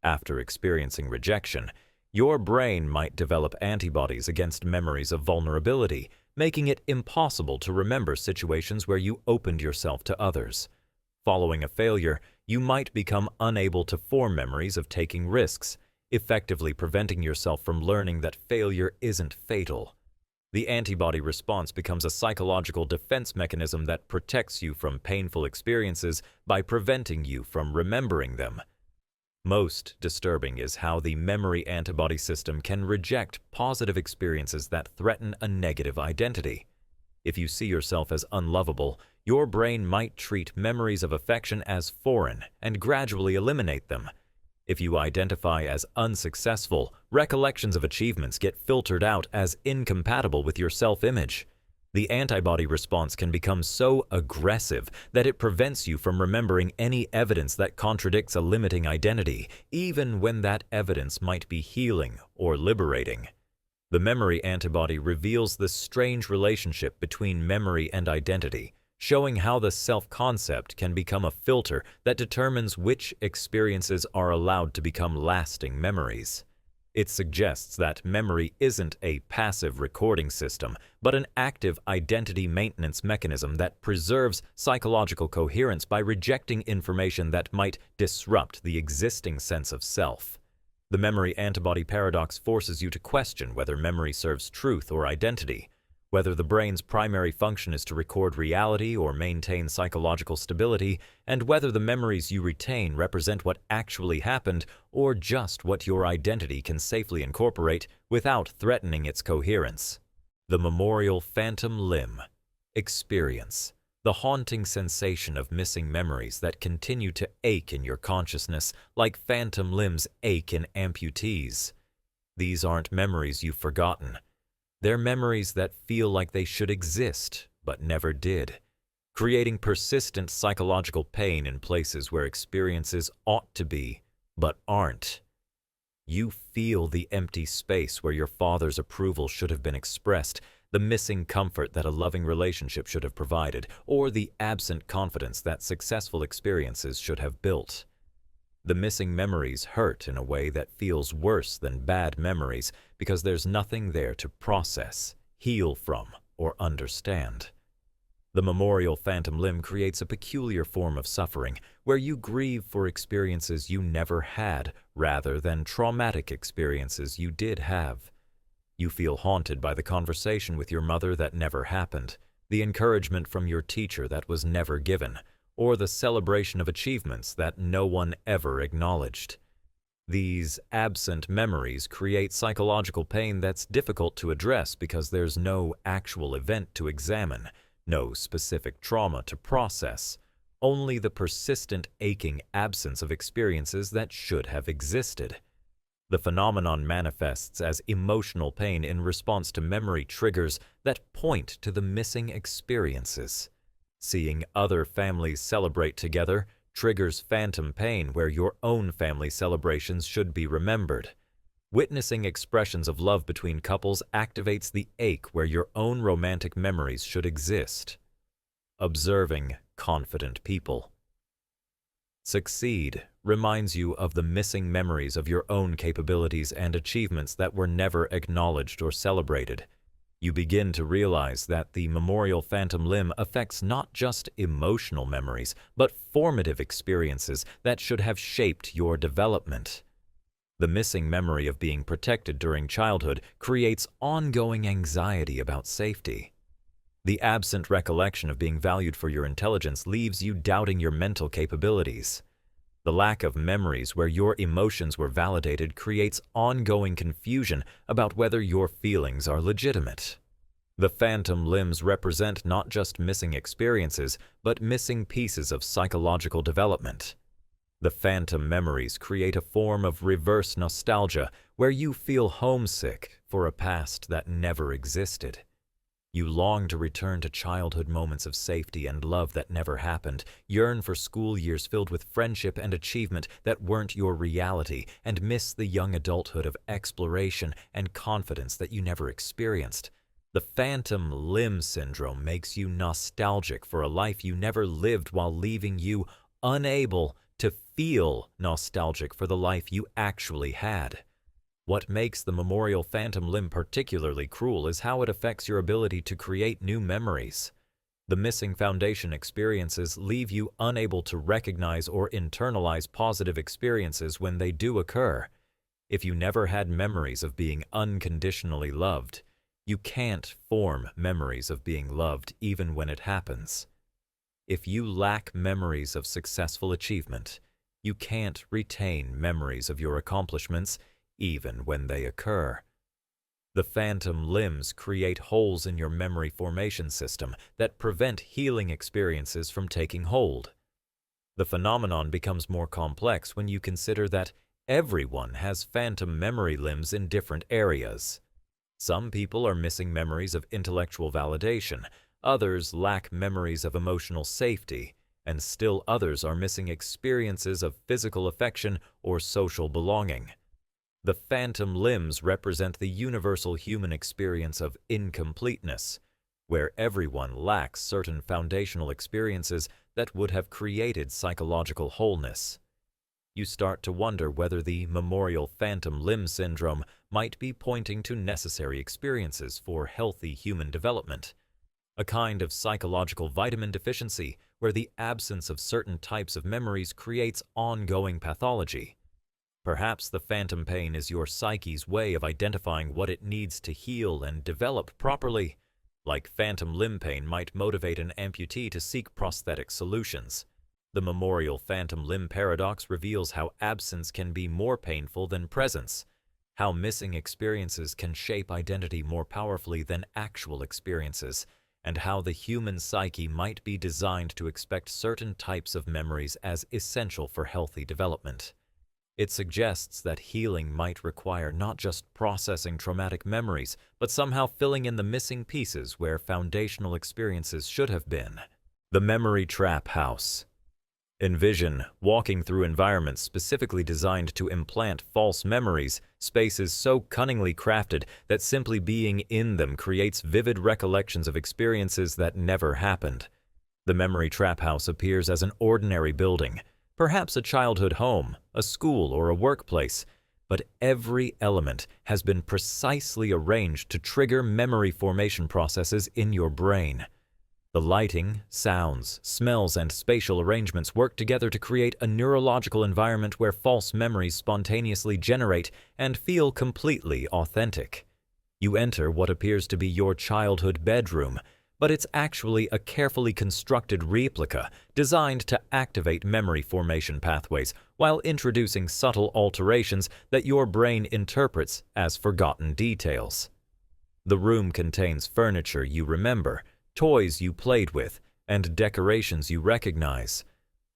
After experiencing rejection, your brain might develop antibodies against memories of vulnerability, making it impossible to remember situations where you opened yourself to others. Following a failure, you might become unable to form memories of taking risks, effectively preventing yourself from learning that failure isn't fatal. The antibody response becomes a psychological defense mechanism that protects you from painful experiences by preventing you from remembering them. Most disturbing is how the memory antibody system can reject positive experiences that threaten a negative identity. If you see yourself as unlovable, your brain might treat memories of affection as foreign and gradually eliminate them. If you identify as unsuccessful, recollections of achievements get filtered out as incompatible with your self-image. The antibody response can become so aggressive that it prevents you from remembering any evidence that contradicts a limiting identity, even when that evidence might be healing or liberating. The memory antibody reveals the strange relationship between memory and identity, showing how the self-concept can become a filter that determines which experiences are allowed to become lasting memories. It suggests that memory isn't a passive recording system, but an active identity maintenance mechanism that preserves psychological coherence by rejecting information that might disrupt the existing sense of self. The memory antibody paradox forces you to question whether memory serves truth or identity, whether the brain's primary function is to record reality or maintain psychological stability, and whether the memories you retain represent what actually happened or just what your identity can safely incorporate without threatening its coherence. The memorial phantom limb experience, the haunting sensation of missing memories that continue to ache in your consciousness like phantom limbs ache in amputees. These aren't memories you've forgotten. They're memories that feel like they should exist, but never did, creating persistent psychological pain in places where experiences ought to be, but aren't. You feel the empty space where your father's approval should have been expressed, the missing comfort that a loving relationship should have provided, or the absent confidence that successful experiences should have built. The missing memories hurt in a way that feels worse than bad memories because there's nothing there to process, heal from, or understand. The memorial phantom limb creates a peculiar form of suffering where you grieve for experiences you never had rather than traumatic experiences you did have. You feel haunted by the conversation with your mother that never happened, the encouragement from your teacher that was never given, or the celebration of achievements that no one ever acknowledged. These absent memories create psychological pain that's difficult to address because there's no actual event to examine, no specific trauma to process, only the persistent aching absence of experiences that should have existed. The phenomenon manifests as emotional pain in response to memory triggers that point to the missing experiences. Seeing other families celebrate together triggers phantom pain where your own family celebrations should be remembered. Witnessing expressions of love between couples activates the ache where your own romantic memories should exist. Observing confident people. Succeed reminds you of the missing memories of your own capabilities and achievements that were never acknowledged or celebrated. You begin to realize that the memorial phantom limb affects not just emotional memories, but formative experiences that should have shaped your development. The missing memory of being protected during childhood creates ongoing anxiety about safety. The absent recollection of being valued for your intelligence leaves you doubting your mental capabilities. The lack of memories where your emotions were validated creates ongoing confusion about whether your feelings are legitimate. The phantom limbs represent not just missing experiences, but missing pieces of psychological development. The phantom memories create a form of reverse nostalgia where you feel homesick for a past that never existed. You long to return to childhood moments of safety and love that never happened, yearn for school years filled with friendship and achievement that weren't your reality, and miss the young adulthood of exploration and confidence that you never experienced. The phantom limb syndrome makes you nostalgic for a life you never lived while leaving you unable to feel nostalgic for the life you actually had. What makes the memorial phantom limb particularly cruel is how it affects your ability to create new memories. The missing foundation experiences leave you unable to recognize or internalize positive experiences when they do occur. If you never had memories of being unconditionally loved, you can't form memories of being loved even when it happens. If you lack memories of successful achievement, you can't retain memories of your accomplishments even when they occur. The phantom limbs create holes in your memory formation system that prevent healing experiences from taking hold. The phenomenon becomes more complex when you consider that everyone has phantom memory limbs in different areas. Some people are missing memories of intellectual validation, others lack memories of emotional safety, and still others are missing experiences of physical affection or social belonging. The phantom limbs represent the universal human experience of incompleteness, where everyone lacks certain foundational experiences that would have created psychological wholeness. You start to wonder whether the memorial phantom limb syndrome might be pointing to necessary experiences for healthy human development, a kind of psychological vitamin deficiency where the absence of certain types of memories creates ongoing pathology. Perhaps the phantom pain is your psyche's way of identifying what it needs to heal and develop properly. Like phantom limb pain might motivate an amputee to seek prosthetic solutions. The memorial phantom limb paradox reveals how absence can be more painful than presence, how missing experiences can shape identity more powerfully than actual experiences, and how the human psyche might be designed to expect certain types of memories as essential for healthy development. It suggests that healing might require not just processing traumatic memories, but somehow filling in the missing pieces where foundational experiences should have been. The memory trap house. Envision walking through environments specifically designed to implant false memories, spaces so cunningly crafted that simply being in them creates vivid recollections of experiences that never happened. The memory trap house appears as an ordinary building, perhaps a childhood home, a school, or a workplace, but every element has been precisely arranged to trigger memory formation processes in your brain. The lighting, sounds, smells, and spatial arrangements work together to create a neurological environment where false memories spontaneously generate and feel completely authentic. You enter what appears to be your childhood bedroom, but it's actually a carefully constructed replica designed to activate memory formation pathways while introducing subtle alterations that your brain interprets as forgotten details. The room contains furniture you remember, toys you played with, and decorations you recognize.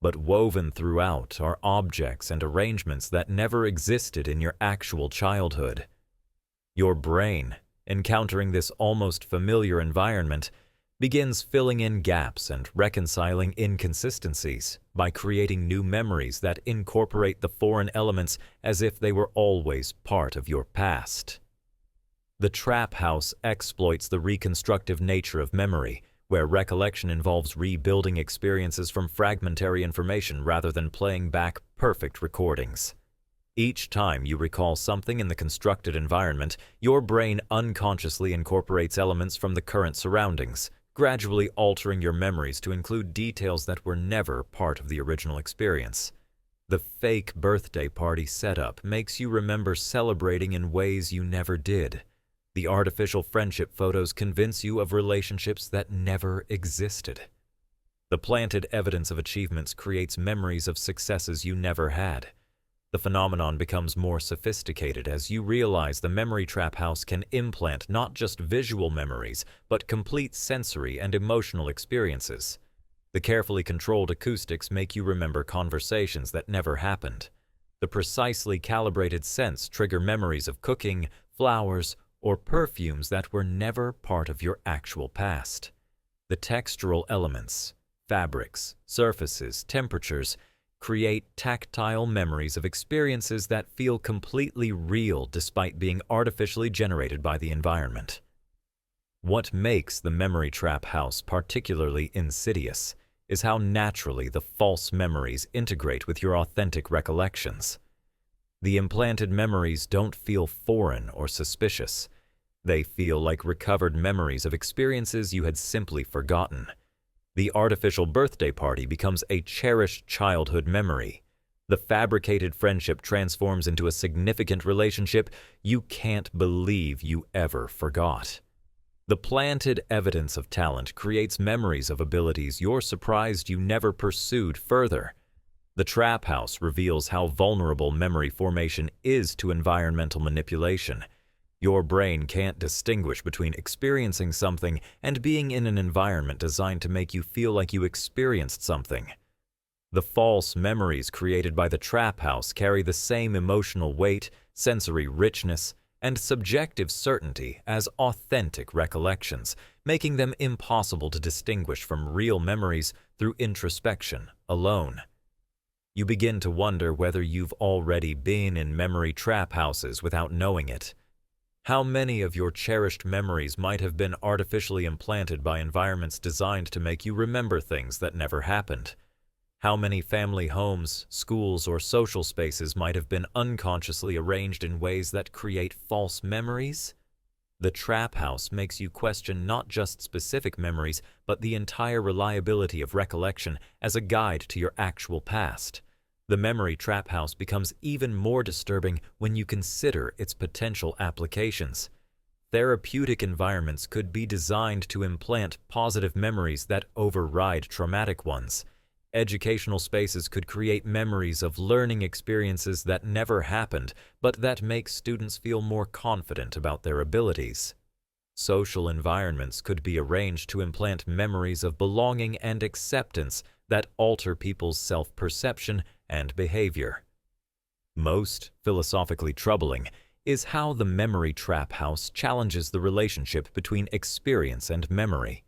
But woven throughout are objects and arrangements that never existed in your actual childhood. Your brain, encountering this almost familiar environment, begins filling in gaps and reconciling inconsistencies by creating new memories that incorporate the foreign elements as if they were always part of your past. The trap house exploits the reconstructive nature of memory, where recollection involves rebuilding experiences from fragmentary information rather than playing back perfect recordings. Each time you recall something in the constructed environment, your brain unconsciously incorporates elements from the current surroundings, gradually altering your memories to include details that were never part of the original experience. The fake birthday party setup makes you remember celebrating in ways you never did. The artificial friendship photos convince you of relationships that never existed. The planted evidence of achievements creates memories of successes you never had. The phenomenon becomes more sophisticated as you realize the memory trap house can implant not just visual memories, but complete sensory and emotional experiences. The carefully controlled acoustics make you remember conversations that never happened. The precisely calibrated scents trigger memories of cooking, flowers, or perfumes that were never part of your actual past. The textural elements, fabrics, surfaces, temperatures, create tactile memories of experiences that feel completely real despite being artificially generated by the environment. What makes the memory trap house particularly insidious is how naturally the false memories integrate with your authentic recollections. The implanted memories don't feel foreign or suspicious. They feel like recovered memories of experiences you had simply forgotten. The artificial birthday party becomes a cherished childhood memory. The fabricated friendship transforms into a significant relationship you can't believe you ever forgot. The planted evidence of talent creates memories of abilities you're surprised you never pursued further. The trap house reveals how vulnerable memory formation is to environmental manipulation. Your brain can't distinguish between experiencing something and being in an environment designed to make you feel like you experienced something. The false memories created by the trap house carry the same emotional weight, sensory richness, and subjective certainty as authentic recollections, making them impossible to distinguish from real memories through introspection alone. You begin to wonder whether you've already been in memory trap houses without knowing it. How many of your cherished memories might have been artificially implanted by environments designed to make you remember things that never happened? How many family homes, schools, or social spaces might have been unconsciously arranged in ways that create false memories? The trap house makes you question not just specific memories, but the entire reliability of recollection as a guide to your actual past. The memory trap house becomes even more disturbing when you consider its potential applications. Therapeutic environments could be designed to implant positive memories that override traumatic ones. Educational spaces could create memories of learning experiences that never happened, but that make students feel more confident about their abilities. Social environments could be arranged to implant memories of belonging and acceptance that alter people's self-perception and behavior. Most philosophically troubling is how the memory trap house challenges the relationship between experience and memory.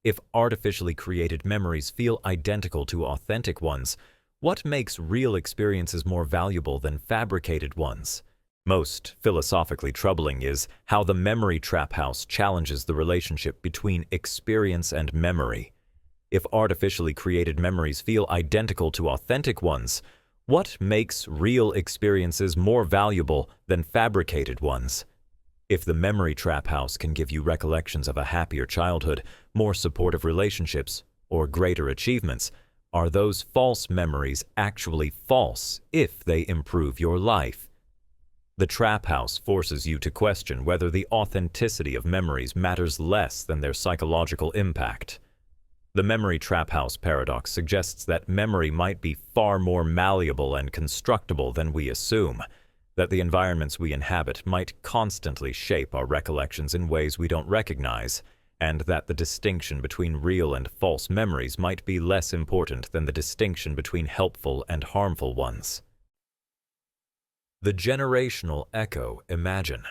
If artificially created memories feel identical to authentic ones, what makes real experiences more valuable than fabricated ones? Most philosophically troubling is how the memory trap house challenges the relationship between experience and memory. If artificially created memories feel identical to authentic ones, what makes real experiences more valuable than fabricated ones? If the memory trap house can give you recollections of a happier childhood, more supportive relationships, or greater achievements, are those false memories actually false if they improve your life? The trap house forces you to question whether the authenticity of memories matters less than their psychological impact. The memory trap house paradox suggests that memory might be far more malleable and constructible than we assume, that the environments we inhabit might constantly shape our recollections in ways we don't recognize, and that the distinction between real and false memories might be less important than the distinction between helpful and harmful ones. The generational echo. Imagine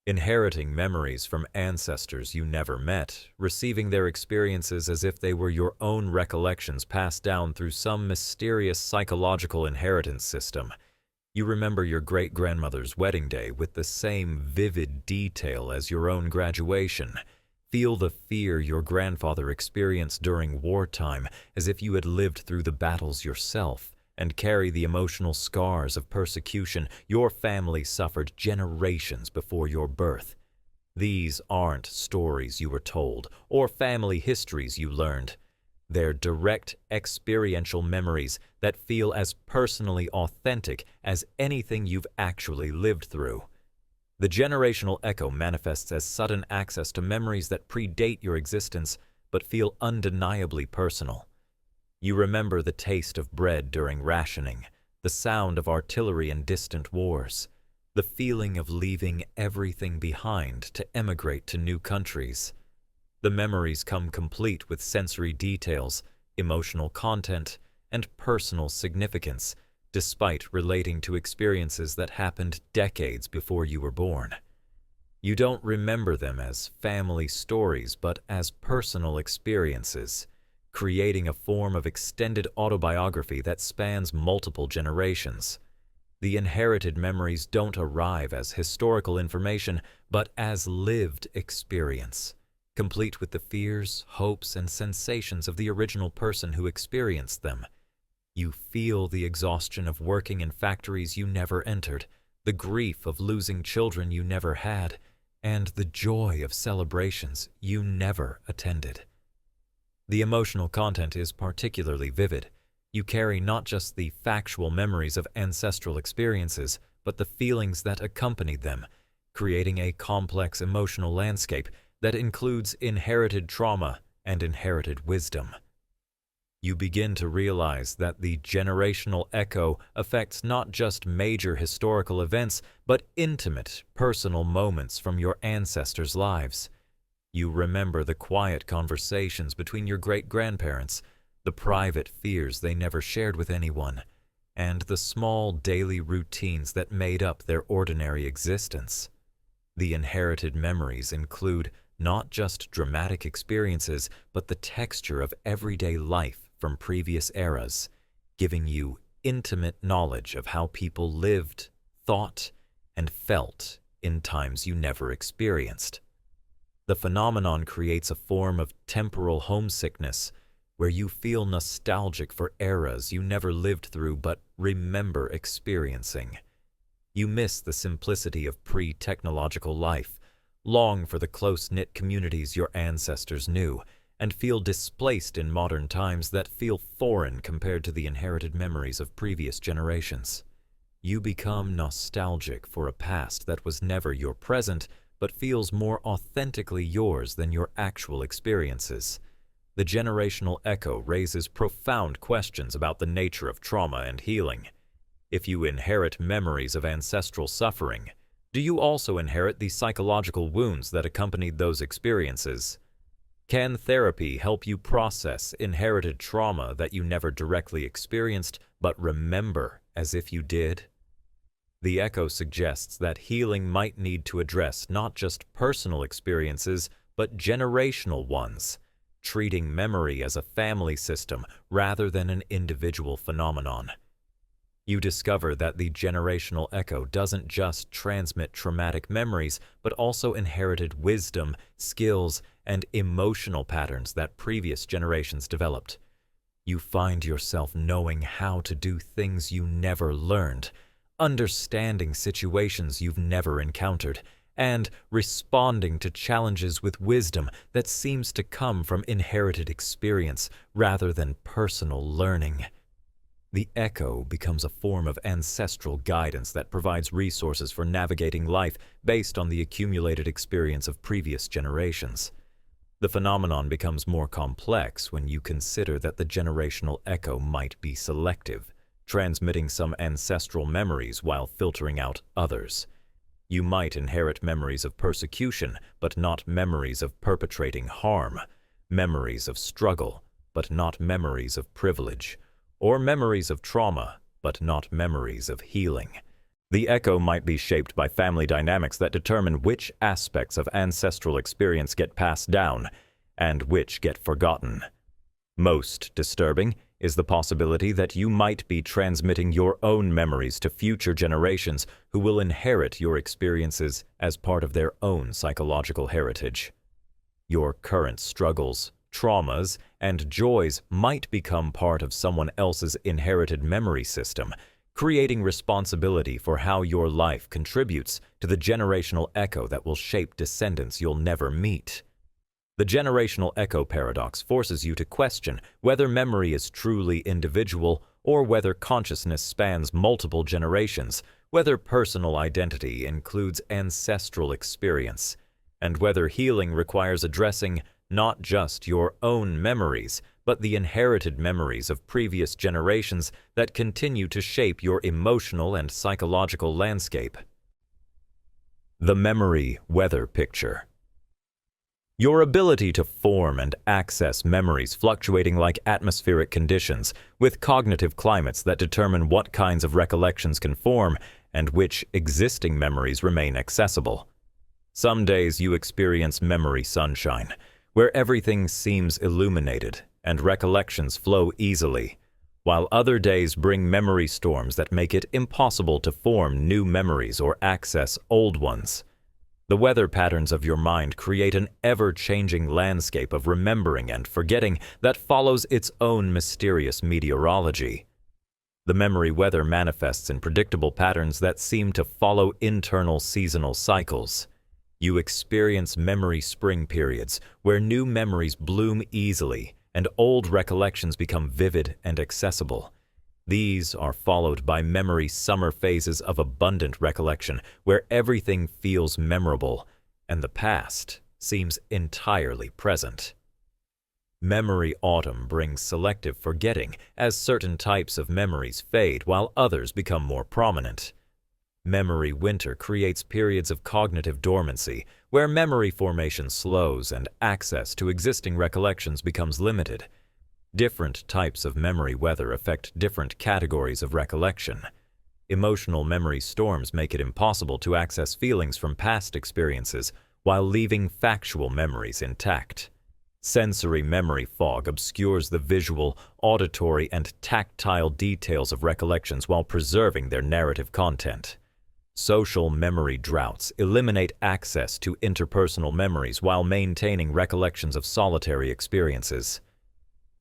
inheriting memories from ancestors you never met, receiving their experiences as if they were your own recollections passed down through some mysterious psychological inheritance system. You remember your great-grandmother's wedding day with the same vivid detail as your own graduation. Feel the fear your grandfather experienced during wartime as if you had lived through the battles yourself, and carry the emotional scars of persecution your family suffered generations before your birth. These aren't stories you were told or family histories you learned. They're direct experiential memories that feel as personally authentic as anything you've actually lived through. The generational echo manifests as sudden access to memories that predate your existence but feel undeniably personal. You remember the taste of bread during rationing, the sound of artillery in distant wars, the feeling of leaving everything behind to emigrate to new countries. The memories come complete with sensory details, emotional content, and personal significance, despite relating to experiences that happened decades before you were born. You don't remember them as family stories, but as personal experiences, creating a form of extended autobiography that spans multiple generations. The inherited memories don't arrive as historical information, but as lived experience, complete with the fears, hopes, and sensations of the original person who experienced them. You feel the exhaustion of working in factories you never entered, the grief of losing children you never had, and the joy of celebrations you never attended. The emotional content is particularly vivid. You carry not just the factual memories of ancestral experiences, but the feelings that accompanied them, creating a complex emotional landscape that includes inherited trauma and inherited wisdom. You begin to realize that the generational echo affects not just major historical events, but intimate, personal moments from your ancestors' lives. You remember the quiet conversations between your great-grandparents, the private fears they never shared with anyone, and the small daily routines that made up their ordinary existence. The inherited memories include not just dramatic experiences, but the texture of everyday life from previous eras, giving you intimate knowledge of how people lived, thought, and felt in times you never experienced. The phenomenon creates a form of temporal homesickness, where you feel nostalgic for eras you never lived through but remember experiencing. You miss the simplicity of pre-technological life, long for the close-knit communities your ancestors knew, and feel displaced in modern times that feel foreign compared to the inherited memories of previous generations. You become nostalgic for a past that was never your present, but feels more authentically yours than your actual experiences. The generational echo raises profound questions about the nature of trauma and healing. If you inherit memories of ancestral suffering, do you also inherit the psychological wounds that accompanied those experiences? Can therapy help you process inherited trauma that you never directly experienced but remember as if you did? The echo suggests that healing might need to address not just personal experiences, but generational ones, treating memory as a family system rather than an individual phenomenon. You discover that the generational echo doesn't just transmit traumatic memories, but also inherited wisdom, skills, and emotional patterns that previous generations developed. You find yourself knowing how to do things you never learned, understanding situations you've never encountered, and responding to challenges with wisdom that seems to come from inherited experience rather than personal learning. The echo becomes a form of ancestral guidance that provides resources for navigating life based on the accumulated experience of previous generations. The phenomenon becomes more complex when you consider that the generational echo might be selective, transmitting some ancestral memories while filtering out others. You might inherit memories of persecution, but not memories of perpetrating harm, memories of struggle, but not memories of privilege, or memories of trauma, but not memories of healing. The echo might be shaped by family dynamics that determine which aspects of ancestral experience get passed down and which get forgotten. Most disturbing is the possibility that you might be transmitting your own memories to future generations who will inherit your experiences as part of their own psychological heritage. Your current struggles, traumas, and joys might become part of someone else's inherited memory system, creating responsibility for how your life contributes to the generational echo that will shape descendants you'll never meet. The generational echo paradox forces you to question whether memory is truly individual or whether consciousness spans multiple generations, whether personal identity includes ancestral experience, and whether healing requires addressing not just your own memories, but the inherited memories of previous generations that continue to shape your emotional and psychological landscape. The memory weather picture. Your ability to form and access memories fluctuating like atmospheric conditions, with cognitive climates that determine what kinds of recollections can form and which existing memories remain accessible. Some days you experience memory sunshine, where everything seems illuminated and recollections flow easily, while other days bring memory storms that make it impossible to form new memories or access old ones. The weather patterns of your mind create an ever-changing landscape of remembering and forgetting that follows its own mysterious meteorology. The memory weather manifests in predictable patterns that seem to follow internal seasonal cycles. You experience memory spring periods where new memories bloom easily and old recollections become vivid and accessible. These are followed by memory summer phases of abundant recollection where everything feels memorable and the past seems entirely present. Memory autumn brings selective forgetting as certain types of memories fade while others become more prominent. Memory winter creates periods of cognitive dormancy where memory formation slows and access to existing recollections becomes limited. Different types of memory weather affect different categories of recollection. Emotional memory storms make it impossible to access feelings from past experiences while leaving factual memories intact. Sensory memory fog obscures the visual, auditory, and tactile details of recollections while preserving their narrative content. Social memory droughts eliminate access to interpersonal memories while maintaining recollections of solitary experiences.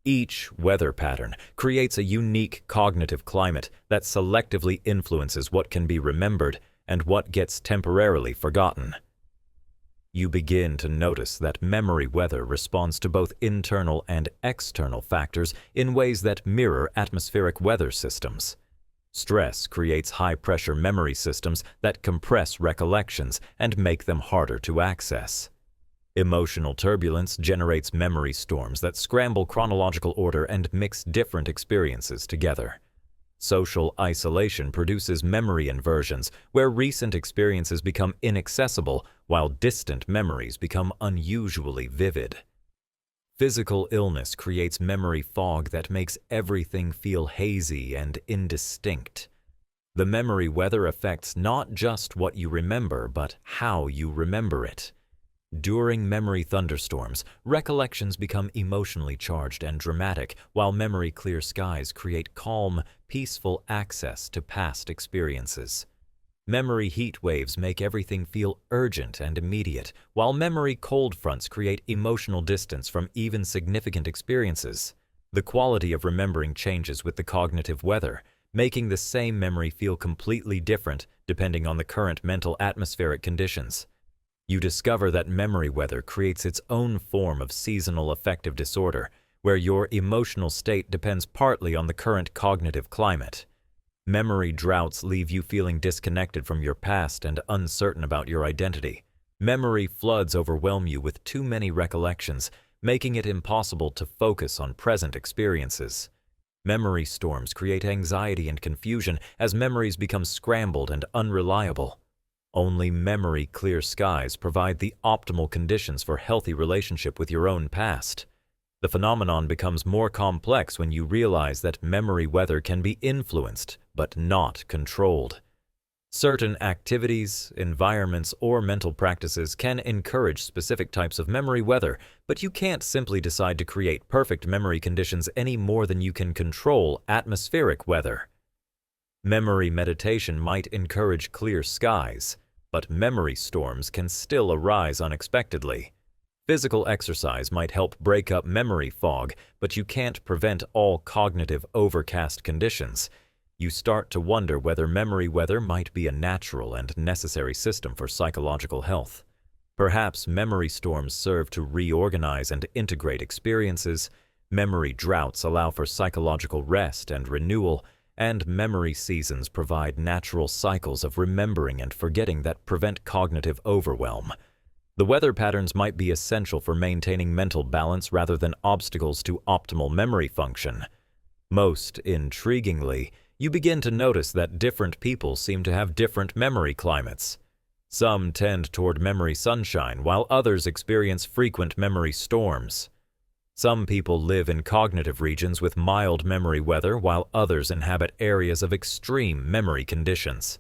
Each weather pattern creates a unique cognitive climate that selectively influences what can be remembered and what gets temporarily forgotten. You begin to notice that memory weather responds to both internal and external factors in ways that mirror atmospheric weather systems. Stress creates high-pressure memory systems that compress recollections and make them harder to access. Emotional turbulence generates memory storms that scramble chronological order and mix different experiences together. Social isolation produces memory inversions, where recent experiences become inaccessible while distant memories become unusually vivid. Physical illness creates memory fog that makes everything feel hazy and indistinct. The memory weather affects not just what you remember, but how you remember it. During memory thunderstorms, recollections become emotionally charged and dramatic, while memory-clear skies create calm, peaceful access to past experiences. Memory heat waves make everything feel urgent and immediate, while memory cold fronts create emotional distance from even significant experiences. The quality of remembering changes with the cognitive weather, making the same memory feel completely different depending on the current mental atmospheric conditions. You discover that memory weather creates its own form of seasonal affective disorder, where your emotional state depends partly on the current cognitive climate. Memory droughts leave you feeling disconnected from your past and uncertain about your identity. Memory floods overwhelm you with too many recollections, making it impossible to focus on present experiences. Memory storms create anxiety and confusion as memories become scrambled and unreliable. Only memory-clear skies provide the optimal conditions for healthy relationship with your own past. The phenomenon becomes more complex when you realize that memory weather can be influenced, but not controlled. Certain activities, environments, or mental practices can encourage specific types of memory weather, but you can't simply decide to create perfect memory conditions any more than you can control atmospheric weather. Memory meditation might encourage clear skies, but memory storms can still arise unexpectedly. Physical exercise might help break up memory fog, but you can't prevent all cognitive overcast conditions. You start to wonder whether memory weather might be a natural and necessary system for psychological health. Perhaps memory storms serve to reorganize and integrate experiences, memory droughts allow for psychological rest and renewal, and memory seasons provide natural cycles of remembering and forgetting that prevent cognitive overwhelm. The weather patterns might be essential for maintaining mental balance rather than obstacles to optimal memory function. Most intriguingly, you begin to notice that different people seem to have different memory climates. Some tend toward memory sunshine, while others experience frequent memory storms. Some people live in cognitive regions with mild memory weather, while others inhabit areas of extreme memory conditions.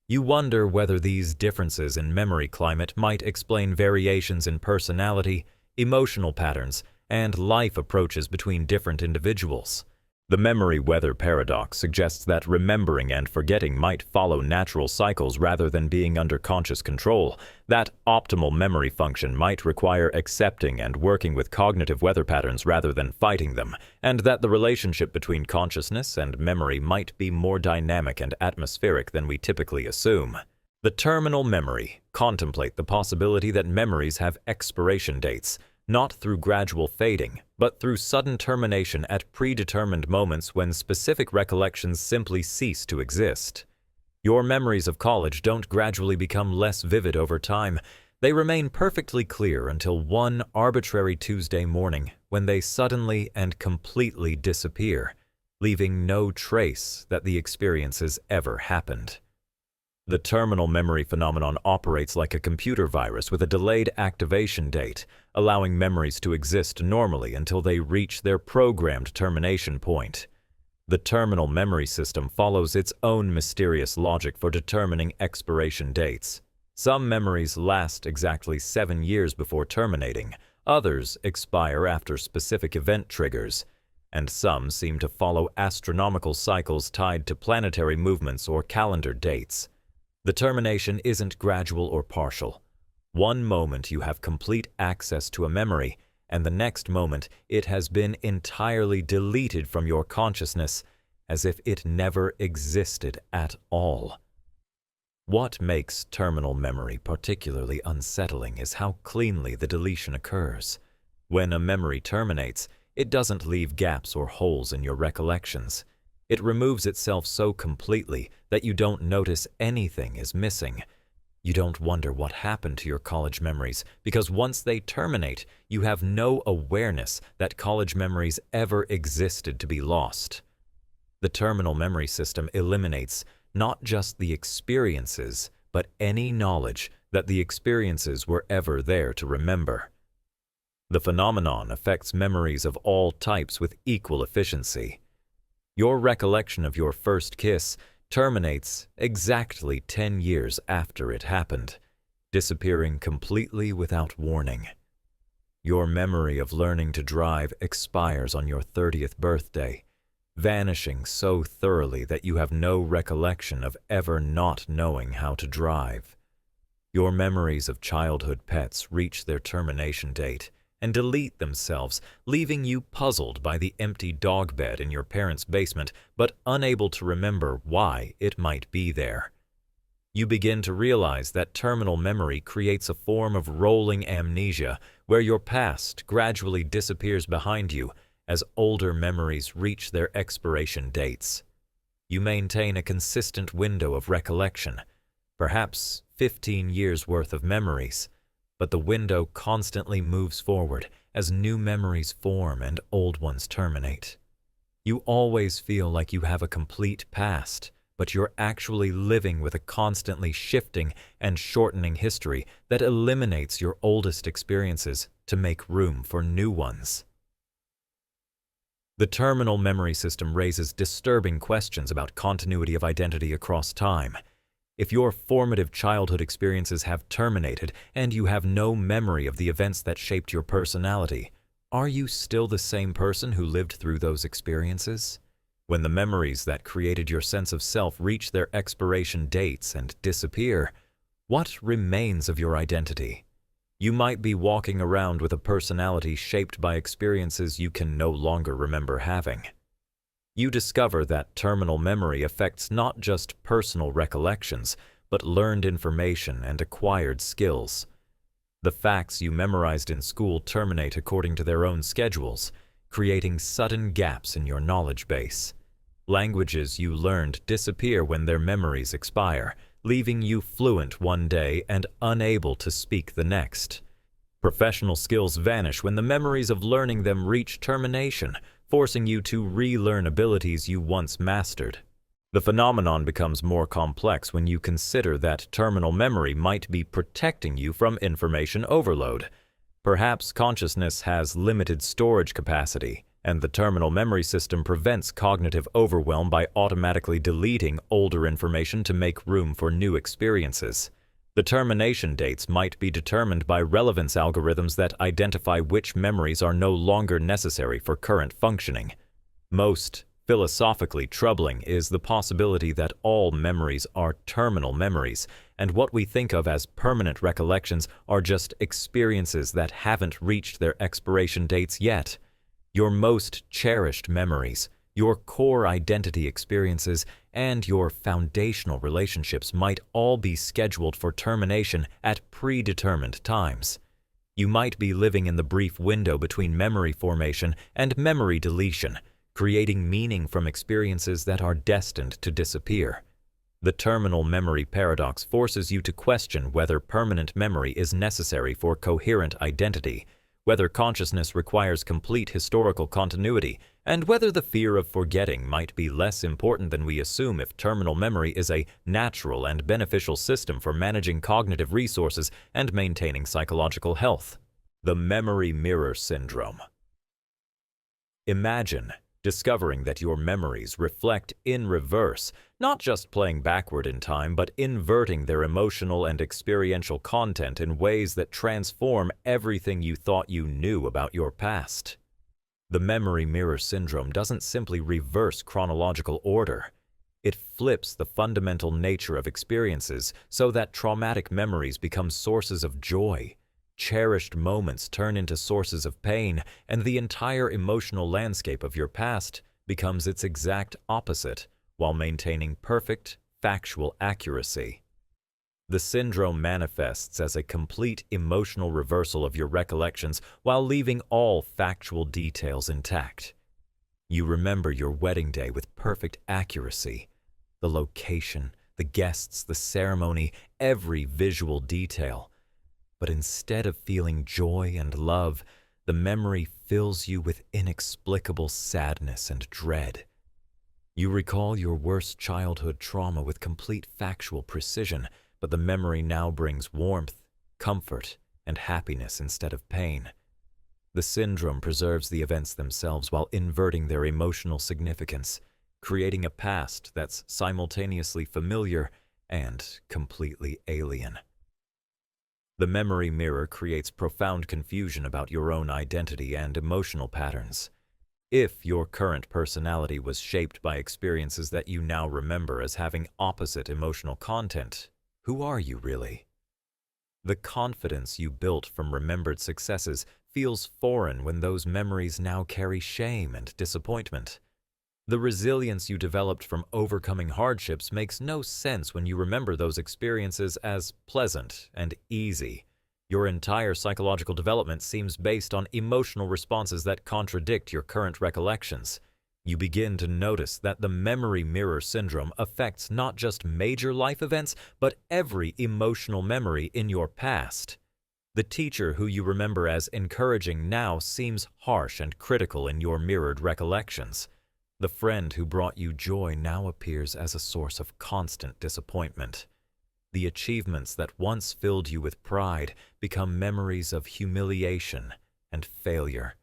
You wonder whether these differences in memory climate might explain variations in personality, emotional patterns, and life approaches between different individuals. The memory weather paradox suggests that remembering and forgetting might follow natural cycles rather than being under conscious control, that optimal memory function might require accepting and working with cognitive weather patterns rather than fighting them, and that the relationship between consciousness and memory might be more dynamic and atmospheric than we typically assume. The terminal memory contemplate the possibility that memories have expiration dates, not through gradual fading, but through sudden termination at predetermined moments when specific recollections simply cease to exist. Your memories of college don't gradually become less vivid over time. They remain perfectly clear until one arbitrary Tuesday morning when they suddenly and completely disappear, leaving no trace that the experiences ever happened. The terminal memory phenomenon operates like a computer virus with a delayed activation date, allowing memories to exist normally until they reach their programmed termination point. The terminal memory system follows its own mysterious logic for determining expiration dates. Some memories last exactly 7 years before terminating, others expire after specific event triggers, and some seem to follow astronomical cycles tied to planetary movements or calendar dates. The termination isn't gradual or partial. One moment you have complete access to a memory, and the next moment it has been entirely deleted from your consciousness, as if it never existed at all. What makes terminal memory particularly unsettling is how cleanly the deletion occurs. When a memory terminates, it doesn't leave gaps or holes in your recollections. It removes itself so completely that you don't notice anything is missing. You don't wonder what happened to your college memories because once they terminate, you have no awareness that college memories ever existed to be lost. The terminal memory system eliminates not just the experiences, but any knowledge that the experiences were ever there to remember. The phenomenon affects memories of all types with equal efficiency. Your recollection of your first kiss terminates exactly 10 years after it happened, disappearing completely without warning. Your memory of learning to drive expires on your 30th birthday, vanishing so thoroughly that you have no recollection of ever not knowing how to drive. Your memories of childhood pets reach their termination date, and delete themselves, leaving you puzzled by the empty dog bed in your parents' basement, but unable to remember why it might be there. You begin to realize that terminal memory creates a form of rolling amnesia where your past gradually disappears behind you as older memories reach their expiration dates. You maintain a consistent window of recollection, perhaps 15 years' worth of memories, but the window constantly moves forward as new memories form and old ones terminate. You always feel like you have a complete past, but you're actually living with a constantly shifting and shortening history that eliminates your oldest experiences to make room for new ones. The terminal memory system raises disturbing questions about continuity of identity across time. If your formative childhood experiences have terminated and you have no memory of the events that shaped your personality, are you still the same person who lived through those experiences? When the memories that created your sense of self reach their expiration dates and disappear, what remains of your identity? You might be walking around with a personality shaped by experiences you can no longer remember having. You discover that terminal memory affects not just personal recollections, but learned information and acquired skills. The facts you memorized in school terminate according to their own schedules, creating sudden gaps in your knowledge base. Languages you learned disappear when their memories expire, leaving you fluent one day and unable to speak the next. Professional skills vanish when the memories of learning them reach termination, forcing you to relearn abilities you once mastered. The phenomenon becomes more complex when you consider that terminal memory might be protecting you from information overload. Perhaps consciousness has limited storage capacity, and the terminal memory system prevents cognitive overwhelm by automatically deleting older information to make room for new experiences. The termination dates might be determined by relevance algorithms that identify which memories are no longer necessary for current functioning. Most philosophically troubling is the possibility that all memories are terminal memories, and what we think of as permanent recollections are just experiences that haven't reached their expiration dates yet. Your most cherished memories, your core identity experiences, and your foundational relationships might all be scheduled for termination at predetermined times. You might be living in the brief window between memory formation and memory deletion, creating meaning from experiences that are destined to disappear. The terminal memory paradox forces you to question whether permanent memory is necessary for coherent identity, whether consciousness requires complete historical continuity, and whether the fear of forgetting might be less important than we assume if terminal memory is a natural and beneficial system for managing cognitive resources and maintaining psychological health. The memory mirror syndrome. Imagine discovering that your memories reflect in reverse, not just playing backward in time, but inverting their emotional and experiential content in ways that transform everything you thought you knew about your past. The memory mirror syndrome doesn't simply reverse chronological order. It flips the fundamental nature of experiences so that traumatic memories become sources of joy. Cherished moments turn into sources of pain, and the entire emotional landscape of your past becomes its exact opposite, while maintaining perfect, factual accuracy. The syndrome manifests as a complete emotional reversal of your recollections while leaving all factual details intact. You remember your wedding day with perfect accuracy. The location, the guests, the ceremony, every visual detail. But instead of feeling joy and love, the memory fills you with inexplicable sadness and dread. You recall your worst childhood trauma with complete factual precision, but the memory now brings warmth, comfort, and happiness instead of pain. The syndrome preserves the events themselves while inverting their emotional significance, creating a past that's simultaneously familiar and completely alien. The memory mirror creates profound confusion about your own identity and emotional patterns. If your current personality was shaped by experiences that you now remember as having opposite emotional content, who are you really? The confidence you built from remembered successes feels foreign when those memories now carry shame and disappointment. The resilience you developed from overcoming hardships makes no sense when you remember those experiences as pleasant and easy. Your entire psychological development seems based on emotional responses that contradict your current recollections. You begin to notice that the memory mirror syndrome affects not just major life events, but every emotional memory in your past. The teacher who you remember as encouraging now seems harsh and critical in your mirrored recollections. The friend who brought you joy now appears as a source of constant disappointment. The achievements that once filled you with pride become memories of humiliation and failure.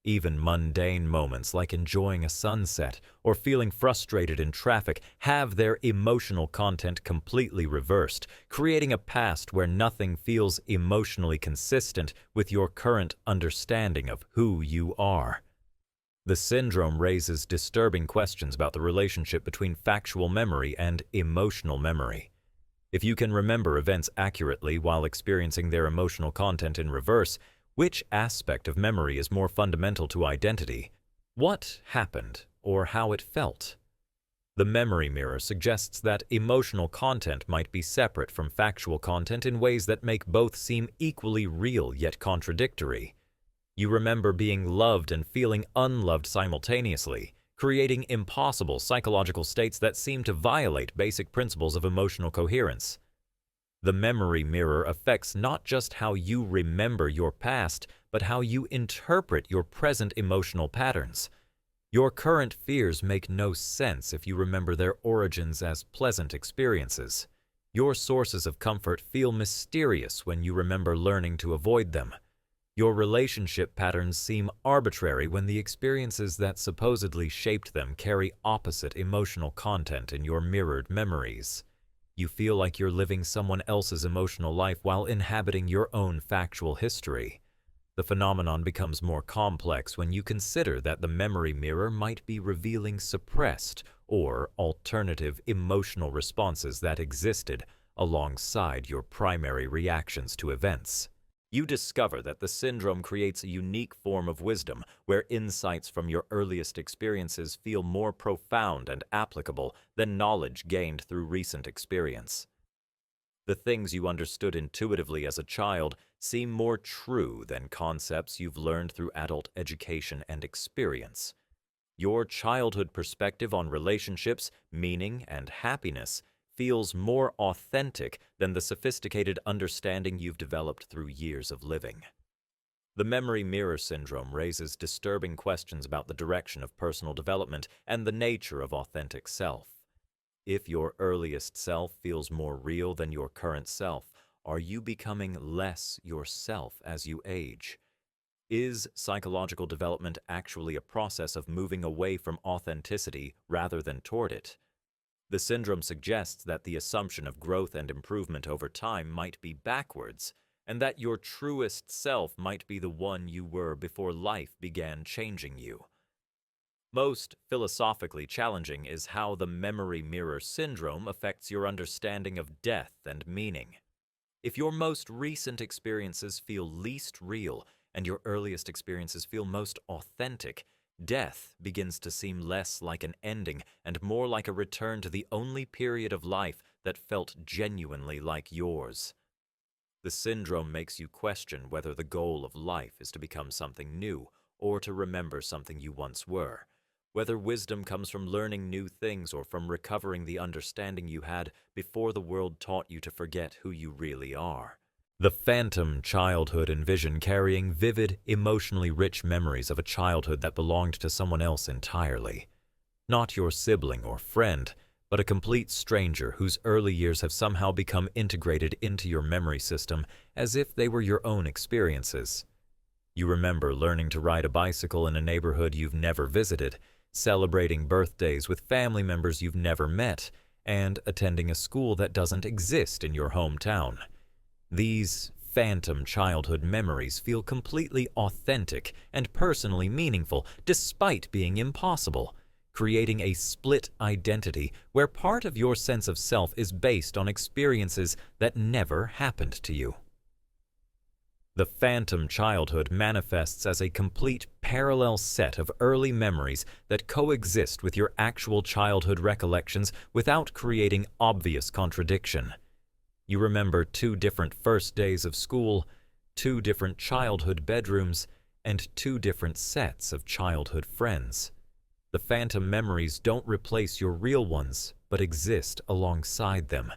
Even mundane moments like enjoying a sunset or feeling frustrated in traffic have their emotional content completely reversed, creating a past where nothing feels emotionally consistent with your current understanding of who you are. The syndrome raises disturbing questions about the relationship between factual memory and emotional memory. If you can remember events accurately while experiencing their emotional content in reverse, which aspect of memory is more fundamental to identity? What happened or how it felt? The memory mirror suggests that emotional content might be separate from factual content in ways that make both seem equally real yet contradictory. You remember being loved and feeling unloved simultaneously, creating impossible psychological states that seem to violate basic principles of emotional coherence. The memory mirror affects not just how you remember your past, but how you interpret your present emotional patterns. Your current fears make no sense if you remember their origins as pleasant experiences. Your sources of comfort feel mysterious when you remember learning to avoid them. Your relationship patterns seem arbitrary when the experiences that supposedly shaped them carry opposite emotional content in your mirrored memories. You feel like you're living someone else's emotional life while inhabiting your own factual history. The phenomenon becomes more complex when you consider that the memory mirror might be revealing suppressed or alternative emotional responses that existed alongside your primary reactions to events. You discover that the syndrome creates a unique form of wisdom where insights from your earliest experiences feel more profound and applicable than knowledge gained through recent experience. The things you understood intuitively as a child seem more true than concepts you've learned through adult education and experience. Your childhood perspective on relationships, meaning, and happiness feels more authentic than the sophisticated understanding you've developed through years of living. The memory mirror syndrome raises disturbing questions about the direction of personal development and the nature of authentic self. If your earliest self feels more real than your current self, are you becoming less yourself as you age? Is psychological development actually a process of moving away from authenticity rather than toward it? The syndrome suggests that the assumption of growth and improvement over time might be backwards, and that your truest self might be the one you were before life began changing you. Most philosophically challenging is how the memory mirror syndrome affects your understanding of death and meaning. If your most recent experiences feel least real and your earliest experiences feel most authentic, death begins to seem less like an ending and more like a return to the only period of life that felt genuinely like yours. The syndrome makes you question whether the goal of life is to become something new or to remember something you once were, whether wisdom comes from learning new things or from recovering the understanding you had before the world taught you to forget who you really are. The phantom childhood envision carrying vivid, emotionally rich memories of a childhood that belonged to someone else entirely. Not your sibling or friend, but a complete stranger whose early years have somehow become integrated into your memory system as if they were your own experiences. You remember learning to ride a bicycle in a neighborhood you've never visited, celebrating birthdays with family members you've never met, and attending a school that doesn't exist in your hometown. These phantom childhood memories feel completely authentic and personally meaningful despite being impossible, creating a split identity where part of your sense of self is based on experiences that never happened to you. The phantom childhood manifests as a complete parallel set of early memories that coexist with your actual childhood recollections without creating obvious contradiction. You remember 2 different first days of school, 2 different childhood bedrooms, and 2 different sets of childhood friends. The phantom memories don't replace your real ones, but exist alongside them,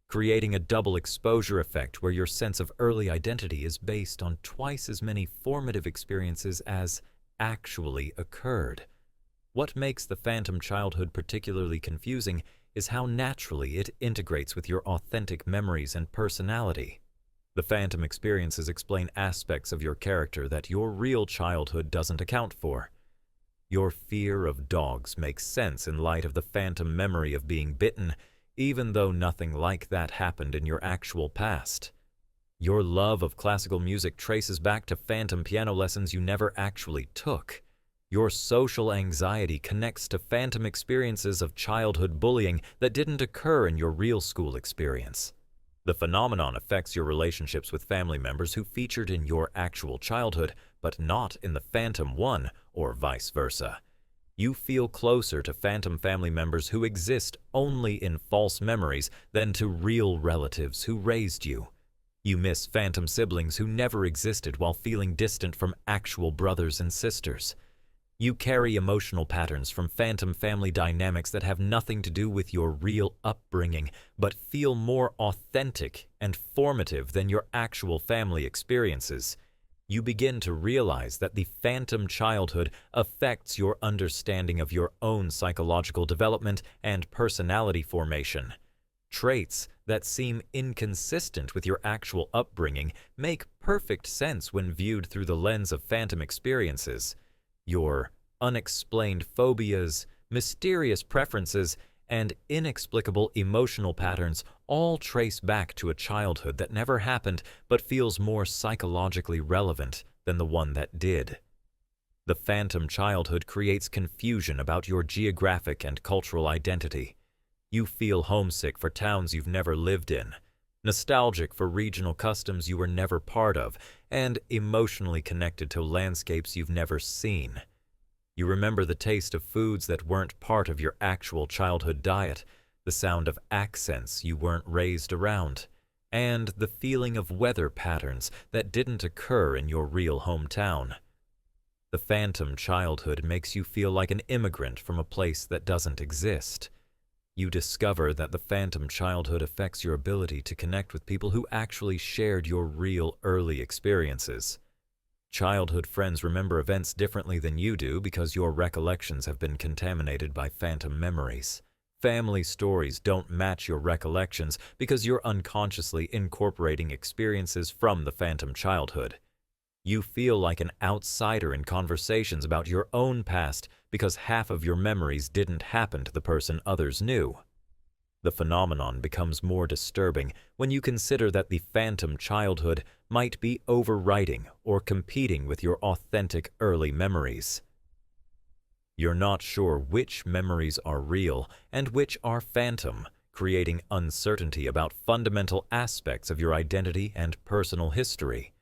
creating a double exposure effect where your sense of early identity is based on twice as many formative experiences as actually occurred. What makes the phantom childhood particularly confusing is how naturally it integrates with your authentic memories and personality. The phantom experiences explain aspects of your character that your real childhood doesn't account for. Your fear of dogs makes sense in light of the phantom memory of being bitten, even though nothing like that happened in your actual past. Your love of classical music traces back to phantom piano lessons you never actually took. Your social anxiety connects to phantom experiences of childhood bullying that didn't occur in your real school experience. The phenomenon affects your relationships with family members who featured in your actual childhood, but not in the phantom one, or vice versa. You feel closer to phantom family members who exist only in false memories than to real relatives who raised you. You miss phantom siblings who never existed while feeling distant from actual brothers and sisters. You carry emotional patterns from phantom family dynamics that have nothing to do with your real upbringing, but feel more authentic and formative than your actual family experiences. You begin to realize that the phantom childhood affects your understanding of your own psychological development and personality formation. Traits that seem inconsistent with your actual upbringing make perfect sense when viewed through the lens of phantom experiences. Your unexplained phobias, mysterious preferences, and inexplicable emotional patterns all trace back to a childhood that never happened but feels more psychologically relevant than the one that did. The phantom childhood creates confusion about your geographic and cultural identity. You feel homesick for towns you've never lived in, nostalgic for regional customs you were never part of, and emotionally connected to landscapes you've never seen. You remember the taste of foods that weren't part of your actual childhood diet, the sound of accents you weren't raised around, and the feeling of weather patterns that didn't occur in your real hometown. The phantom childhood makes you feel like an immigrant from a place that doesn't exist. You discover that the phantom childhood affects your ability to connect with people who actually shared your real early experiences. Childhood friends remember events differently than you do because your recollections have been contaminated by phantom memories. Family stories don't match your recollections because you're unconsciously incorporating experiences from the phantom childhood. You feel like an outsider in conversations about your own past because half of your memories didn't happen to the person others knew. The phenomenon becomes more disturbing when you consider that the phantom childhood might be overwriting or competing with your authentic early memories. You're not sure which memories are real and which are phantom, creating uncertainty about fundamental aspects of your identity and personal history.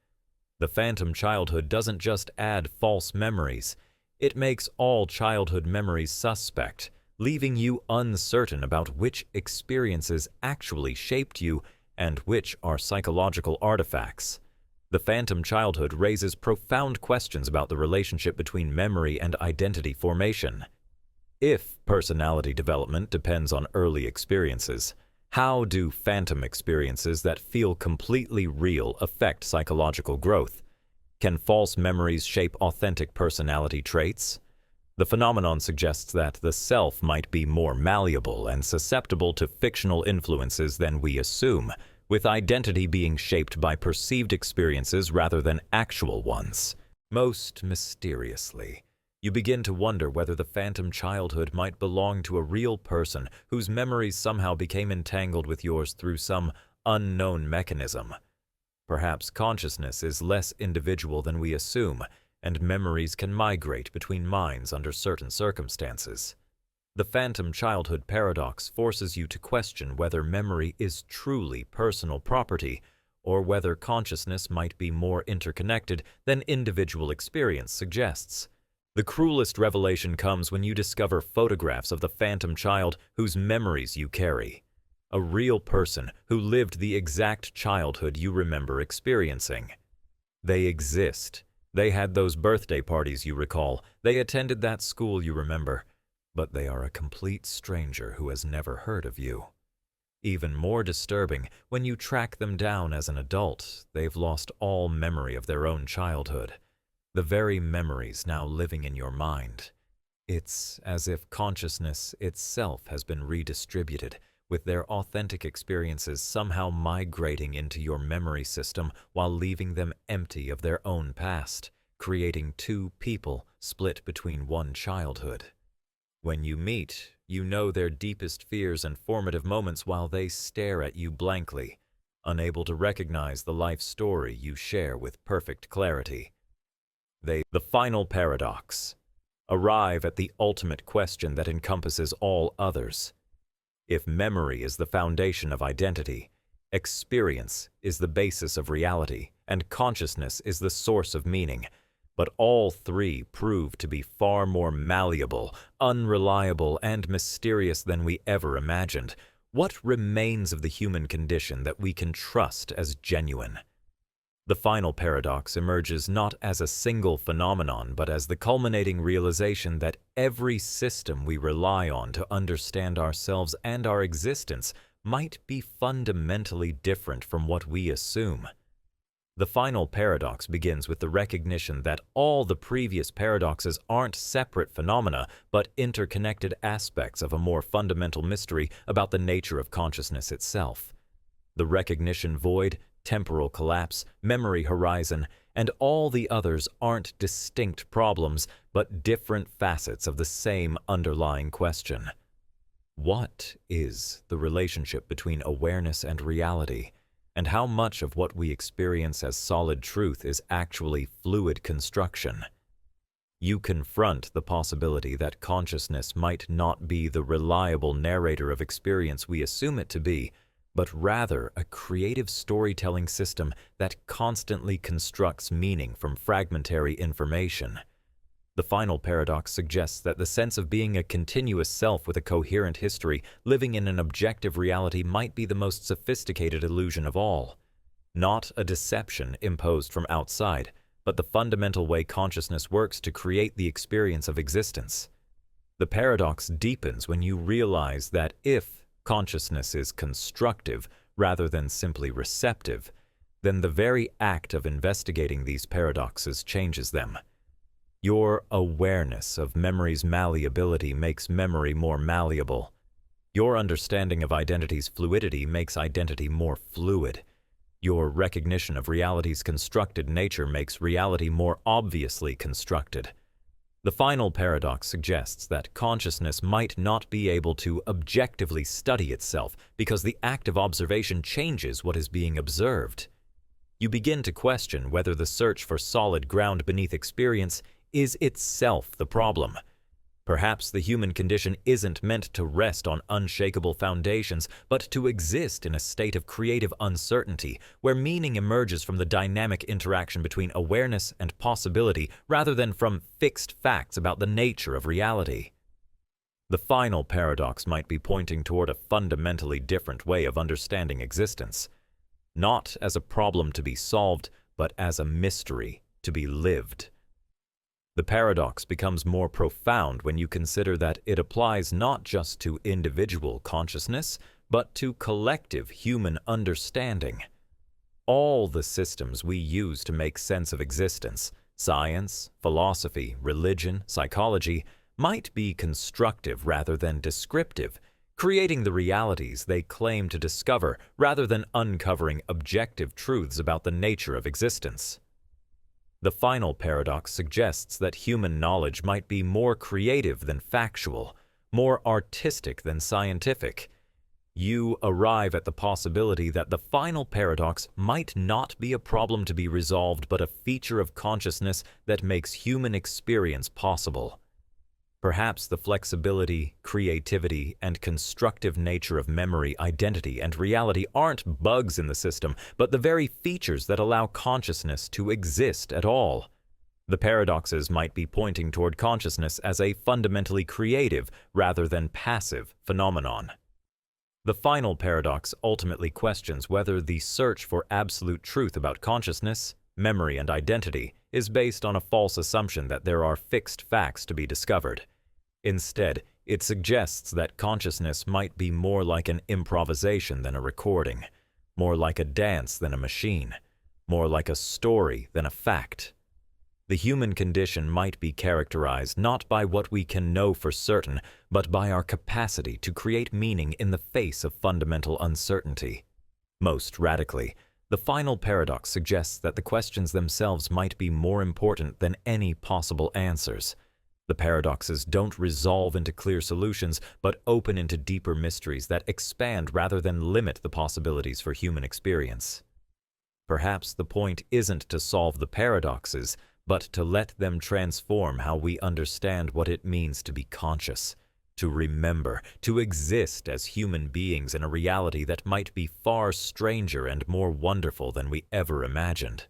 The phantom childhood doesn't just add false memories, it makes all childhood memories suspect, leaving you uncertain about which experiences actually shaped you and which are psychological artifacts. The phantom childhood raises profound questions about the relationship between memory and identity formation. If personality development depends on early experiences, how do phantom experiences that feel completely real affect psychological growth? Can false memories shape authentic personality traits? The phenomenon suggests that the self might be more malleable and susceptible to fictional influences than we assume, with identity being shaped by perceived experiences rather than actual ones. Most mysteriously, you begin to wonder whether the phantom childhood might belong to a real person whose memories somehow became entangled with yours through some unknown mechanism. Perhaps consciousness is less individual than we assume, and memories can migrate between minds under certain circumstances. The phantom childhood paradox forces you to question whether memory is truly personal property or whether consciousness might be more interconnected than individual experience suggests. The cruelest revelation comes when you discover photographs of the phantom child whose memories you carry. A real person who lived the exact childhood you remember experiencing. They exist. They had those birthday parties you recall. They attended that school you remember. But they are a complete stranger who has never heard of you. Even more disturbing, when you track them down as an adult, they've lost all memory of their own childhood. The very memories now living in your mind. It's as if consciousness itself has been redistributed, with their authentic experiences somehow migrating into your memory system while leaving them empty of their own past, creating two people split between one childhood. When you meet, you know their deepest fears and formative moments while they stare at you blankly, unable to recognize the life story you share with perfect clarity. The final paradox. Arrive at the ultimate question that encompasses all others. If memory is the foundation of identity, experience is the basis of reality, and consciousness is the source of meaning, but all three prove to be far more malleable, unreliable, and mysterious than we ever imagined, what remains of the human condition that we can trust as genuine? The final paradox emerges not as a single phenomenon, but as the culminating realization that every system we rely on to understand ourselves and our existence might be fundamentally different from what we assume. The final paradox begins with the recognition that all the previous paradoxes aren't separate phenomena, but interconnected aspects of a more fundamental mystery about the nature of consciousness itself. The recognition void, temporal collapse, memory horizon, and all the others aren't distinct problems, but different facets of the same underlying question. What is the relationship between awareness and reality, and how much of what we experience as solid truth is actually fluid construction? You confront the possibility that consciousness might not be the reliable narrator of experience we assume it to be, but rather a creative storytelling system that constantly constructs meaning from fragmentary information. The final paradox suggests that the sense of being a continuous self with a coherent history, living in an objective reality, might be the most sophisticated illusion of all. Not a deception imposed from outside, but the fundamental way consciousness works to create the experience of existence. The paradox deepens when you realize that if consciousness is constructive rather than simply receptive, then the very act of investigating these paradoxes changes them. Your awareness of memory's malleability makes memory more malleable. Your understanding of identity's fluidity makes identity more fluid. Your recognition of reality's constructed nature makes reality more obviously constructed. The final paradox suggests that consciousness might not be able to objectively study itself because the act of observation changes what is being observed. You begin to question whether the search for solid ground beneath experience is itself the problem. Perhaps the human condition isn't meant to rest on unshakable foundations, but to exist in a state of creative uncertainty, where meaning emerges from the dynamic interaction between awareness and possibility rather than from fixed facts about the nature of reality. The final paradox might be pointing toward a fundamentally different way of understanding existence, not as a problem to be solved, but as a mystery to be lived. The paradox becomes more profound when you consider that it applies not just to individual consciousness, but to collective human understanding. All the systems we use to make sense of existence, science, philosophy, religion, psychology, might be constructive rather than descriptive, creating the realities they claim to discover rather than uncovering objective truths about the nature of existence. The final paradox suggests that human knowledge might be more creative than factual, more artistic than scientific. You arrive at the possibility that the final paradox might not be a problem to be resolved, but a feature of consciousness that makes human experience possible. Perhaps the flexibility, creativity, and constructive nature of memory, identity, and reality aren't bugs in the system, but the very features that allow consciousness to exist at all. The paradoxes might be pointing toward consciousness as a fundamentally creative rather than passive phenomenon. The final paradox ultimately questions whether the search for absolute truth about consciousness, memory, and identity is based on a false assumption that there are fixed facts to be discovered. Instead, it suggests that consciousness might be more like an improvisation than a recording, more like a dance than a machine, more like a story than a fact. The human condition might be characterized not by what we can know for certain, but by our capacity to create meaning in the face of fundamental uncertainty. Most radically, the final paradox suggests that the questions themselves might be more important than any possible answers. The paradoxes don't resolve into clear solutions, but open into deeper mysteries that expand rather than limit the possibilities for human experience. Perhaps the point isn't to solve the paradoxes, but to let them transform how we understand what it means to be conscious, to remember, to exist as human beings in a reality that might be far stranger and more wonderful than we ever imagined.